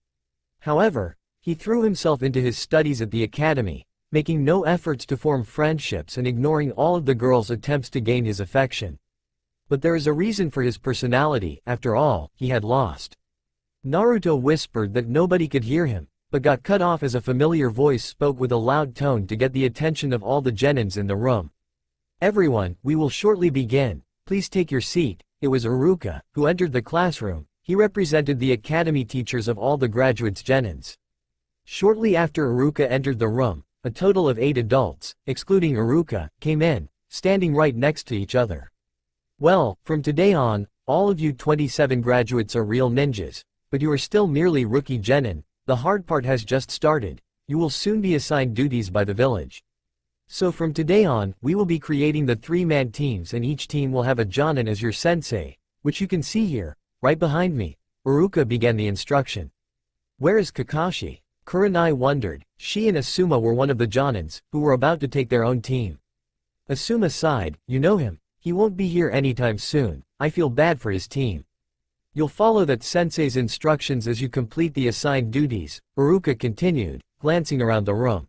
However, he threw himself into his studies at the academy, making no efforts to form friendships and ignoring all of the girls' attempts to gain his affection. But there is a reason for his personality. After all, he had lost. Naruto whispered that nobody could hear him, but got cut off as a familiar voice spoke with a loud tone to get the attention of all the genins in the room. Everyone, we will shortly begin. Please take your seat. It was Iruka, who entered the classroom. He represented the academy teachers of all the graduates' genins. Shortly after Iruka entered the room, a total of 8 adults, excluding Iruka, came in, standing right next to each other. Well, from today on, all of you 27 graduates are real ninjas, but you are still merely rookie genin. The hard part has just started. You will soon be assigned duties by the village. So from today on, we will be creating the 3-man teams and each team will have a Jonin as your sensei, which you can see here, right behind me. Iruka began the instruction. Where is Kakashi? Kurenai wondered. She and Asuma were one of the Jonins, who were about to take their own team. Asuma sighed. You know him. He won't be here anytime soon. I feel bad for his team. You'll follow that sensei's instructions as you complete the assigned duties, Iruka continued, glancing around the room.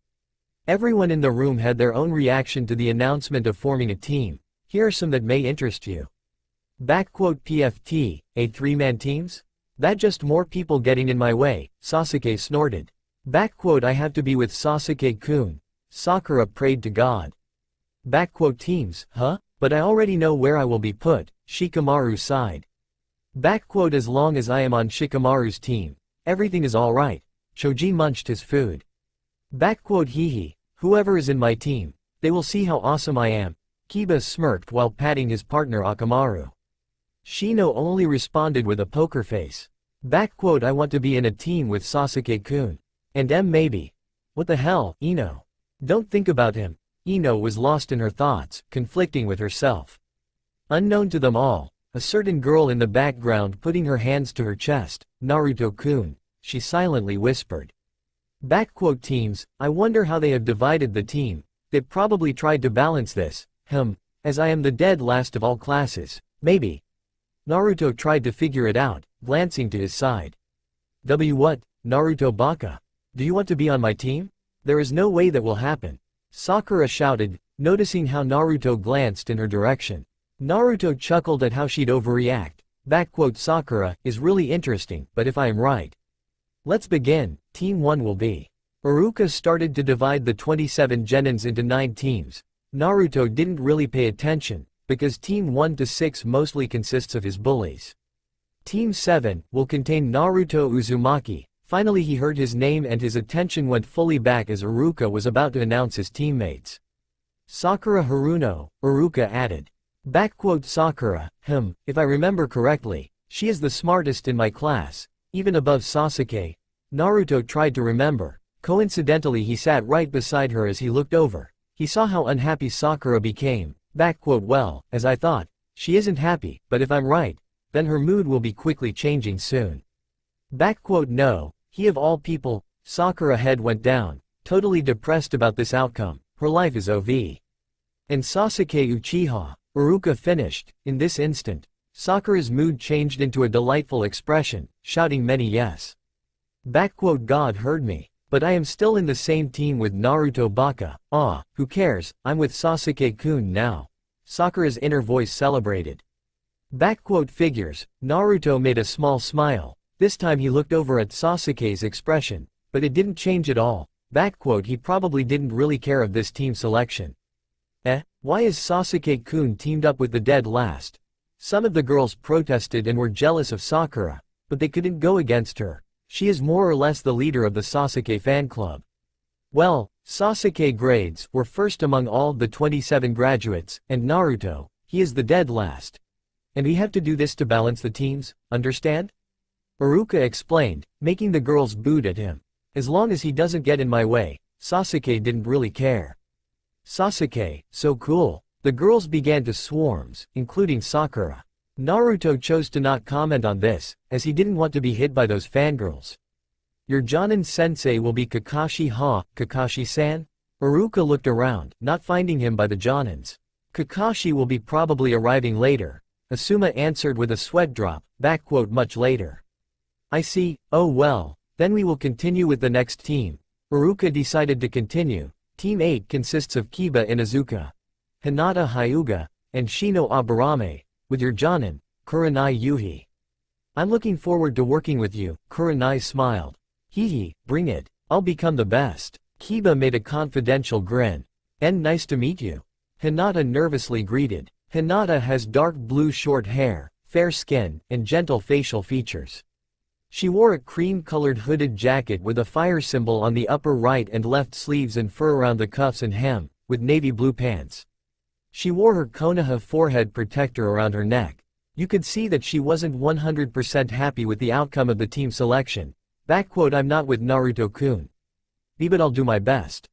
Everyone in the room had their own reaction to the announcement of forming a team. Here are some that may interest you. PFT, a 3-man teams? That just more people getting in my way, Sasuke snorted. I have to be with Sasuke-kun. Sakura prayed to God. Teams, huh? But I already know where I will be put, Shikamaru sighed. As long as I am on Shikamaru's team, everything is alright. Choji munched his food. Hehe, whoever is in my team, they will see how awesome I am. Kiba smirked while patting his partner Akamaru. Shino only responded with a poker face. I want to be in a team with Sasuke-kun. And maybe. What the hell, Ino? Don't think about him. Ino was lost in her thoughts, conflicting with herself. Unknown to them all, a certain girl in the background putting her hands to her chest, Naruto-kun, she silently whispered. Teams, I wonder how they have divided the team. They probably tried to balance this, as I am the dead last of all classes, maybe. Naruto tried to figure it out, glancing to his side. What, Naruto Baka? Do you want to be on my team? There is no way that will happen. Sakura shouted, noticing how Naruto glanced in her direction. Naruto chuckled at how she'd overreact. Sakura is really interesting, but if I am right. Let's begin. Team 1 will be. Iruka started to divide the 27 genins into 9 teams. Naruto didn't really pay attention, because Team 1 to 6 mostly consists of his bullies. Team 7 will contain Naruto Uzumaki. Finally he heard his name and his attention went fully back as Iruka was about to announce his teammates. Sakura Haruno, Iruka added. Sakura, if I remember correctly, she is the smartest in my class, even above Sasuke. Naruto tried to remember. Coincidentally he sat right beside her as he looked over. He saw how unhappy Sakura became. Well, as I thought, she isn't happy, but if I'm right, then her mood will be quickly changing soon. No, he of all people, Sakura head went down, totally depressed about this outcome. Her life is OV. And Sasuke Uchiha, Iruka finished. In this instant, Sakura's mood changed into a delightful expression, shouting many yes. God heard me. But I am still in the same team with Naruto Baka. Who cares, I'm with Sasuke-kun now. Sakura's inner voice celebrated. Figures, Naruto made a small smile. This time he looked over at Sasuke's expression, but it didn't change at all. He probably didn't really care of this team selection. Why is Sasuke-kun teamed up with the dead last? Some of the girls protested and were jealous of Sakura, but they couldn't go against her. She is more or less the leader of the Sasuke fan club. Well, Sasuke grades were first among all the 27 graduates, and Naruto, he is the dead last. And we have to do this to balance the teams, understand? Iruka explained, making the girls boot at him. As long as he doesn't get in my way, Sasuke didn't really care. Sasuke, so cool. The girls began to swarms, including Sakura. Naruto chose to not comment on this, as he didn't want to be hit by those fangirls. Your Jonin sensei will be Kakashi ha, Kakashi-san? Iruka looked around, not finding him by the Jonins. Kakashi will be probably arriving later, Asuma answered with a sweat drop, much later. I see, oh well, then we will continue with the next team. Iruka decided to continue. Team 8 consists of Kiba Inuzuka, Hinata Hyuga, and Shino Aburame, with your Jonin, Kurenai Yuhi. I'm looking forward to working with you, Kurenai smiled. Hee, bring it, I'll become the best. Kiba made a confidential grin. And nice to meet you. Hinata nervously greeted. Hinata has dark blue short hair, fair skin, and gentle facial features. She wore a cream-colored hooded jacket with a fire symbol on the upper right and left sleeves and fur around the cuffs and hem, with navy blue pants. She wore her Konoha forehead protector around her neck. You could see that she wasn't 100% happy with the outcome of the team selection. I'm not with Naruto-kun. But I'll do my best.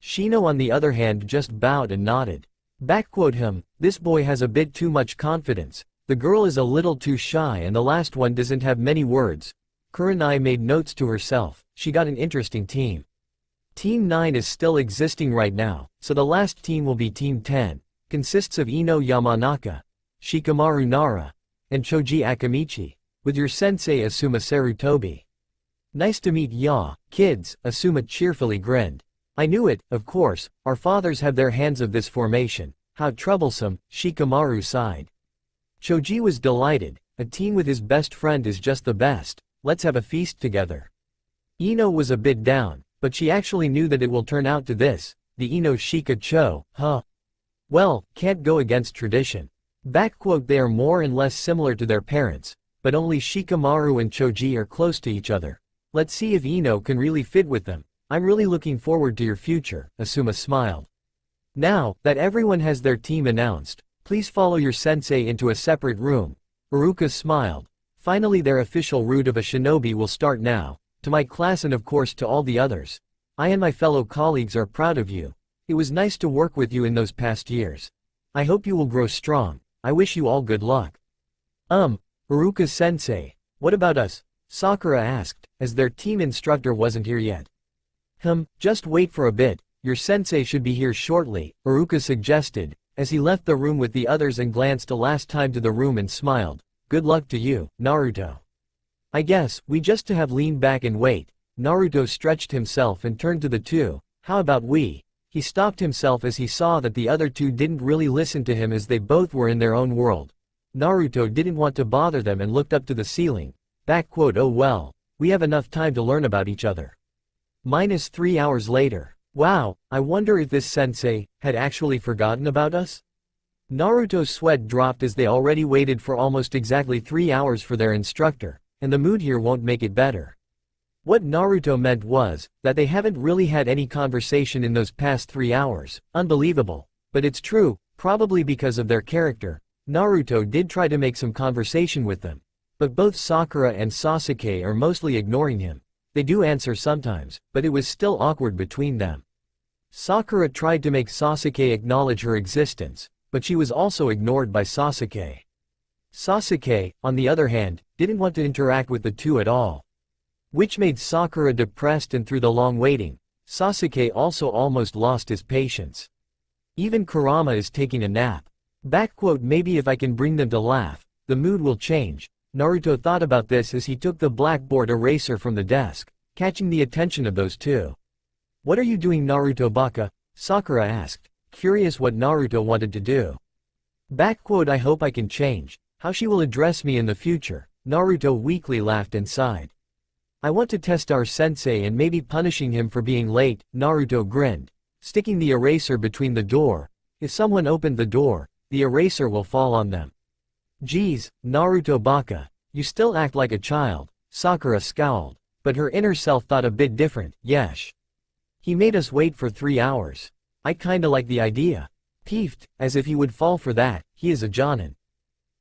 Shino on the other hand just bowed and nodded. This boy has a bit too much confidence. The girl is a little too shy and the last one doesn't have many words. Kurenai made notes to herself. She got an interesting team. Team 9 is still existing right now, so the last team will be Team 10. Consists of Ino Yamanaka, Shikamaru Nara, and Choji Akamichi, with your sensei Asuma Sarutobi. Nice to meet ya, kids, Asuma cheerfully grinned. I knew it, of course, our fathers have their hands of this formation. How troublesome, Shikamaru sighed. Choji was delighted, a team with his best friend is just the best, let's have a feast together. Ino was a bit down, but she actually knew that it will turn out to this, the Ino Shika Cho, huh? Well, can't go against tradition. They are more and less similar to their parents, but only Shikamaru and Choji are close to each other. Let's see if Ino can really fit with them. I'm really looking forward to your future, Asuma smiled. Now, that everyone has their team announced, please follow your sensei into a separate room. Iruka smiled. Finally their official route of a shinobi will start now, to my class and of course to all the others. I and my fellow colleagues are proud of you. It was nice to work with you in those past years. I hope you will grow strong. I wish you all good luck. Iruka-sensei, what about us? Sakura asked, as their team instructor wasn't here yet. Just wait for a bit, your sensei should be here shortly, Iruka suggested, as he left the room with the others and glanced a last time to the room and smiled. Good luck to you, Naruto. I guess, we just to have lean back and wait. Naruto stretched himself and turned to the two. How about we? He stopped himself as he saw that the other two didn't really listen to him as they both were in their own world. Naruto didn't want to bother them and looked up to the ceiling. Oh well, we have enough time to learn about each other. -3 hours later. Wow, I wonder if this sensei had actually forgotten about us? Naruto's sweat dropped as they already waited for almost exactly 3 hours for their instructor, and the mood here won't make it better. What Naruto meant was that they haven't really had any conversation in those past 3 hours. Unbelievable, but it's true, probably because of their character. Naruto did try to make some conversation with them, but both Sakura and Sasuke are mostly ignoring him. They do answer sometimes, but it was still awkward between them. Sakura tried to make Sasuke acknowledge her existence, but she was also ignored by Sasuke. Sasuke, on the other hand, didn't want to interact with the two at all, which made Sakura depressed, and through the long waiting, Sasuke also almost lost his patience. Even Kurama is taking a nap. Maybe if I can bring them to laugh, the mood will change. Naruto thought about this as he took the blackboard eraser from the desk, catching the attention of those two. What are you doing, Naruto Baka? Sakura asked, curious what Naruto wanted to do. I hope I can change how she will address me in the future. Naruto weakly laughed and sighed. I want to test our sensei and maybe punishing him for being late, Naruto grinned, sticking the eraser between the door. If someone opened the door, the eraser will fall on them. Geez, Naruto Baka, you still act like a child, Sakura scowled, but her inner self thought a bit different. Yesh. He made us wait for 3 hours. I kinda like the idea. Peeved, as if he would fall for that, he is a jonin.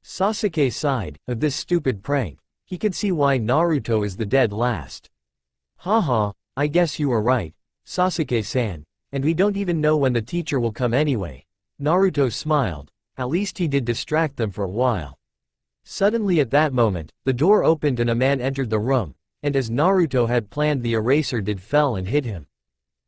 Sasuke sighed, of this stupid prank. He could see why Naruto is the dead last. Haha, I guess you are right, Sasuke-san, and we don't even know when the teacher will come anyway. Naruto smiled. At least he did distract them for a while. Suddenly at that moment, the door opened and a man entered the room, and as Naruto had planned, the eraser did fell and hit him.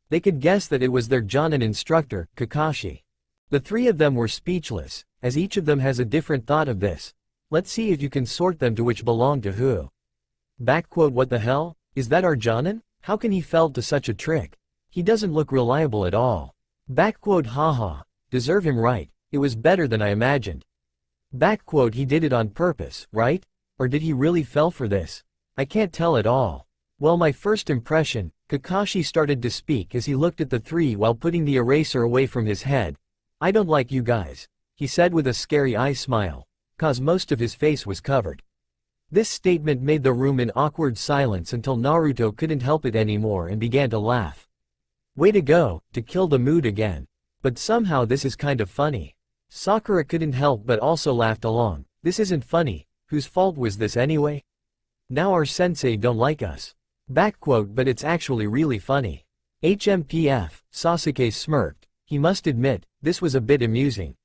They could guess that it was their Jonin instructor, Kakashi. The three of them were speechless, as each of them has a different thought of this. Let's see if you can sort them to which belong to who. What the hell? Is that our Jonin? How can he fell to such a trick? He doesn't look reliable at all. Haha, deserve him right, it was better than I imagined. He did it on purpose, right? Or did he really fell for this? I can't tell at all. Well, my first impression, Kakashi started to speak as he looked at the three while putting the eraser away from his head. I don't like you guys, he said with a scary eye smile, cause most of his face was covered. This statement made the room in awkward silence until Naruto couldn't help it anymore and began to laugh. Way to go, to kill the mood again. But somehow this is kind of funny. Sakura couldn't help but also laughed along. This isn't funny, whose fault was this anyway? Now our sensei don't like us. But it's actually really funny. HMPF, Sasuke smirked. He must admit, this was a bit amusing.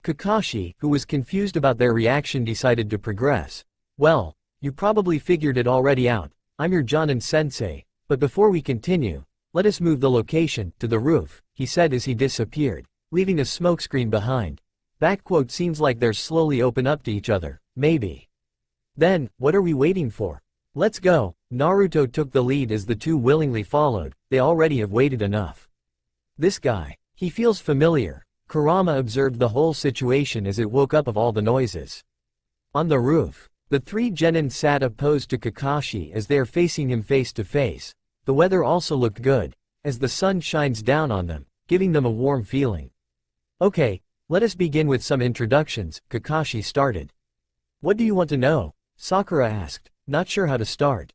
Kakashi, who was confused about their reaction, decided to progress. Well, you probably figured it already out. I'm your Jonin sensei, but before we continue, let us move the location to the roof, he said as he disappeared, leaving a smokescreen behind. Seems like they're slowly open up to each other, maybe. Then, what are we waiting for? Let's go. Naruto took the lead as the two willingly followed. They already have waited enough. This guy, he feels familiar. Kurama observed the whole situation as it woke up of all the noises. On the roof, the three genin sat opposed to Kakashi as they are facing him face to face. The weather also looked good, as the sun shines down on them, giving them a warm feeling. Okay, let us begin with some introductions, Kakashi started. What do you want to know? Sakura asked, not sure how to start.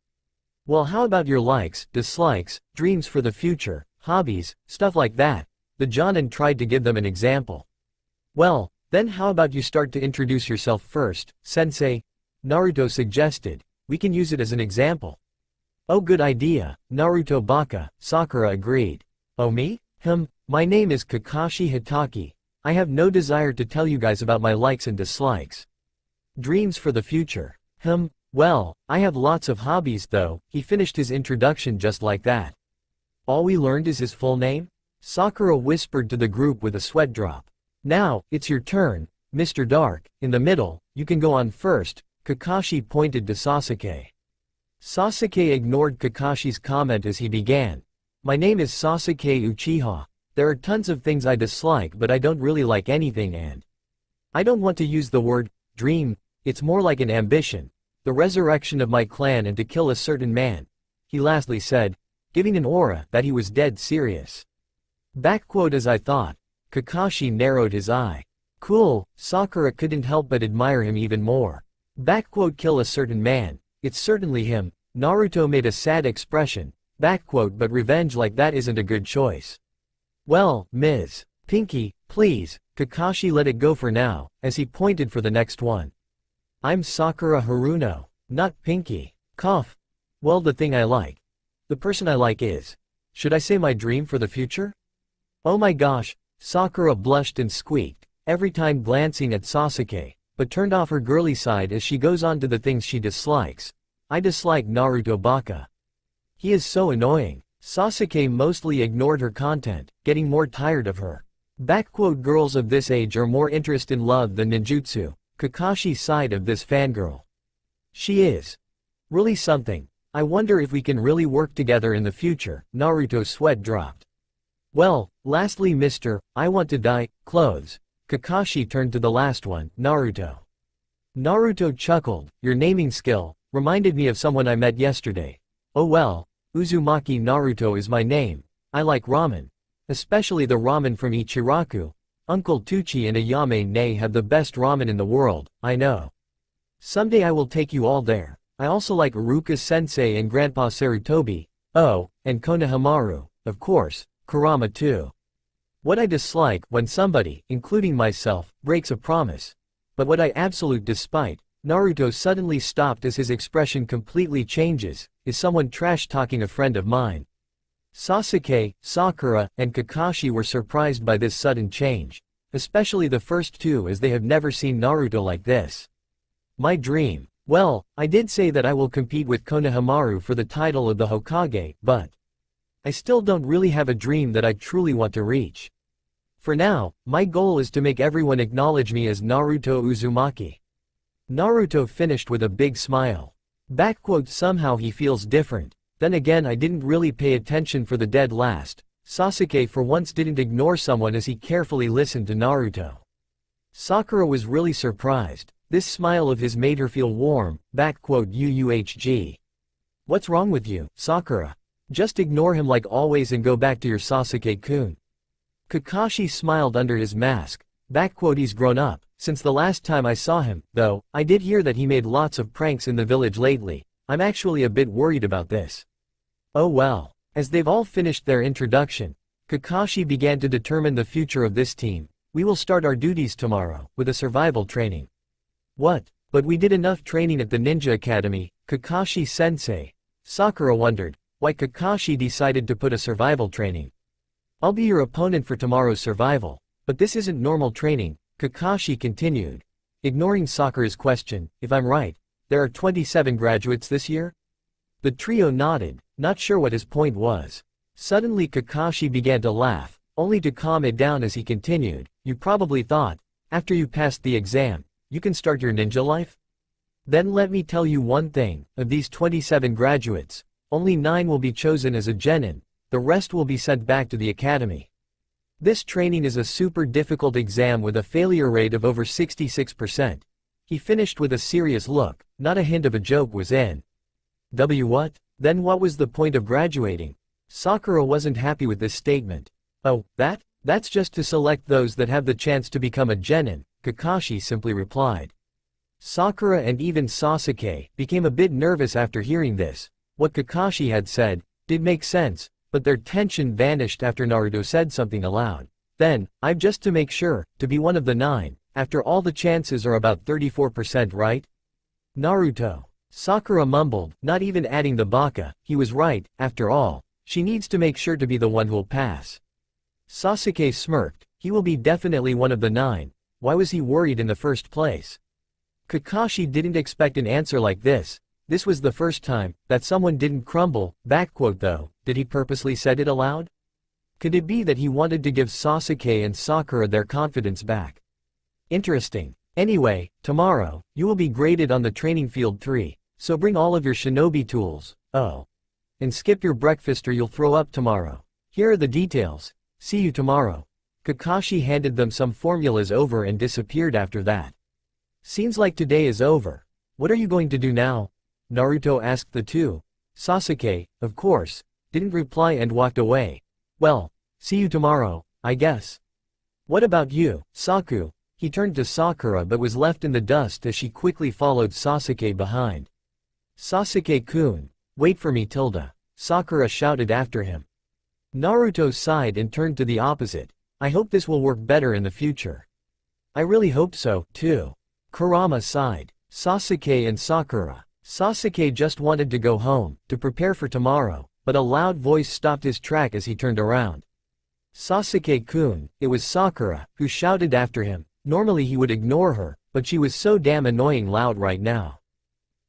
Well, how about your likes, dislikes, dreams for the future, hobbies, stuff like that? The Jonin tried to give them an example. Well, then how about you start to introduce yourself first, sensei? Naruto suggested. We can use it as an example. Oh, good idea, Naruto Baka, Sakura agreed. Oh, me? My name is Kakashi Hitaki. I have no desire to tell you guys about my likes and dislikes. Dreams for the future. Well, I have lots of hobbies though. He finished his introduction just like that. All we learned is his full name? Sakura whispered to the group with a sweat drop. Now, it's your turn, Mr. Dark, in the middle, you can go on first, Kakashi pointed to Sasuke. Sasuke ignored Kakashi's comment as he began. My name is Sasuke Uchiha. There are tons of things I dislike, but I don't really like anything, and I don't want to use the word dream, it's more like an ambition. The resurrection of my clan and to kill a certain man, he lastly said, giving an aura that he was dead serious. As I thought. Kakashi narrowed his eye. Cool, Sakura couldn't help but admire him even more. Kill a certain man, it's certainly him. Naruto made a sad expression. But revenge like that isn't a good choice. Well, Ms. Pinky, please, Kakashi let it go for now, as he pointed for the next one. I'm Sakura Haruno, not Pinky. Cough. Well, the thing I like. The person I like is. Should I say my dream for the future? Oh my gosh, Sakura blushed and squeaked, every time glancing at Sasuke, but turned off her girly side as she goes on to the things she dislikes. I dislike Naruto Baka. He is so annoying. Sasuke mostly ignored her content, getting more tired of her. Girls of this age are more interested in love than ninjutsu. Kakashi sighed of this fangirl. She is really something. I wonder if we can really work together in the future. Naruto's sweat dropped. Well, lastly Mr. I want to die, clothes. Kakashi turned to the last one, Naruto. Naruto chuckled, your naming skill reminded me of someone I met yesterday. Oh well, Uzumaki Naruto is my name. I like ramen. Especially the ramen from Ichiraku. Uncle Tucci and Ayame have the best ramen in the world, I know. Someday I will take you all there. I also like Iruka Sensei and Grandpa Sarutobi. Oh, and Konohamaru, of course, Kurama too. What I dislike when somebody, including myself, breaks a promise. But what I absolutely despite, Naruto suddenly stopped as his expression completely changes. Is someone trash-talking a friend of mine? Sasuke, Sakura, and Kakashi were surprised by this sudden change. Especially the first two, as they have never seen Naruto like this. My dream. Well, I did say that I will compete with Konohamaru for the title of the Hokage, but I still don't really have a dream that I truly want to reach. For now, my goal is to make everyone acknowledge me as Naruto Uzumaki. Naruto finished with a big smile. Somehow he feels different. Then again, I didn't really pay attention for the dead last. Sasuke for once didn't ignore someone as he carefully listened to Naruto. Sakura was really surprised. This smile of his made her feel warm. UUHG. What's wrong with you, Sakura? Just ignore him like always and go back to your Sasuke-kun. Kakashi smiled under his mask. He's grown up. Since the last time I saw him, though, I did hear that he made lots of pranks in the village lately. I'm actually a bit worried about this. Oh well. As they've all finished their introduction, Kakashi began to determine the future of this team. We will start our duties tomorrow, with a survival training. What? But we did enough training at the Ninja Academy, Kakashi-sensei. Sakura wondered why Kakashi decided to put a survival training. I'll be your opponent for tomorrow's survival. But this isn't normal training, Kakashi continued. Ignoring Sakura's question, if I'm right, there are 27 graduates this year? The trio nodded, not sure what his point was. Suddenly Kakashi began to laugh, only to calm it down as he continued. You probably thought, after you passed the exam, you can start your ninja life? Then let me tell you one thing, of these 27 graduates, only 9 will be chosen as a genin, the rest will be sent back to the academy. This training is a super difficult exam with a failure rate of over 66%. He finished with a serious look, not a hint of a joke was in. What? Then what was the point of graduating? Sakura wasn't happy with this statement. Oh, that's just to select those that have the chance to become a genin, Kakashi simply replied. Sakura and even Sasuke became a bit nervous after hearing this. What Kakashi had said did make sense, but their tension vanished after Naruto said something aloud. Then, I've just to make sure, to be one of the 9, after all the chances are about 34%, right? Naruto. Sakura mumbled, not even adding the baka. He was right, after all. She needs to make sure to be the one who'll pass. Sasuke smirked. He will be definitely one of the 9. Why was he worried in the first place? Kakashi didn't expect an answer like this. This was the first time that someone didn't crumble. Though, did he purposely said it aloud? Could it be that he wanted to give Sasuke and Sakura their confidence back? Interesting. Anyway, tomorrow, you will be graded on the training field 3, so bring all of your shinobi tools. Oh. And skip your breakfast or you'll throw up tomorrow. Here are the details. See you tomorrow. Kakashi handed them some formulas over and disappeared after that. Seems like today is over. What are you going to do now? Naruto asked the two. Sasuke, of course, didn't reply and walked away. Well, see you tomorrow, I guess. What about you, Saku? He turned to Sakura but was left in the dust as she quickly followed Sasuke behind. Sasuke-kun, wait for me, Tilda. Sakura shouted after him. Naruto sighed and turned to the opposite. I hope this will work better in the future. I really hope so, too. Kurama sighed. Sasuke and Sakura. Sasuke just wanted to go home, to prepare for tomorrow, but a loud voice stopped his track as he turned around. Sasuke-kun, it was Sakura, who shouted after him. Normally he would ignore her, but she was so damn annoying loud right now.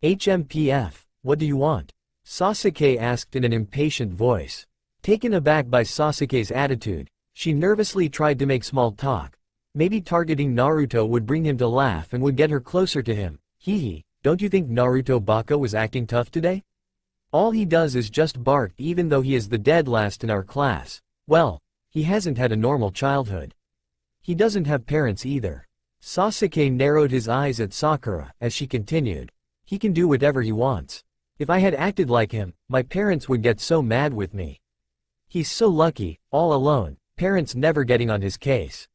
HMPF, what do you want? Sasuke asked in an impatient voice. Taken aback by Sasuke's attitude, she nervously tried to make small talk. Maybe targeting Naruto would bring him to laugh and would get her closer to him. Hehe. Don't you think Naruto Baka was acting tough today? All he does is just bark even though he is the dead last in our class. Well, he hasn't had a normal childhood. He doesn't have parents either. Sasuke narrowed his eyes at Sakura as she continued. He can do whatever he wants. If I had acted like him, my parents would get so mad with me. He's so lucky, all alone, parents never getting on his case.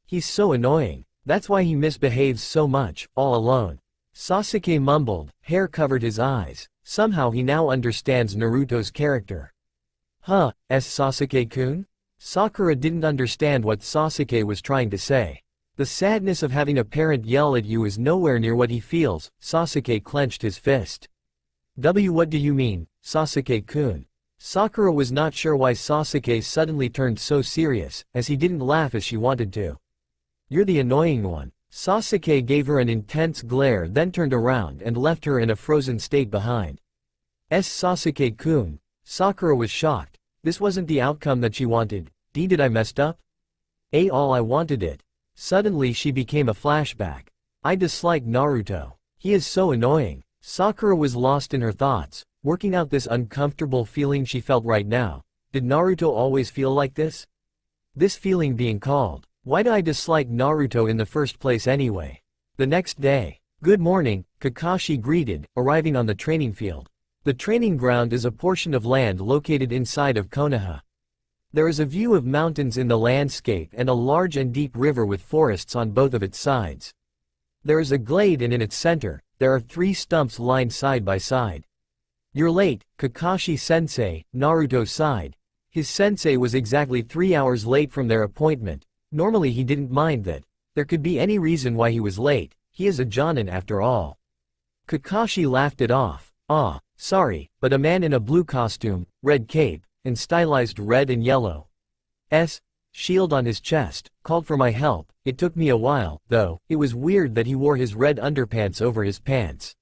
He's so annoying. That's why he misbehaves so much, all alone. Sasuke mumbled, hair covered his eyes. Somehow he now understands Naruto's character. Huh, Sasuke-kun? Sakura didn't understand what Sasuke was trying to say. The sadness of having a parent yell at you is nowhere near what he feels. Sasuke clenched his fist. What do you mean, Sasuke-kun? Sakura was not sure why Sasuke suddenly turned so serious, as he didn't laugh as she wanted to. You're the annoying one. Sasuke gave her an intense glare, then turned around and left her in a frozen state behind. Sasuke-kun. Sakura was shocked. This wasn't the outcome that she wanted. Did I messed up? All I wanted it. Suddenly she became a flashback. I dislike Naruto. He is so annoying. Sakura was lost in her thoughts, working out this uncomfortable feeling she felt right now. Did Naruto always feel like this? This feeling being called, why do I dislike Naruto in the first place anyway? The next day. Good morning, Kakashi greeted, arriving on the training field. The training ground is a portion of land located inside of Konoha. There is a view of mountains in the landscape and a large and deep river with forests on both of its sides. There is a glade and in its center, there are 3 stumps lined side by side. You're late, Kakashi-sensei, Naruto sighed. His sensei was exactly 3 hours late from their appointment. Normally he didn't mind that. There could be any reason why he was late. He is a jonin after all. Kakashi laughed it off. Sorry, but a man in a blue costume, red cape, and stylized red and yellow shield on his chest, called for my help. It took me a while, though. It was weird that he wore his red underpants over his pants.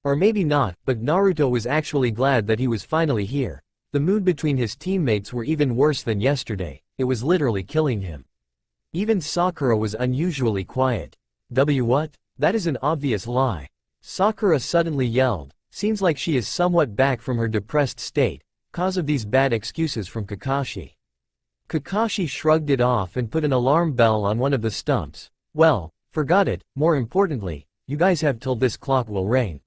Or maybe not, but Naruto was actually glad that he was finally here. The mood between his teammates were even worse than yesterday. It was literally killing him. Even Sakura was unusually quiet. What? That is an obvious lie. Sakura suddenly yelled. Seems like she is somewhat back from her depressed state, cause of these bad excuses from Kakashi. Kakashi shrugged it off and put an alarm bell on one of the stumps. Well, forgot it. More importantly, you guys have till this clock will ring.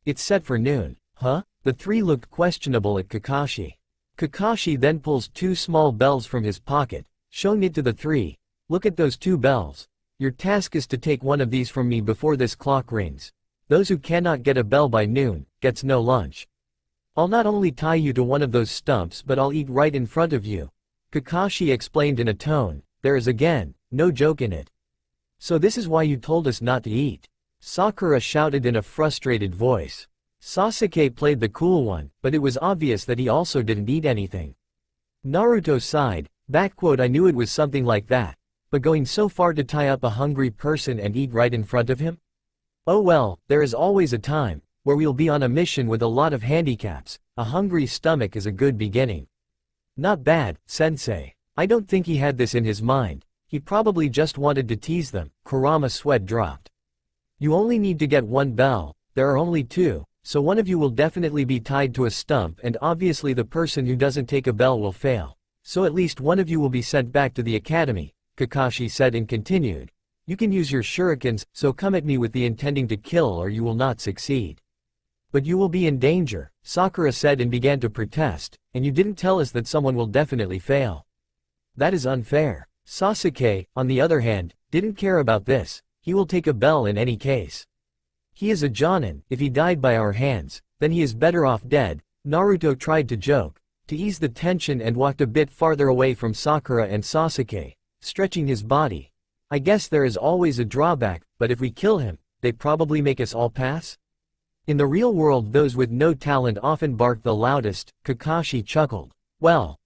It's set for noon. Huh? The 3 looked questionable at Kakashi. Kakashi then pulls 2 small bells from his pocket, showing it to the 3. Look at those 2 bells. Your task is to take one of these from me before this clock rings. Those who cannot get a bell by noon, gets no lunch. I'll not only tie you to one of those stumps but I'll eat right in front of you. Kakashi explained in a tone, there is again, no joke in it. So this is why you told us not to eat. Sakura shouted in a frustrated voice. Sasuke played the cool one, but it was obvious that he also didn't eat anything. Naruto sighed, I knew it was something like that, but going so far to tie up a hungry person and eat right in front of him? Oh well, there is always a time, where we'll be on a mission with a lot of handicaps. A hungry stomach is a good beginning. Not bad, sensei. I don't think he had this in his mind. He probably just wanted to tease them. Kurama's sweat dropped. You only need to get 1 bell, there are only 2, so one of you will definitely be tied to a stump and obviously the person who doesn't take a bell will fail. So at least one of you will be sent back to the academy, Kakashi said and continued. You can use your shurikens, so come at me with the intending to kill or you will not succeed. But you will be in danger, Sakura said and began to protest, and you didn't tell us that someone will definitely fail. That is unfair. Sasuke, on the other hand, didn't care about this. He will take a bell in any case. He is a jonin. If he died by our hands, then he is better off dead. Naruto tried to joke, to ease the tension and walked a bit farther away from Sakura and Sasuke, stretching his body. I guess there is always a drawback, but if we kill him, they probably make us all pass? In the real world those with no talent often bark the loudest, Kakashi chuckled. Well,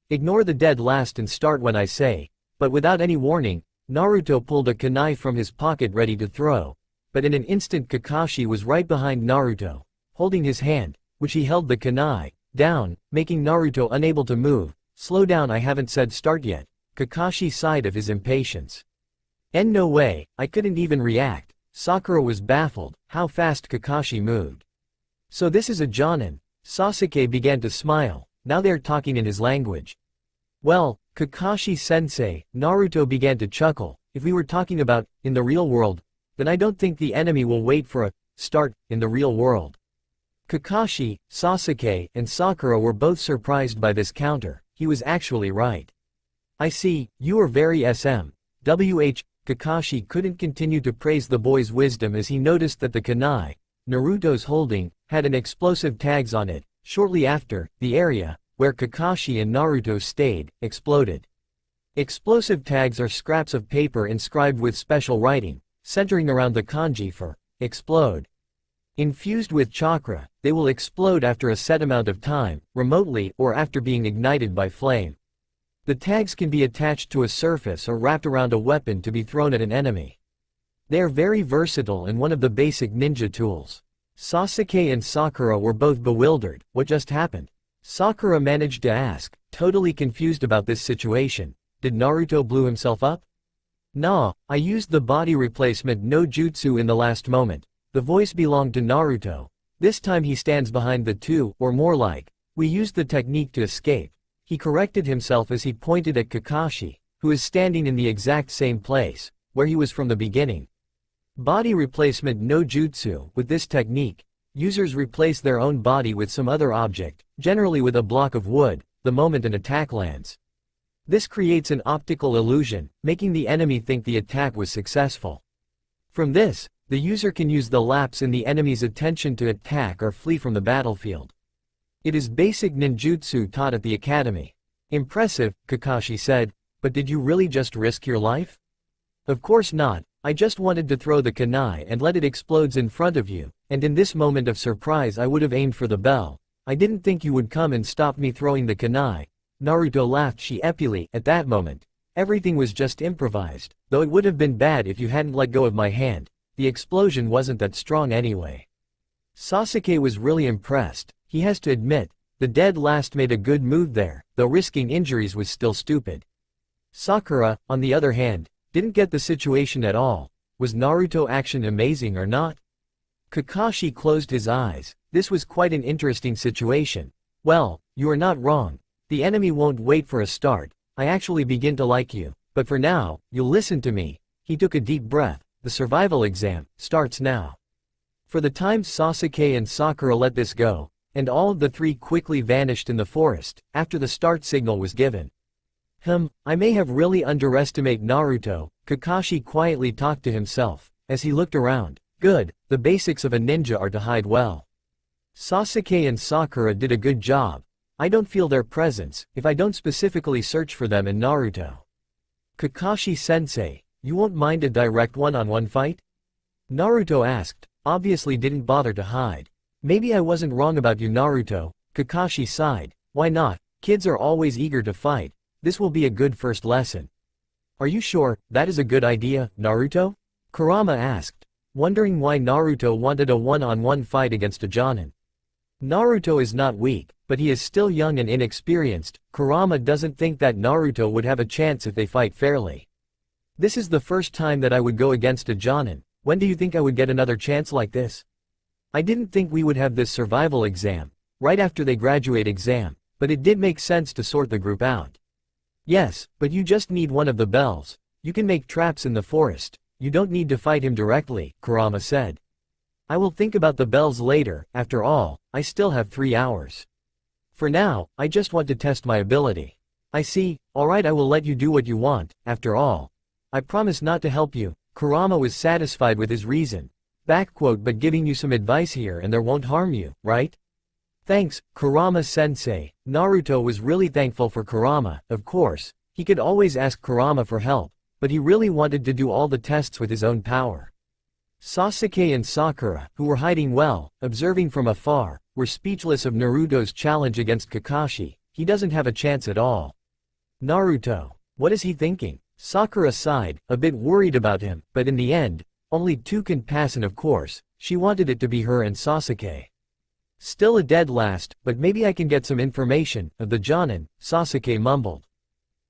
ignore the dead last and start when I say. But without any warning, Naruto pulled a kunai from his pocket ready to throw. But in an instant Kakashi was right behind Naruto, holding his hand, which he held the kunai down, making Naruto unable to move. Slow down, I haven't said start yet. Kakashi sighed of his impatience. No way, I couldn't even react. Sakura was baffled, how fast Kakashi moved. So this is a jonin. Sasuke began to smile, now they're talking in his language. Well, Kakashi-sensei, Naruto began to chuckle, if we were talking about, in the real world, then I don't think the enemy will wait for a start in the real world. Kakashi, Sasuke, and Sakura were both surprised by this counter. He was actually right. I see, you are very Kakashi couldn't continue to praise the boy's wisdom as he noticed that the kunai Naruto's holding had an explosive tags on it. Shortly after, the area where Kakashi and Naruto stayed exploded. Explosive tags are scraps of paper inscribed with special writing, centering around the kanji for explode. Infused with chakra, they will explode after a set amount of time, remotely or after being ignited by flame. The tags can be attached to a surface or wrapped around a weapon to be thrown at an enemy. They are very versatile and one of the basic ninja tools. Sasuke and Sakura were both bewildered. What just happened? Sakura managed to ask, totally confused about this situation. Did Naruto blew himself up? Nah, I used the body replacement no jutsu in the last moment. The voice belonged to Naruto. This time he stands behind the two, or more like, we used the technique to escape. He corrected himself as he pointed at Kakashi, who is standing in the exact same place, where he was from the beginning. Body replacement no jutsu. With this technique, users replace their own body with some other object, generally with a block of wood, the moment an attack lands. This creates an optical illusion, making the enemy think the attack was successful. From this, the user can use the lapse in the enemy's attention to attack or flee from the battlefield. It is basic ninjutsu taught at the academy. Impressive, Kakashi said, but did you really just risk your life? Of course not, I just wanted to throw the kunai and let it explode in front of you, and in this moment of surprise I would have aimed for the bell. I didn't think you would come and stop me throwing the kunai. Naruto laughed sheepishly. At that moment, everything was just improvised, though it would have been bad if you hadn't let go of my hand. The explosion wasn't that strong anyway. Sasuke was really impressed. He has to admit, the dead last made a good move there, though risking injuries was still stupid. Sakura, on the other hand, didn't get the situation at all. Was Naruto action amazing or not? Kakashi closed his eyes. This was quite an interesting situation. Well, you are not wrong. The enemy won't wait for a start. I actually begin to like you. But for now, you'll listen to me. He took a deep breath. The survival exam starts now. For the time Sasuke and Sakura let this go, and all of the three quickly vanished in the forest, after the start signal was given. I may have really underestimated Naruto, Kakashi quietly talked to himself, as he looked around. Good, the basics of a ninja are to hide well. Sasuke and Sakura did a good job. I don't feel their presence, if I don't specifically search for them in Naruto. Kakashi-sensei, you won't mind a direct one-on-one fight? Naruto asked, obviously didn't bother to hide. Maybe I wasn't wrong about you Naruto, Kakashi sighed. Why not? Kids are always eager to fight. This will be a good first lesson. Are you sure that is a good idea, Naruto? Kurama asked, wondering why Naruto wanted a one-on-one fight against a Jonin. Naruto is not weak, but he is still young and inexperienced. Kurama doesn't think that Naruto would have a chance if they fight fairly. This is the first time that I would go against a Jonin. When do you think I would get another chance like this? I didn't think we would have this survival exam, right after they graduate exam, but it did make sense to sort the group out. Yes, but you just need one of the bells. You can make traps in the forest. You don't need to fight him directly, Kurama said. I will think about the bells later. After all, I still have 3 hours. For now, I just want to test my ability. I see, alright I will let you do what you want. After all, I promise not to help you. Kurama was satisfied with his reason. But giving you some advice here and there won't harm you, right? Thanks, Kurama-sensei. Naruto was really thankful for Kurama. Of course, he could always ask Kurama for help, but he really wanted to do all the tests with his own power. Sasuke and Sakura, who were hiding well, observing from afar, were speechless of Naruto's challenge against Kakashi. He doesn't have a chance at all. Naruto. What is he thinking? Sakura sighed, a bit worried about him, but in the end, only two can pass and of course, she wanted it to be her and Sasuke. Still a dead last, but maybe I can get some information of the Jonin, Sasuke mumbled.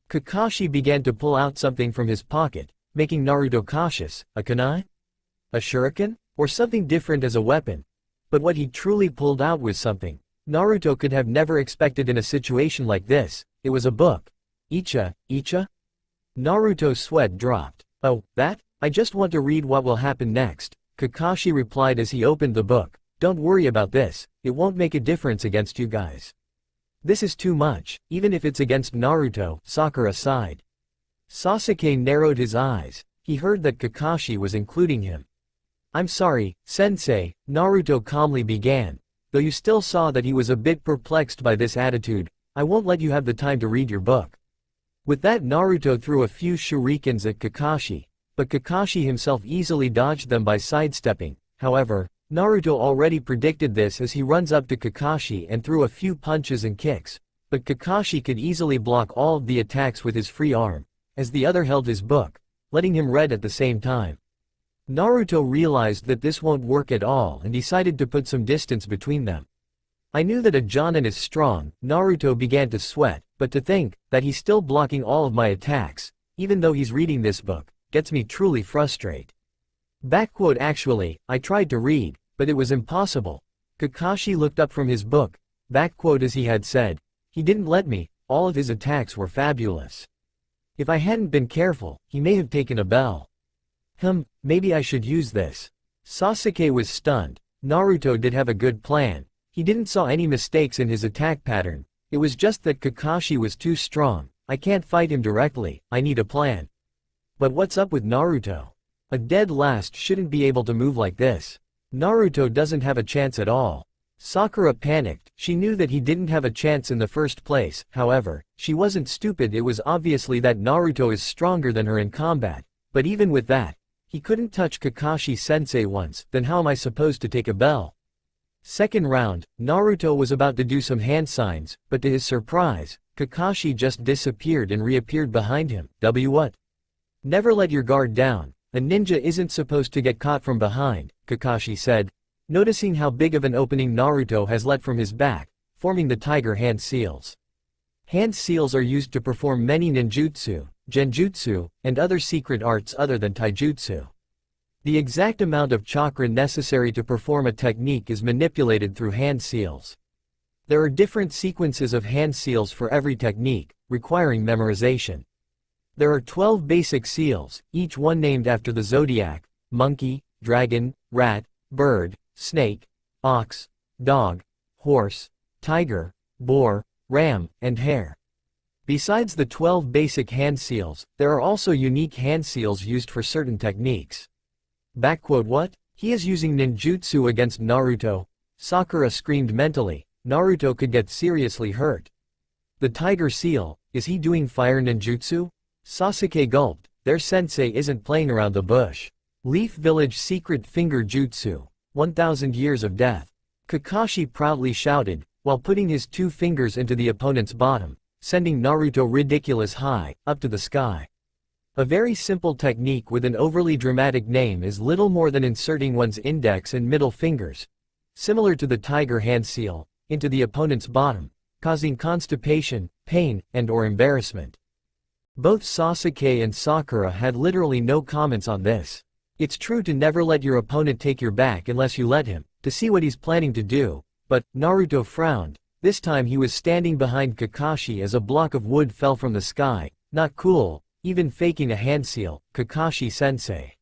Kakashi began to pull out something from his pocket, making Naruto cautious. A kunai? A shuriken? Or something different as a weapon? But what he truly pulled out was something Naruto could have never expected in a situation like this. It was a book. Icha? Naruto's sweat dropped. Oh, that? I just want to read what will happen next, Kakashi replied as he opened the book. Don't worry about this, it won't make a difference against you guys. This is too much, even if it's against Naruto, Sakura sighed. Sasuke narrowed his eyes. He heard that Kakashi was including him. I'm sorry, sensei, Naruto calmly began. Though you still saw that he was a bit perplexed by this attitude, I won't let you have the time to read your book. With that, Naruto threw a few shurikens at Kakashi, but Kakashi himself easily dodged them by sidestepping. However, Naruto already predicted this as he runs up to Kakashi and threw a few punches and kicks, but Kakashi could easily block all of the attacks with his free arm, as the other held his book, letting him read at the same time. Naruto realized that this won't work at all and decided to put some distance between them. I knew that a Jonin is strong. Naruto began to sweat, but to think that he's still blocking all of my attacks, even though he's reading this book, gets me truly frustrated. Actually, I tried to read, but it was impossible. Kakashi looked up from his book, as he had said, he didn't let me, all of his attacks were fabulous. If I hadn't been careful, he may have taken a bell. Maybe I should use this. Sasuke was stunned. Naruto did have a good plan. He didn't saw any mistakes in his attack pattern. It was just that Kakashi was too strong. I can't fight him directly, I need a plan. But what's up with Naruto? A dead last shouldn't be able to move like this. Naruto doesn't have a chance at all. Sakura panicked. She knew that he didn't have a chance in the first place. However, she wasn't stupid. It was obviously that Naruto is stronger than her in combat. But even with that, he couldn't touch Kakashi-sensei once. Then how am I supposed to take a bell? Second round, Naruto was about to do some hand signs, but to his surprise, Kakashi just disappeared and reappeared behind him. What? Never let your guard down. A ninja isn't supposed to get caught from behind, Kakashi said, noticing how big of an opening Naruto has let from his back, forming the tiger hand seals. Hand seals are used to perform many ninjutsu, genjutsu, and other secret arts other than taijutsu. The exact amount of chakra necessary to perform a technique is manipulated through hand seals. There are different sequences of hand seals for every technique, requiring memorization. There are 12 basic seals, each one named after the zodiac: monkey, dragon, rat, bird, snake, ox, dog, horse, tiger, boar, ram, and hare. Besides the 12 basic hand seals, there are also unique hand seals used for certain techniques. What? He is using ninjutsu against Naruto? Sakura screamed mentally. Naruto could get seriously hurt. The tiger seal, is he doing fire ninjutsu? Sasuke gulped. Their sensei isn't playing around the bush. Leaf Village secret finger jutsu. 1000 years of death. Kakashi proudly shouted, while putting his 2 fingers into the opponent's bottom, sending Naruto ridiculous high, up to the sky. A very simple technique with an overly dramatic name is little more than inserting one's index and middle fingers, similar to the tiger hand seal, into the opponent's bottom, causing constipation, pain, and/or embarrassment. Both Sasuke and Sakura had literally no comments on this. It's true to never let your opponent take your back unless you let him, to see what he's planning to do, but Naruto frowned. This time he was standing behind Kakashi as a block of wood fell from the sky. Not cool, even faking a hand seal, Kakashi-sensei.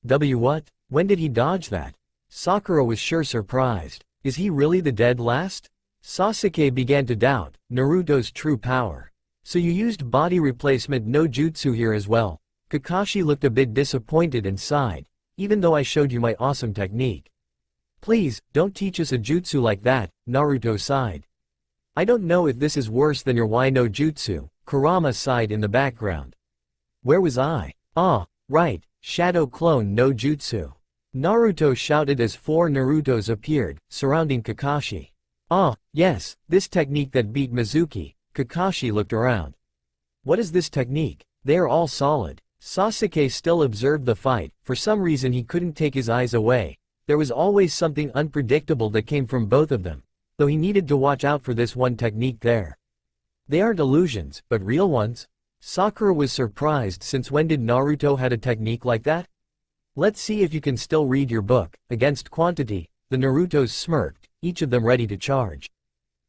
What? When did he dodge that? Sakura was sure surprised. Is he really the dead last? Sasuke began to doubt Naruto's true power. So you used body replacement no jutsu here as well? Kakashi looked a bit disappointed and sighed. Even though I showed you my awesome technique. Please, don't teach us a jutsu like that, Naruto sighed. I don't know if this is worse than your why no jutsu, Kurama sighed in the background. Where was I? Ah, right, shadow clone no jutsu. Naruto shouted as 4 Narutos appeared, surrounding Kakashi. Ah, yes, this technique that beat Mizuki. Kakashi looked around. What is this technique? They are all solid. Sasuke still observed the fight. For some reason he couldn't take his eyes away. There was always something unpredictable that came from both of them, though he needed to watch out for this one technique there. They aren't illusions, but real ones? Sakura was surprised, since when did Naruto had a technique like that? Let's see if you can still read your book. Against quantity, the Narutos smirked, each of them ready to charge.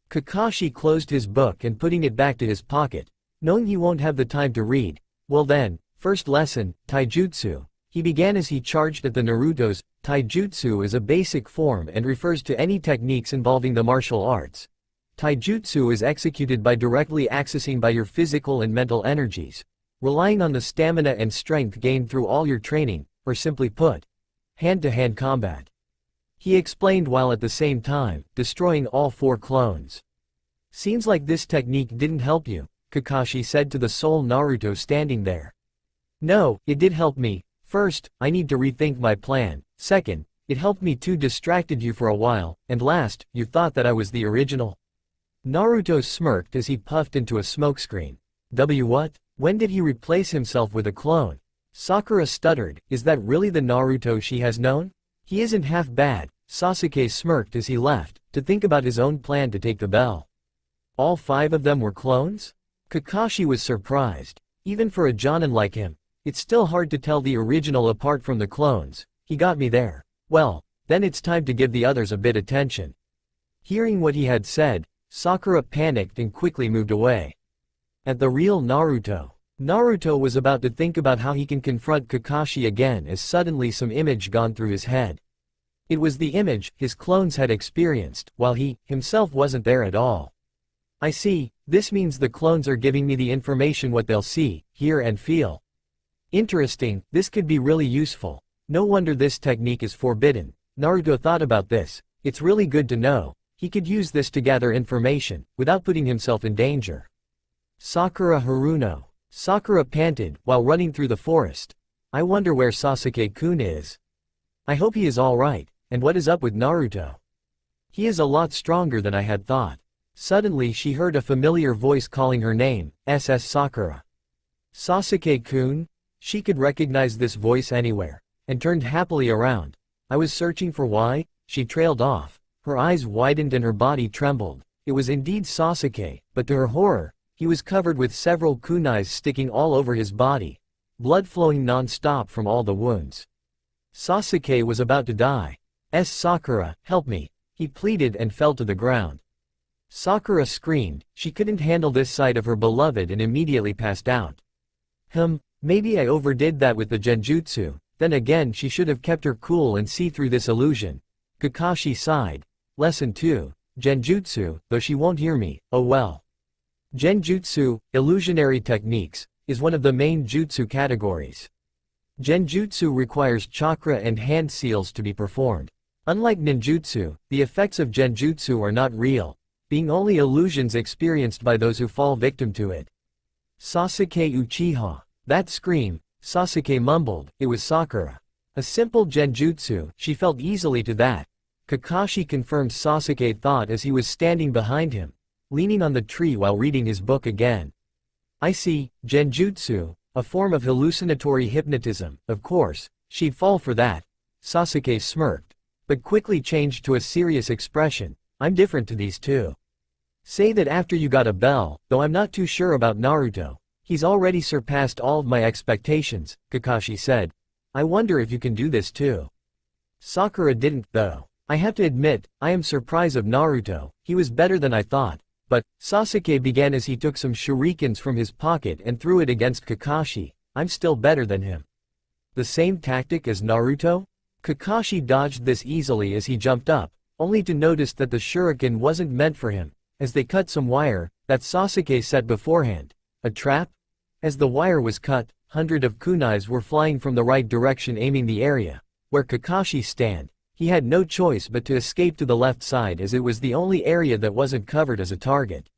Kakashi closed his book and putting it back to his pocket, knowing he won't have the time to read. Well then, first lesson, taijutsu. He began as he charged at the Narutos. Taijutsu is a basic form and refers to any techniques involving the martial arts. Taijutsu is executed by directly accessing by your physical and mental energies, relying on the stamina and strength gained through all your training, or simply put, hand-to-hand combat. He explained while at the same time, destroying all 4 clones. Seems like this technique didn't help you. Kakashi said to the sole Naruto standing there. No, it did help me. First, I need to rethink my plan. Second, it helped me too, distracted you for a while, and last, you thought that I was the original. Naruto smirked as he puffed into a smokescreen. What? When did he replace himself with a clone? Sakura stuttered, is that really the Naruto she has known? He isn't half bad, Sasuke smirked as he left, to think about his own plan to take the bell. All 5 of them were clones? Kakashi was surprised. Even for a Jonin like him, it's still hard to tell the original apart from the clones. He got me there. Well, then it's time to give the others a bit attention. Hearing what he had said, Sakura panicked and quickly moved away. At the real Naruto, Naruto was about to think about how he can confront Kakashi again as suddenly some image gone through his head. It was the image his clones had experienced, while he, himself wasn't there at all. I see, this means the clones are giving me the information what they'll see, hear and feel. Interesting, this could be really useful. No wonder this technique is forbidden. Naruto thought about this. It's really good to know. He could use this to gather information, without putting himself in danger. Sakura Haruno. Sakura panted, while running through the forest. I wonder where Sasuke-kun is. I hope he is alright, and what is up with Naruto? He is a lot stronger than I had thought. Suddenly she heard a familiar voice calling her name, SS Sakura. Sasuke-kun? She could recognize this voice anywhere, and turned happily around. I was searching for why, she trailed off. Her eyes widened and her body trembled. It was indeed Sasuke, but to her horror, he was covered with several kunais sticking all over his body, blood flowing non-stop from all the wounds. Sasuke was about to die. Sakura, help me, he pleaded and fell to the ground. Sakura screamed, she couldn't handle this sight of her beloved and immediately passed out. Maybe I overdid that with the genjutsu, then again she should have kept her cool and see through this illusion. Kakashi sighed. Lesson 2, Genjutsu, though she won't hear me, oh well. Genjutsu, illusionary techniques, is one of the main jutsu categories. Genjutsu requires chakra and hand seals to be performed. Unlike ninjutsu, the effects of genjutsu are not real, being only illusions experienced by those who fall victim to it. Sasuke Uchiha. That scream, Sasuke mumbled, it was Sakura. A simple genjutsu, she felt easily to that. Kakashi confirmed Sasuke thought as he was standing behind him, leaning on the tree while reading his book again. I see, genjutsu, a form of hallucinatory hypnotism, of course, she'd fall for that. Sasuke smirked, but quickly changed to a serious expression. I'm different to these two. Say that after you got a bell, though I'm not too sure about Naruto. He's already surpassed all of my expectations, Kakashi said. I wonder if you can do this too. Sakura didn't, though. I have to admit, I am surprised of Naruto, he was better than I thought. But, Sasuke began as he took some shurikens from his pocket and threw it against Kakashi. I'm still better than him. The same tactic as Naruto? Kakashi dodged this easily as he jumped up, only to notice that the shuriken wasn't meant for him, as they cut some wire that Sasuke set beforehand. A trap? As the wire was cut, hundreds of kunais were flying from the right direction aiming the area where Kakashi stand. He had no choice but to escape to the left side as it was the only area that wasn't covered as a target.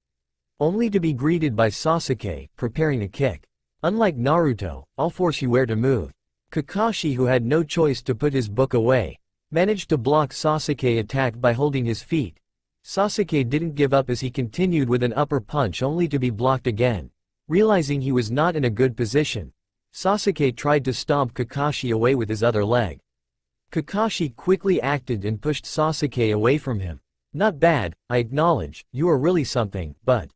Only to be greeted by Sasuke, preparing a kick. Unlike Naruto, I'll force you where to move. Kakashi, who had no choice to put his book away, managed to block Sasuke's attack by holding his feet. Sasuke didn't give up as he continued with an upper punch only to be blocked again. Realizing he was not in a good position, Sasuke tried to stomp Kakashi away with his other leg. Kakashi quickly acted and pushed Sasuke away from him. Not bad, I acknowledge, you are really something, but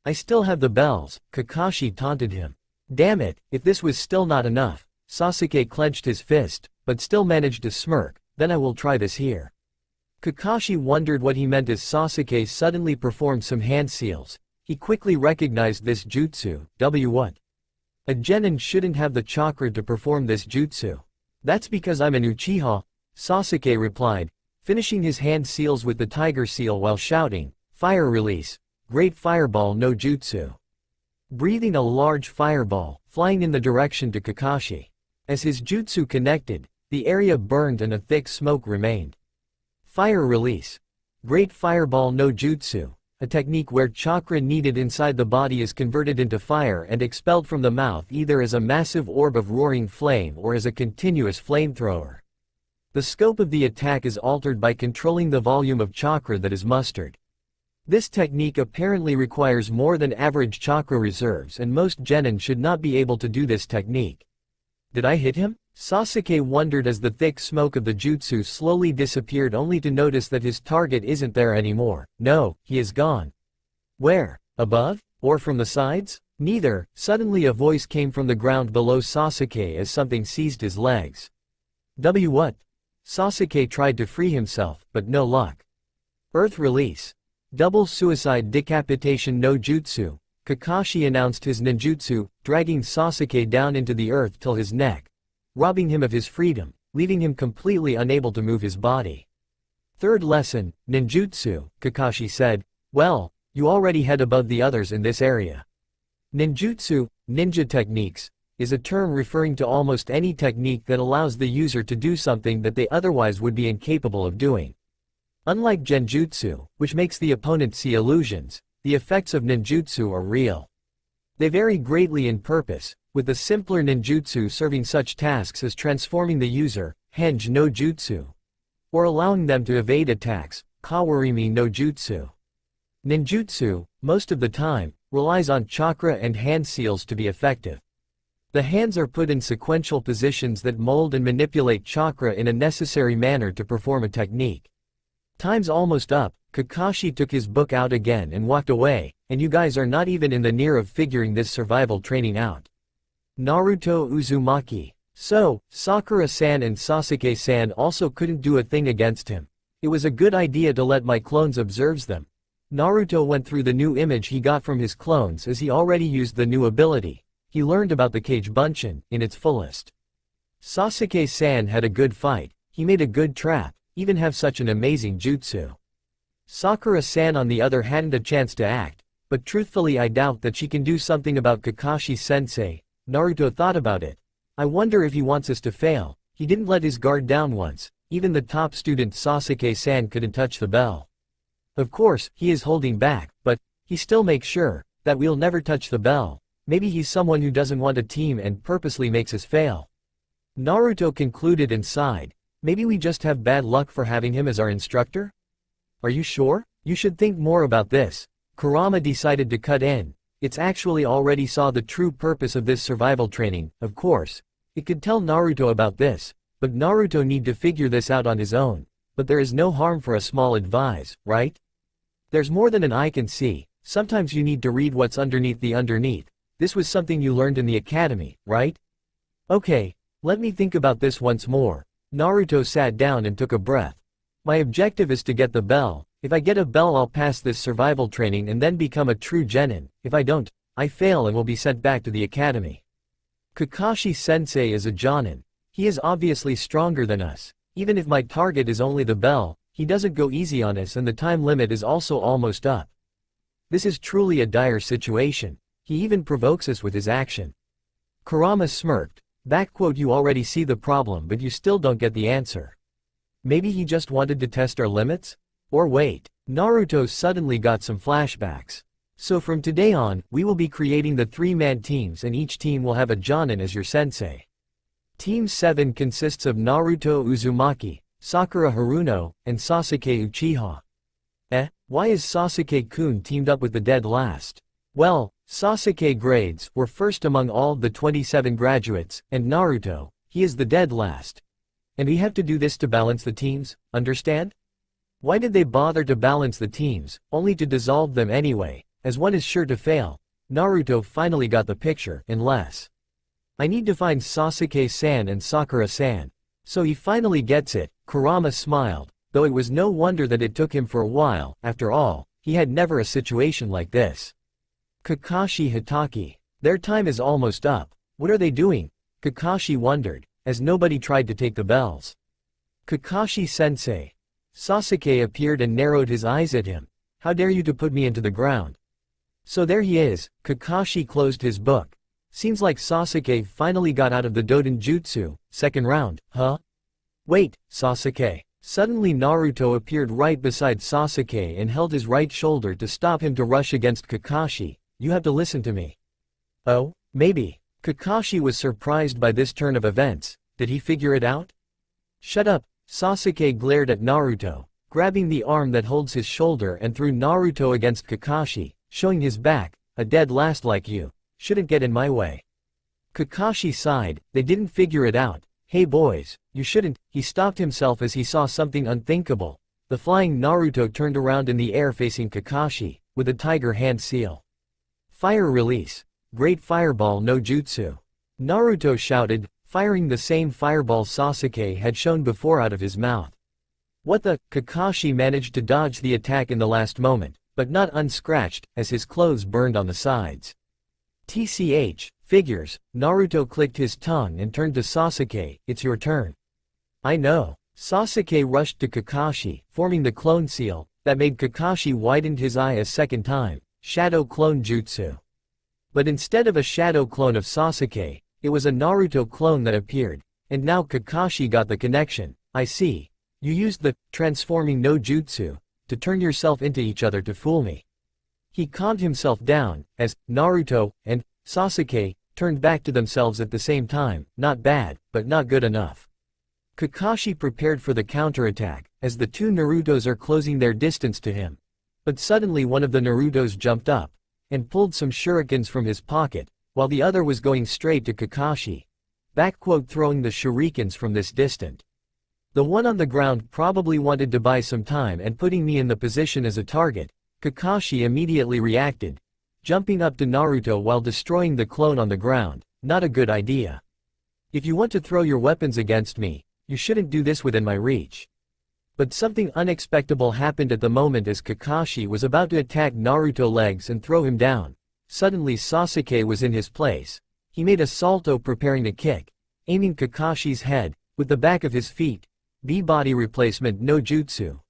I still have the bells, Kakashi taunted him. Damn it, if this was still not enough, Sasuke clenched his fist, but still managed to smirk, then I will try this here. Kakashi wondered what he meant as Sasuke suddenly performed some hand seals. He quickly recognized this jutsu. What? A genin shouldn't have the chakra to perform this jutsu. That's because I'm an Uchiha, Sasuke replied, finishing his hand seals with the tiger seal while shouting, fire release, great fireball no jutsu. Breathing a large fireball, flying in the direction to Kakashi. As his jutsu connected, the area burned and a thick smoke remained. Fire release. Great fireball no jutsu. a technique where chakra needed inside the body is converted into fire and expelled from the mouth either as a massive orb of roaring flame or as a continuous flamethrower. The scope of the attack is altered by controlling the volume of chakra that is mustered. This technique apparently requires more than average chakra reserves, and most genin should not be able to do this technique. Did I hit him? Sasuke wondered as the thick smoke of the jutsu slowly disappeared, only to notice that his target isn't there anymore. No, he is gone. Where? Above? Or from the sides? Neither. Suddenly a voice came from the ground below Sasuke as something seized his legs. What? Sasuke tried to free himself, but no luck. Earth release. Double suicide decapitation no jutsu. Kakashi announced his ninjutsu, dragging Sasuke down into the earth till his neck, robbing him of his freedom, leaving him completely unable to move his body. Third lesson, ninjutsu, Kakashi said. Well, you already head above the others in this area. Ninjutsu, ninja techniques, is a term referring to almost any technique that allows the user to do something that they otherwise would be incapable of doing. Unlike genjutsu, which makes the opponent see illusions, the effects of ninjutsu are real. They vary greatly in purpose, with the simpler ninjutsu serving such tasks as transforming the user, henge no jutsu, or allowing them to evade attacks, kawarimi no jutsu. Ninjutsu, most of the time, relies on chakra and hand seals to be effective. The hands are put in sequential positions that mold and manipulate chakra in a necessary manner to perform a technique. Time's almost up. Kakashi took his book out again and walked away, and you guys are not even in the near of figuring this survival training out. Naruto Uzumaki. So, Sakura-san and Sasuke-san also couldn't do a thing against him. It was a good idea to let my clones observe them. Naruto went through the new image he got from his clones as he already used the new ability. He learned about the Kage Bunshin in its fullest. Sasuke-san had a good fight, he made a good trap, even have such an amazing jutsu. Sakura-san on the other hadn't a chance to act, but truthfully I doubt that she can do something about Kakashi-sensei. Naruto thought about it. I wonder if he wants us to fail. He didn't let his guard down once. Even the top student Sasuke-san couldn't touch the bell. Of course, he is holding back, but he still makes sure that we'll never touch the bell. Maybe he's someone who doesn't want a team and purposely makes us fail. Naruto concluded and sighed. Maybe we just have bad luck for having him as our instructor? Are you sure? You should think more about this. Kurama decided to cut in. It's actually already saw the true purpose of this survival training, of course. It could tell Naruto about this, but Naruto need to figure this out on his own. But there is no harm for a small advice, right? There's more than an eye can see. Sometimes you need to read what's underneath the underneath. This was something you learned in the academy, right? Okay, let me think about this once more. Naruto sat down and took a breath. My objective is to get the bell. If I get a bell I'll pass this survival training and then become a true genin. If I don't, I fail and will be sent back to the academy. Kakashi-sensei is a jonin. He is obviously stronger than us. Even if my target is only the bell, he doesn't go easy on us and the time limit is also almost up. This is truly a dire situation. He even provokes us with his action. Kurama smirked. You already see the problem but you still don't get the answer. Maybe he just wanted to test our limits? Or wait, Naruto suddenly got some flashbacks. So from today on, we will be creating the 3-man teams and each team will have a jonin as your sensei. Team 7 consists of Naruto Uzumaki, Sakura Haruno, and Sasuke Uchiha. Why is Sasuke-kun teamed up with the dead last? Well, Sasuke grades were first among all the 27 graduates, and Naruto, he is the dead last. And we have to do this to balance the teams, understand? Why did they bother to balance the teams, only to dissolve them anyway, as one is sure to fail? Naruto finally got the picture, unless I need to find Sasuke-san and Sakura-san. So he finally gets it. Kurama smiled, though it was no wonder that it took him for a while. After all, he had never a situation like this. Kakashi Hatake. Their time is almost up. What are they doing? Kakashi wondered, as nobody tried to take the bells. Kakashi-sensei. Sasuke appeared and narrowed his eyes at him. How dare you to put me into the ground? So there he is. Kakashi closed his book. Seems like Sasuke finally got out of the Doden Jutsu. Second round, huh? Wait, Sasuke. Suddenly Naruto appeared right beside Sasuke and held his right shoulder to stop him to rush against Kakashi. "You have to listen to me." "Oh, maybe." Kakashi was surprised by this turn of events. Did he figure it out? "Shut up." Sasuke glared at Naruto, grabbing the arm that holds his shoulder and threw Naruto against Kakashi, showing his back. "A dead last like you shouldn't get in my way." Kakashi sighed. They didn't figure it out. "Hey boys, you shouldn't." He stopped himself as he saw something unthinkable. The flying Naruto turned around in the air facing Kakashi, with a tiger hand seal. "Fire release. Great fireball no jutsu." Naruto shouted, firing the same fireball Sasuke had shown before out of his mouth. "What the?" Kakashi managed to dodge the attack in the last moment, but not unscratched, as his clothes burned on the sides. "TCH, figures." Naruto clicked his tongue and turned to Sasuke. "It's your turn." "I know." Sasuke rushed to Kakashi, forming the clone seal, that made Kakashi widened his eye a second time. Shadow clone jutsu. But instead of a shadow clone of Sasuke, it was a Naruto clone that appeared, and now Kakashi got the connection. "I see. You used the transforming no jutsu to turn yourself into each other to fool me." He calmed himself down, as Naruto and Sasuke turned back to themselves at the same time. "Not bad, but not good enough." Kakashi prepared for the counterattack, as the two Narutos are closing their distance to him. But suddenly one of the Narutos jumped up and pulled some shurikens from his pocket, while the other was going straight to Kakashi. Throwing the shurikens from this distance. "The one on the ground probably wanted to buy some time and putting me in the position as a target." Kakashi immediately reacted, jumping up to Naruto while destroying the clone on the ground. "Not a good idea. If you want to throw your weapons against me, you shouldn't do this within my reach." But something unexpected happened at the moment as Kakashi was about to attack Naruto's legs and throw him down. Suddenly Sasuke was in his place. He made a salto preparing to kick, aiming Kakashi's head, with the back of his feet. B-body replacement no jutsu.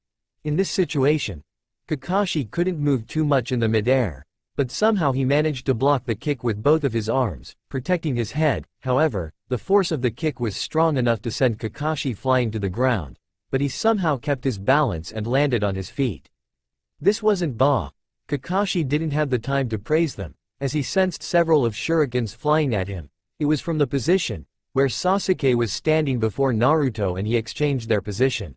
In this situation, Kakashi couldn't move too much in the midair, but somehow he managed to block the kick with both of his arms, protecting his head. However, the force of the kick was strong enough to send Kakashi flying to the ground, but he somehow kept his balance and landed on his feet. This wasn't Ba. Kakashi didn't have the time to praise them, as he sensed several of shurikens flying at him. It was from the position where Sasuke was standing before Naruto and he exchanged their position.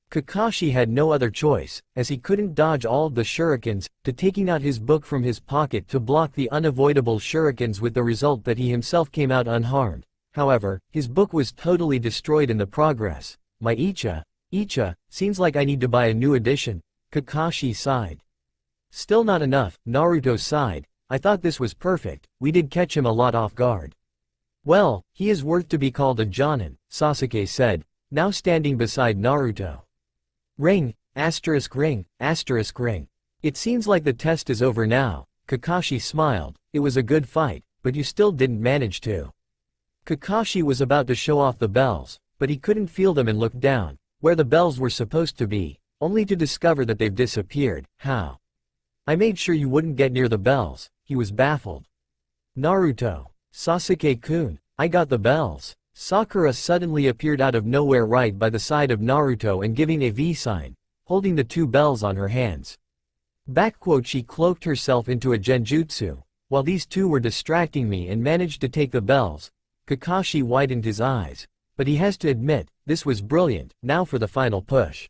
Kakashi had no other choice, as he couldn't dodge all of the shurikens, to taking out his book from his pocket to block the unavoidable shurikens, with the result that he himself came out unharmed. However, his book was totally destroyed in the progress. "My Icha, seems like I need to buy a new edition." Kakashi sighed. "Still not enough." Naruto sighed. "I thought this was perfect. We did catch him a lot off guard." "Well, he is worth to be called a Jonin," Sasuke said, now standing beside Naruto. "Ring, asterisk ring, asterisk ring. It seems like the test is over now." Kakashi smiled. "It was a good fight, but you still didn't manage to." Kakashi was about to show off the bells, but he couldn't feel them and looked down, where the bells were supposed to be, only to discover that they've disappeared. "How?" "I made sure you wouldn't get near the bells." He was baffled. "Naruto. Sasuke-kun, I got the bells." Sakura suddenly appeared out of nowhere right by the side of Naruto and giving a V sign, holding the two bells on her hands. She cloaked herself into a genjutsu, while these two were distracting me and managed to take the bells. Kakashi widened his eyes, but he has to admit, this was brilliant. Now for the final push.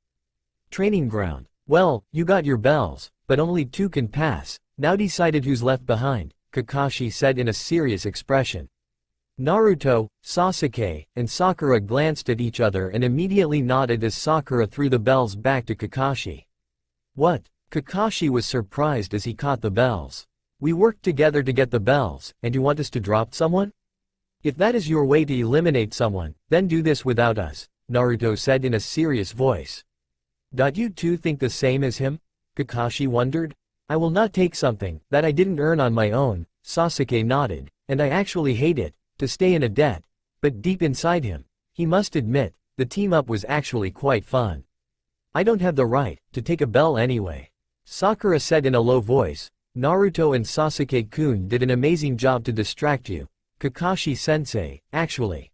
Training ground. "Well, you got your bells, but only two can pass. Now decided who's left behind," Kakashi said in a serious expression. Naruto, Sasuke, and Sakura glanced at each other and immediately nodded as Sakura threw the bells back to Kakashi. "What?" Kakashi was surprised as he caught the bells. "We worked together to get the bells, and you want us to drop someone? If that is your way to eliminate someone, then do this without us," Naruto said in a serious voice. "You two think the same as him?" Kakashi wondered. "I will not take something that I didn't earn on my own," Sasuke nodded, "and I actually hate it, to stay in a debt." But deep inside him, he must admit, the team-up was actually quite fun. "I don't have the right to take a bell anyway," Sakura said in a low voice. "Naruto and Sasuke-kun did an amazing job to distract you, Kakashi-sensei. Actually,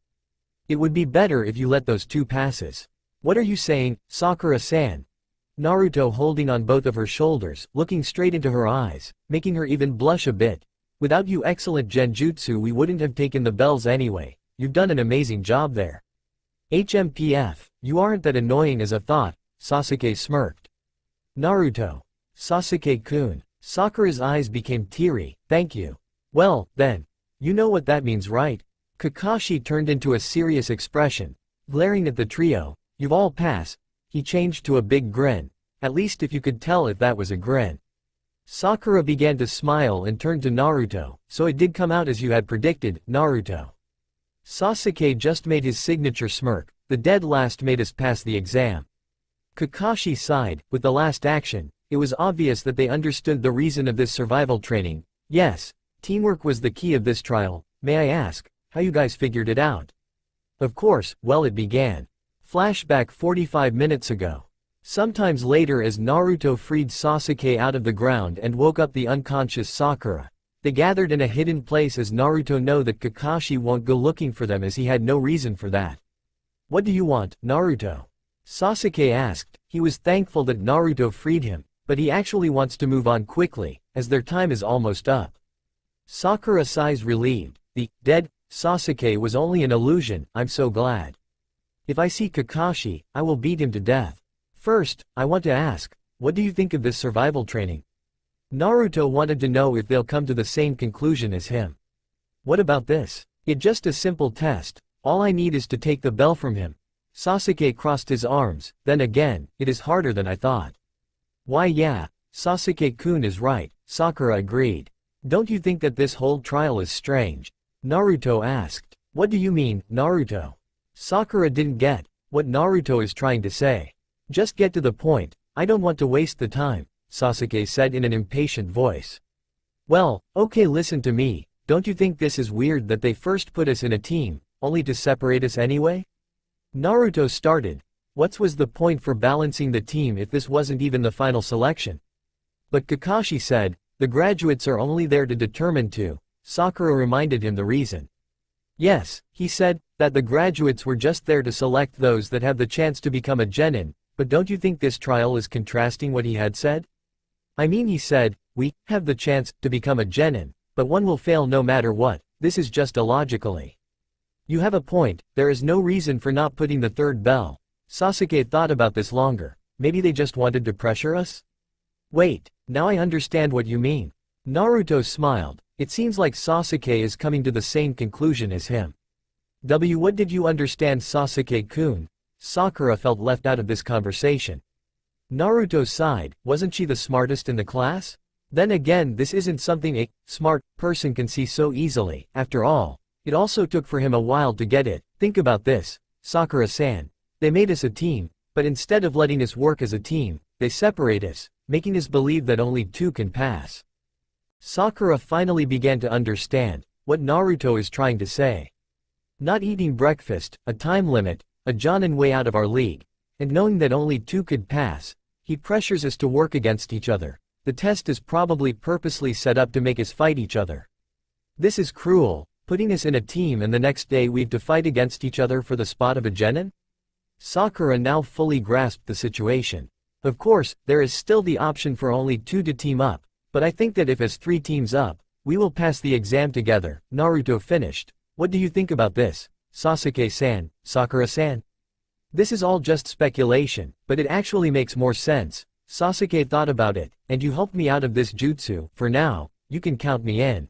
it would be better if you let those two passes." What are you saying, Sakura-san? Naruto holding on both of her shoulders, looking straight into her eyes, making her even blush a bit. Without you excellent genjutsu we wouldn't have taken the bells anyway, you've done an amazing job there. HMPF, you aren't that annoying as I thought, Sasuke smirked. Naruto. Sasuke-kun. Sakura's eyes became teary, thank you. Well, then. You know what that means right? Kakashi turned into a serious expression, glaring at the trio. You've all passed. He changed to a big grin, at least if you could tell if that was a grin. Sakura began to smile and turned to Naruto, so it did come out as you had predicted, Naruto. Sasuke just made his signature smirk, the dead last made us pass the exam. Kakashi sighed, with the last action, it was obvious that they understood the reason of this survival training. Yes, teamwork was the key of this trial. May I ask, how you guys figured it out? Of course, well it began. Flashback 45 minutes ago. Sometimes later as Naruto freed Sasuke out of the ground and woke up the unconscious Sakura. They gathered in a hidden place as Naruto knew that Kakashi won't go looking for them as he had no reason for that. What do you want, Naruto? Sasuke asked. He was thankful that Naruto freed him, but he actually wants to move on quickly, as their time is almost up. Sakura sighs relieved. The dead Sasuke was only an illusion, I'm so glad. If I see Kakashi, I will beat him to death. First, I want to ask, what do you think of this survival training? Naruto wanted to know if they'll come to the same conclusion as him. What about this? It's just a simple test, all I need is to take the bell from him. Sasuke crossed his arms, then again, it is harder than I thought. Why yeah, Sasuke-kun is right, Sakura agreed. Don't you think that this whole trial is strange? Naruto asked. What do you mean, Naruto? Sakura didn't get what Naruto is trying to say. Just get to the point, I don't want to waste the time, Sasuke said in an impatient voice. Well, okay listen to me, don't you think this is weird that they first put us in a team, only to separate us anyway? Naruto started. What was the point for balancing the team if this wasn't even the final selection? But Kakashi said, the graduates are only there to determine to. Sakura reminded him the reason. Yes, he said, that the graduates were just there to select those that have the chance to become a genin, but don't you think this trial is contrasting what he had said? I mean he said, we have the chance to become a genin, but one will fail no matter what, this is just illogically. You have a point, there is no reason for not putting the third bell. Sasuke thought about this longer, maybe they just wanted to pressure us? Wait, now I understand what you mean. Naruto smiled, it seems like Sasuke is coming to the same conclusion as him. What did you understand Sasuke-kun? Sakura felt left out of this conversation. Naruto sighed, wasn't she the smartest in the class? Then again this isn't something a smart person can see so easily, after all. It also took for him a while to get it. Think about this, Sakura-san. They made us a team, but instead of letting us work as a team, they separate us, making us believe that only two can pass. Sakura finally began to understand what Naruto is trying to say. Not eating breakfast, a time limit, a jonin way out of our league, and knowing that only two could pass, he pressures us to work against each other. The test is probably purposely set up to make us fight each other. This is cruel, putting us in a team and the next day we've to fight against each other for the spot of a genin? Sakura now fully grasped the situation. Of course, there is still the option for only two to team up, but I think that if as three teams up, we will pass the exam together. Naruto finished. What do you think about this, Sasuke-san, Sakura-san? This is all just speculation, but it actually makes more sense. Sasuke thought about it, and you helped me out of this jutsu. For now, you can count me in.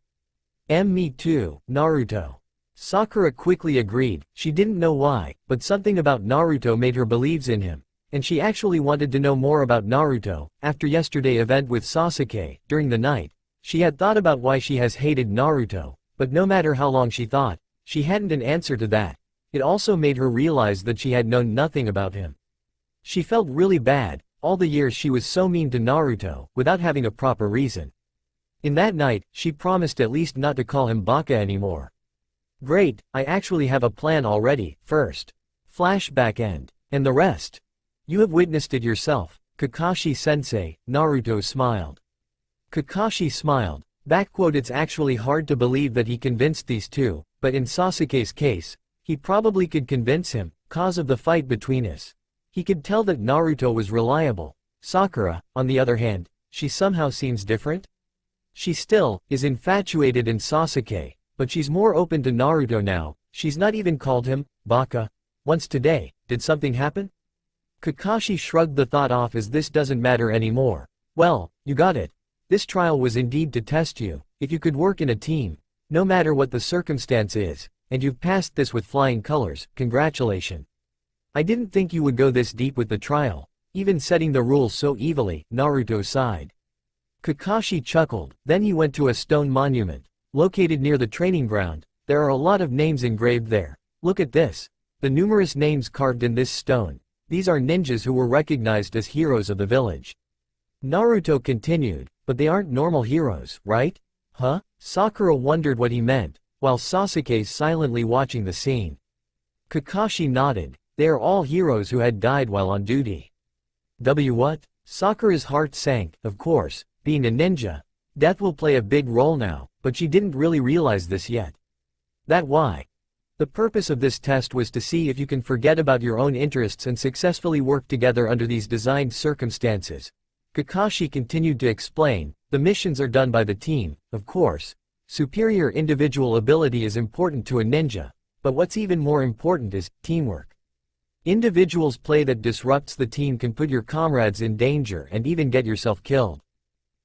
Me too, Naruto. Sakura quickly agreed. She didn't know why, but something about Naruto made her believes in him. And she actually wanted to know more about Naruto. After yesterday's event with Sasuke, during the night, she had thought about why she has hated Naruto, but no matter how long she thought, she hadn't an answer to that. It also made her realize that she had known nothing about him. She felt really bad, all the years she was so mean to Naruto, without having a proper reason. In that night, she promised at least not to call him Baka anymore. Great, I actually have a plan already. First, flashback end, and the rest. You have witnessed it yourself, Kakashi-sensei. Naruto smiled. Kakashi smiled. It's actually hard to believe that he convinced these two, but in Sasuke's case, he probably could convince him, cause of the fight between us. He could tell that Naruto was reliable. Sakura, on the other hand, she somehow seems different? She still is infatuated in Sasuke, but she's more open to Naruto now. She's not even called him Baka once today. Did something happen? Kakashi shrugged the thought off as this doesn't matter anymore. Well, you got it. This trial was indeed to test you, if you could work in a team, no matter what the circumstance is, and you've passed this with flying colors. Congratulations. I didn't think you would go this deep with the trial, even setting the rules so evilly. Naruto sighed. Kakashi chuckled, then he went to a stone monument, located near the training ground. There are a lot of names engraved there. Look at this. The numerous names carved in this stone. These are ninjas who were recognized as heroes of the village. Naruto continued, but they aren't normal heroes, right? Huh? Sakura wondered what he meant, while Sasuke silently watching the scene. Kakashi nodded. They are all heroes who had died while on duty. What? Sakura's heart sank. Of course, being a ninja, death will play a big role now, but she didn't really realize this yet. That why? The purpose of this test was to see if you can forget about your own interests and successfully work together under these designed circumstances. Kakashi continued to explain, the missions are done by the team, of course. Superior individual ability is important to a ninja, but what's even more important is teamwork. Individuals play that disrupts the team can put your comrades in danger and even get yourself killed.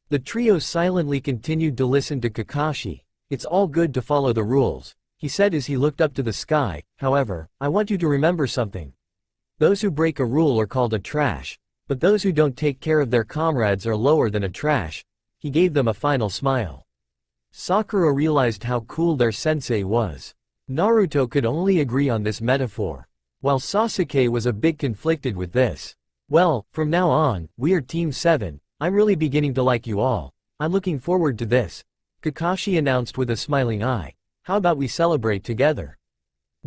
The trio silently continued to listen to Kakashi. It's all good to follow the rules, he said as he looked up to the sky. However, I want you to remember something. Those who break a rule are called a trash, but those who don't take care of their comrades are lower than a trash. He gave them a final smile. Sakura realized how cool their sensei was. Naruto could only agree on this metaphor, while Sasuke was a bit conflicted with this. Well, from now on, we are Team 7, I'm really beginning to like you all. I'm looking forward to this, Kakashi announced with a smiling eye. How about we celebrate together?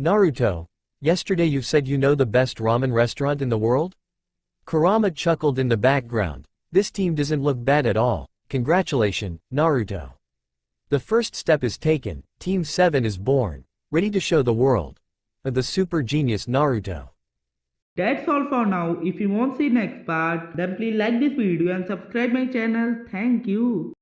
Naruto, yesterday you said you know the best ramen restaurant in the world? Kurama chuckled in the background. This team doesn't look bad at all. Congratulations, Naruto. The first step is taken, Team 7 is born, ready to show the world. The super genius Naruto. That's all for now. If you want to see next part, then please like this video and subscribe my channel. Thank you.